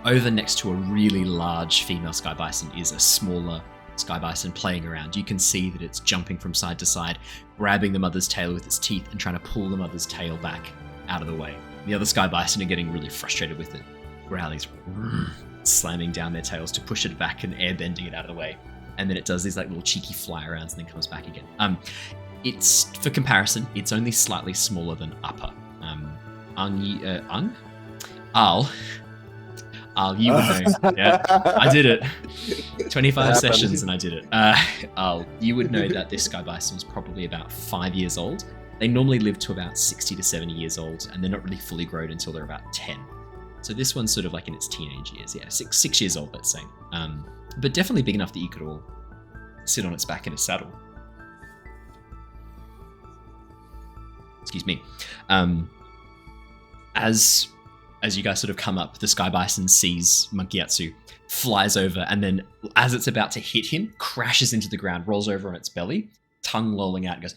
Over next to a really large female sky bison is a smaller sky bison playing around. You can see that it's jumping from side to side, grabbing the mother's tail with its teeth and trying to pull the mother's tail back out of the way. The other sky bison are getting really frustrated with it. Growlies. slamming down their tails to push it back and airbending it out of the way. And then it does these like little cheeky fly arounds and then comes back again. It's, for comparison, it's only slightly smaller than Appa. Aang? Al, you would know. Yeah, I did it. 25 sessions and I did it. Al, you would know that this sky bison was probably about 5 years old. They normally live to about 60 to 70 years old, and they're not really fully grown until they're about 10. So this one's sort of like in its teenage years. Yeah, six years old, let's say. But definitely big enough that you could all sit on its back in a saddle. Excuse me. As you guys sort of come up, the sky bison sees Monk Gyatso, flies over, and then as it's about to hit him, crashes into the ground, rolls over on its belly, tongue lolling out, and goes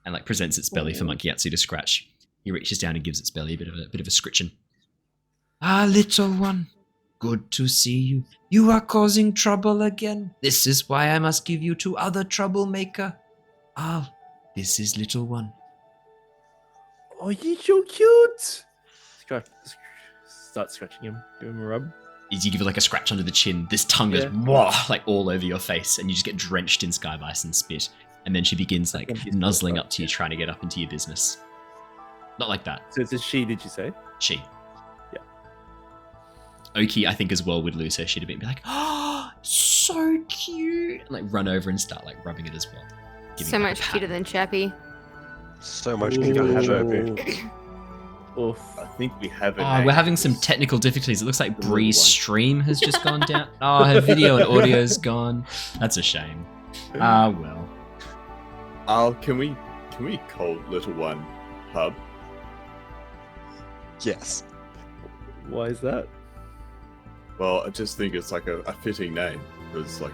and like presents its belly for Monk Gyatso to scratch. He reaches down and gives its belly a bit of a scritching. Ah, little one, good to see you. You are causing trouble again. This is why I must give you to other troublemaker. Ah, this is little one. Oh, you're so cute. Start scratching him. Give him a rub. As you give it like a scratch under the chin, this tongue goes like all over your face, and you just get drenched in sky bison spit. And then she begins like nuzzling up to you, trying to get up into your business. Not like that. So it's a she, did you say? She. Yeah. Oki, I think as well, would lose her shit a bit and be like, oh, so cute. And like run over and start like rubbing it as well. So much cuter than Chappie. So much cuter. Oof. I think we have it. Oh, we're having some technical difficulties. It looks like Bree's stream has just gone down. Oh, her video and audio's gone. That's a shame. Ah, well. Can we call little one Hub? Yes. Why is that? Well, I just think it's like a fitting name because like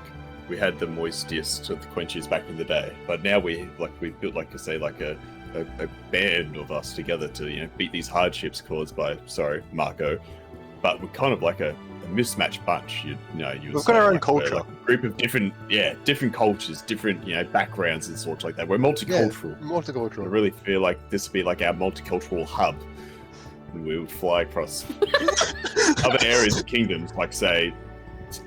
we had the moistiest of the quenches back in the day, but now we built like to say like a band of us together to beat these hardships caused by Mako, but we're kind of like a mismatched bunch. We've got our own culture, like a group of different cultures, different backgrounds and sorts like that. We're multicultural. Yeah, multicultural. I really feel like this would be like our multicultural hub. And we would fly across other areas of kingdoms, like say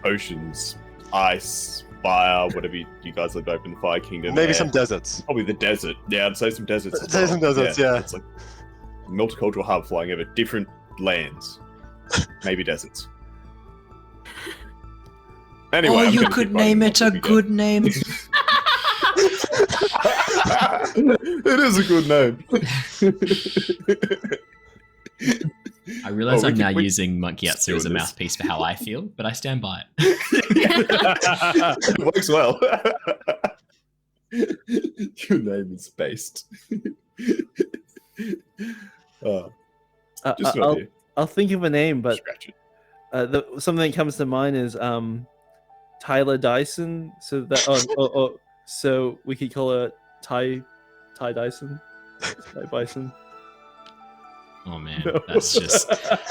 oceans, ice, fire, whatever you guys live open, Fire Kingdom. Maybe some deserts. Probably the desert. Yeah, I'd say some deserts. Some deserts, yeah. It's like a multicultural hub flying over different lands. Maybe deserts. Anyway, Or you could name it a good name. It is a good name. I realize I'm now using Monk Gyatso as a mouthpiece for how I feel, but I stand by it. It works well. Your name is based. I'll think of a name, but Scratch it. something that comes to mind is Tyler Dyson. So that so we could call her Ty Dyson. Ty Bison. Oh man, that's just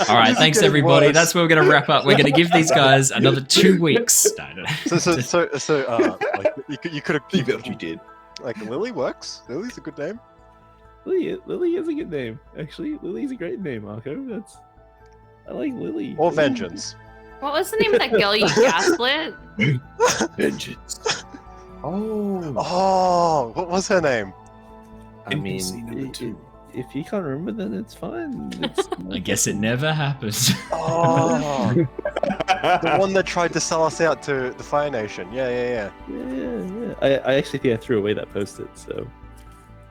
all right. Thanks everybody. That's where we're gonna wrap up. We're gonna give these guys another 2 weeks. So like you could have Think what you did. like Lily works. Lily's a good name. Lily is a good name. Actually, Lily's a great name, Mako. I like Lily. Or Vengeance. What was the name of that girl you gaslit? Vengeance. Oh, what was her name? I mean, if you can't remember, then it's fine. I guess it never happened. Oh, the one that tried to sell us out to the Fire Nation. Yeah. I actually think I threw away that post-it. So.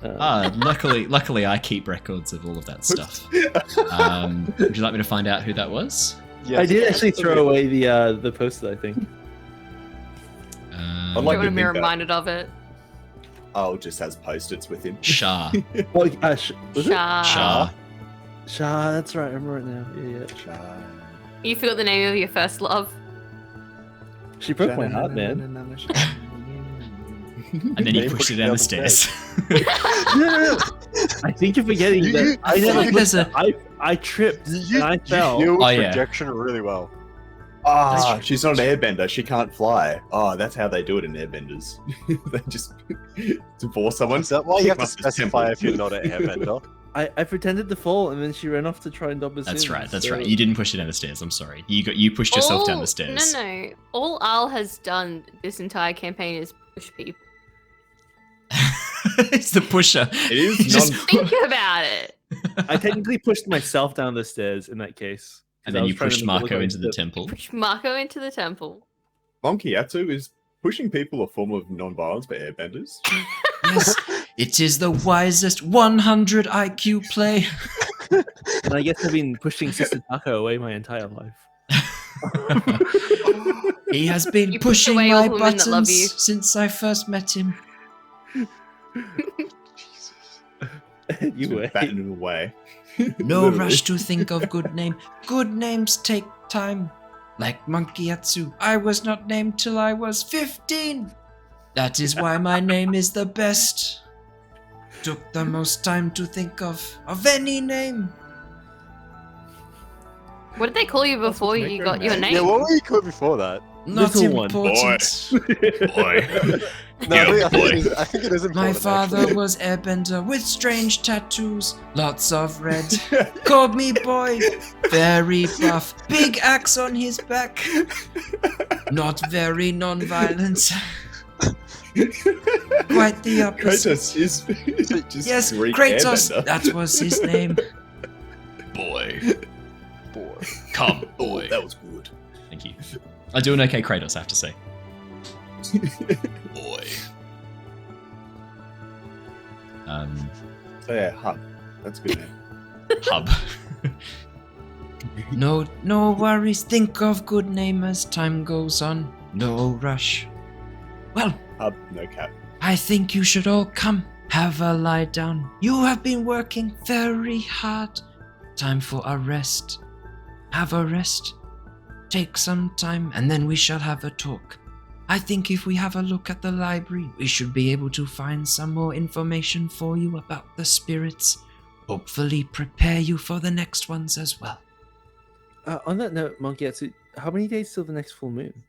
Luckily, I keep records of all of that stuff. Would you like me to find out who that was? Yes. I did actually throw away the post-it, I think. I'd I like want to to be think that reminded of it. Al just has post-its with him. Shah. Was it? Shah. Shah, that's right. I remember it now. Yeah. You forgot the name of your first love. She broke my heart, man. And then you pushed it down the stairs. No. I think you're forgetting that. I tripped and I fell. You Oh, yeah. projection really well. She's not an airbender. She can't fly. Oh, that's how they do it in airbenders. They just divorce someone. Is that why you have to Must be specify simple. if you're not an airbender? I pretended to fall, and then she ran off to try and dob us That's in, right. That's so- right. You didn't push it down the stairs. I'm sorry. You pushed yourself down the stairs. No. All Al has done this entire campaign is push people. It's the pusher. It is He just- Think about it. I technically pushed myself down the stairs in that case. 'cause And I then was you trying to pushed make it look Mako like into the temple. Push Mako into the temple. Monk Gyatso, is pushing people a form of non-violence for airbenders? Yes, it is the wisest 100 IQ play. And I guess I've been pushing Sister Taco away my entire life. He has been You push pushing away all my the women that love buttons you. since I first met him. You were. batting it away. No Literally. rush to think of good name. Good names take time. Like Monk Gyatso, I was not named till I was 15. That is why my name is the best. Took the most time to think of any name. What did they call you before Mako, you got your man. name? Yeah, what were you called before that? Not Little one. important. Boy. No, Yeah, I think it is important. My father actually. was airbender with strange tattoos, lots of red. Called me boy, very buff, big axe on his back. Not very non-violent. Quite the opposite. Kratos is just Yes, Greek Kratos, airbender. that was his name. Boy. Boy. Come, Oh, boy. that was good. Thank you. I do an okay Kratos, I have to say. Boy. So yeah, Hub. That's a good name. Hub. No worries, think of good name as time goes on. No rush. Well, Hub, no cap. I think you should all come. Have a lie down. You have been working very hard. Time for a rest. Have a rest. Take some time, and then we shall have a talk. I think if we have a look at the library, we should be able to find some more information for you about the spirits. Hopefully prepare you for the next ones as well. On that note, Monk Gyatso, how many days till the next full moon?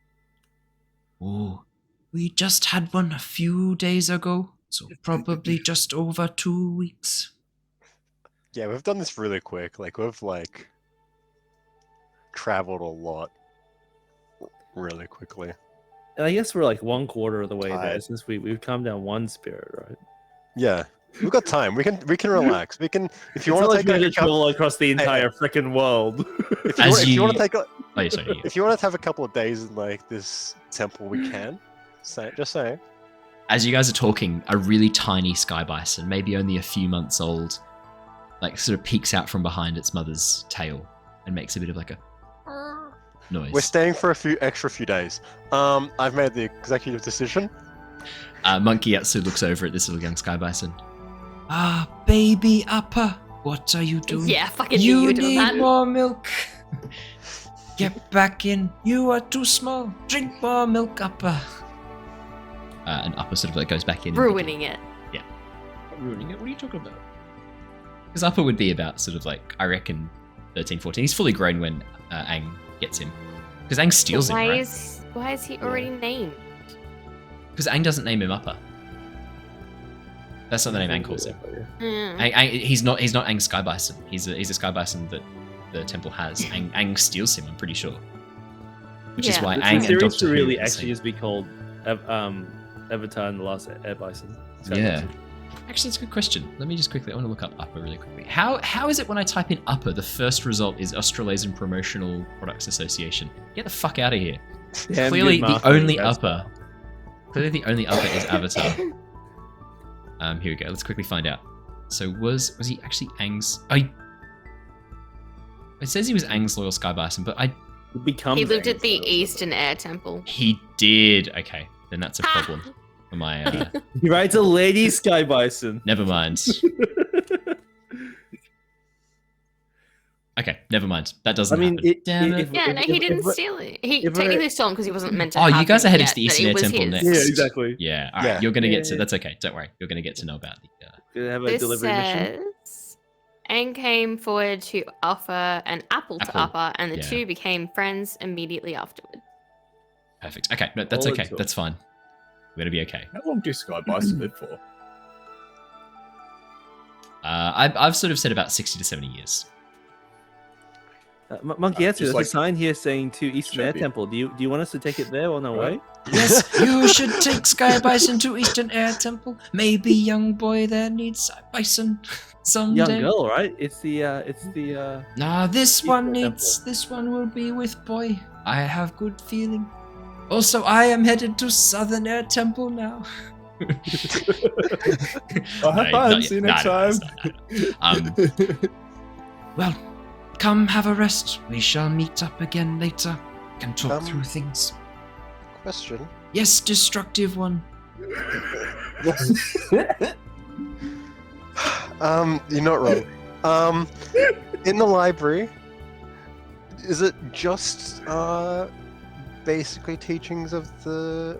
Oh, we just had one a few days ago, so probably just over 2 weeks. Yeah, we've done this really quick. We've traveled a lot really quickly. And I guess we're like 1/4 of the way there Tired. since we've calmed down one spirit, right? Yeah, we've got time. We can relax. We can if you It's want not to like take we a had to travel across the entire freaking world. if you want to take a Oh, yeah, sorry. if you want to have a couple of days in this temple, we can. Just saying. As you guys are talking, a really tiny sky bison, maybe only a few months old, sort of peeks out from behind its mother's tail and makes a bit of a noise. We're staying for a few days. I've made the executive decision. Monk Gyatso looks over at this little young sky bison. Ah, baby upper, what are you doing? Yeah, fucking You you doing need that. more milk. Get back in. You are too small. Drink more milk, upper. And Upper sort of goes back in. Ruining it. Ruining it? What are you talking about? Because Upper would be about sort of I reckon 13, 14. He's fully grown when Aang gets him. Because Aang steals him, Why right? is he already named? Because Aang doesn't name him Upper. That's not the name Aang calls him. Hmm. He's not Aang's sky bison. He's a sky bison that the temple has. Aang steals him, I'm pretty sure. Which is Yeah. why The Aang and series Doctor should Who really are the actually same. just be called Avatar and the Last Airbender. Yeah. Actually, it's a good question. Let me just quickly. I want to look up Upper really quickly. How is it when I type in Upper, the first result is Australasian Promotional Products Association? Get the fuck out of here. Damn Clearly, good the marketing, only that's- Upper. Clearly, the only Upper is Avatar. Here we go. Let's quickly find out. So was he actually Aang's? It says he was Aang's loyal sky bison, but It becomes He lived at Aang's the loyal. Eastern Air Temple. he did. Okay, then that's a problem for my. He rides a lady sky bison. Never mind. Okay, never mind. That doesn't I mean, happen. Damn it. Yeah, no, he didn't steal it. He if technically stole him because he wasn't meant to. Oh, you have guys him are heading yet, to the but Eastern it Air was Temple his. next. Yeah, exactly. Yeah, all right. Yeah. You're gonna get to. Yeah. That's okay. Don't worry. You're gonna get to know about the. Gonna have a This delivery mission. says Aang came forward to offer an apple to Apple, Appa, and the yeah. two became friends immediately afterward. Perfect. Okay, no, that's All okay. it's all. That's fine. We're gonna be okay. How long do Sky Bison live for? I've sort of said about 60 to 70 years. Monk Gyatso, there's like- a sign here saying to Eastern Air Should be. Temple. Do you want us to take it there on our way? Yes, you should take Sky Bison to Eastern Air Temple. Maybe young boy there needs Sky Bison someday. Young girl, right? It's the Nah, this Eastern one Air needs. This one will be with boy. I have good feeling. Also, I am headed to Southern Air Temple now. Well, have No, fun. not See you yet. next No, time. Well, come have a rest. We shall meet up again later. Can talk Come. through things. Question. Yes, destructive one. You're not wrong. In the library, is it just basically teachings of the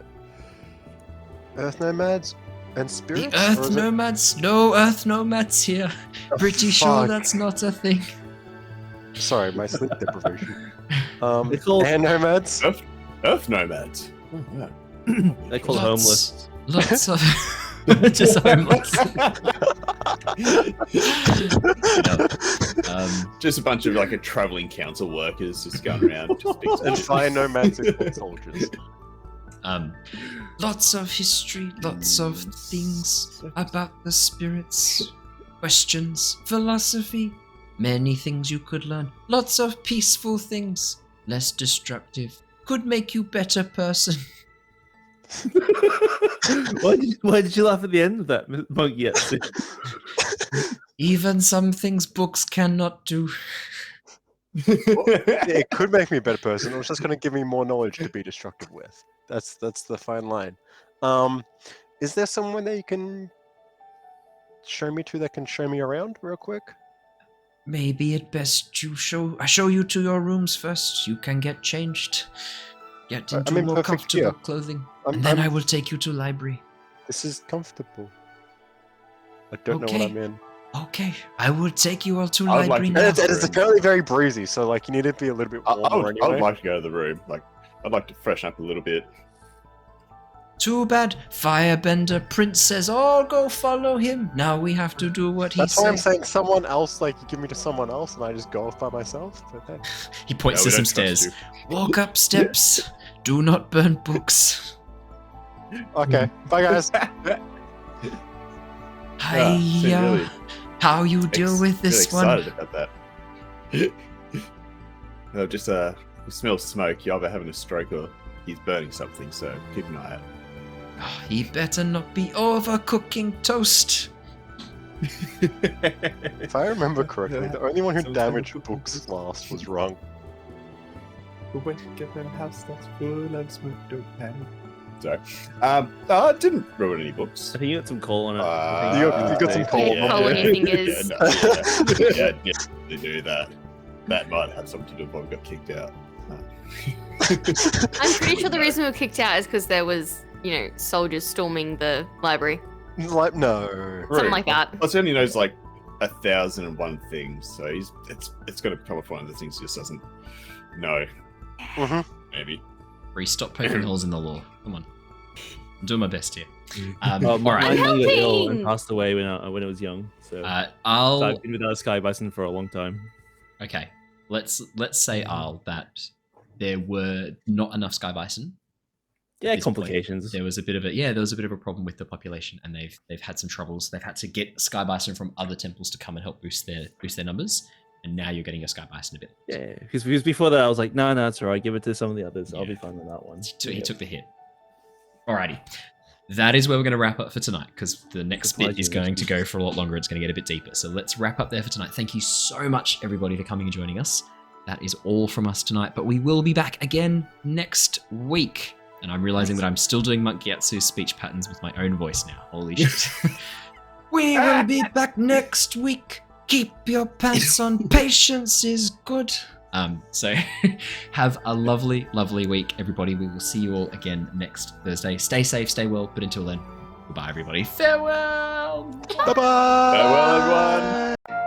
Earth Nomads and The spirits? or Earth is it- Nomads? No Earth Nomads here. Oh, Pretty sure fuck. that's not a thing. Sorry, my sleep deprivation. They call- Air Nomads? Earth nomads. Oh, yeah. they call homeless. Lots of just homeless. Just a bunch of like a traveling council workers just going around. Just big And fire nomads are called soldiers. Lots of history, lots of things about the spirits, questions, philosophy, many things you could learn. Lots of peaceful things, less destructive. Could make you better person. Why did you laugh at the end of that, Monk Gyatso? Even some things books cannot do. It could make me a better person. It was just going to give me more knowledge to be destructive with. That's the fine line. Is there someone that you can show me to that can show me around real quick? Maybe it best I show you to your rooms first. You can get changed. Get into I'm in more perfect comfortable gear. clothing. I'm- And then I'm- I will take you to library. This is comfortable. I don't know Okay. what I'm in. Okay, I will take you all to I would like library to- now. And it's apparently very breezy, so like you need to be a little bit I warmer would anyway. like to go to the room. Like, I'd like to freshen up a little bit. Too bad. Firebender Prince says all go follow him. Now we have to do what he That's why I'm says. saying someone else, like you give me to someone else and I just go off by myself. Okay. He points No, to we some don't trust stairs. you. Walk up steps. Do not burn books. Okay. Bye guys. Hiya. really How you deal with this really one? excited about that. No, just you smell smoke. You're either having a stroke or he's burning something. So keep an eye out. Oh, he better not be overcooking toast. If I remember correctly, the only one who damaged books last was Rung. Sorry. I didn't ruin any books. I think you got some coal on it. You got some coal Yeah, coal on your fingers. Yeah, they do that. That might have something to do with why we got kicked out. I'm pretty sure the reason we were kicked out is because there was, soldiers storming the library. Like no. Something like that. Plus, he only knows like 1,001 things, so it's going to come off one of the things he just doesn't know. Mm-hmm. Maybe. Bree, stop poking holes in the law. Come on. I'm doing my best here. Oh, All right. mine got ill and helping! passed away when I was young. So, so I'll. I've been without a Sky Bison for a long time. Okay. Let's say that there were not enough Sky Bison. Yeah, this point. complications. There was a bit of a problem with the population, and they've had some troubles. They've had to get Sky Bison from other temples to come and help boost their numbers. And now you're getting a Sky Bison a bit. Yeah, because before that I was like, no, it's alright. Give it to some of the others. I'll be Yeah. fine with that one. So he took the hit. Alrighty. That is where we're going to wrap up for tonight, because the next bit is going to go for a lot longer. It's going to get a bit deeper. So let's wrap up there for tonight. Thank you so much, everybody, for coming and joining us. That is all from us tonight, but we will be back again next week. And I'm realizing that I'm still doing Monk Gyatso's speech patterns with my own voice now. Holy shit. We will be back next week. Keep your pants on. Patience is good. So have a lovely, lovely week, everybody. We will see you all again next Thursday. Stay safe, stay well, but until then, goodbye, everybody. Farewell! Bye bye. Farewell, everyone.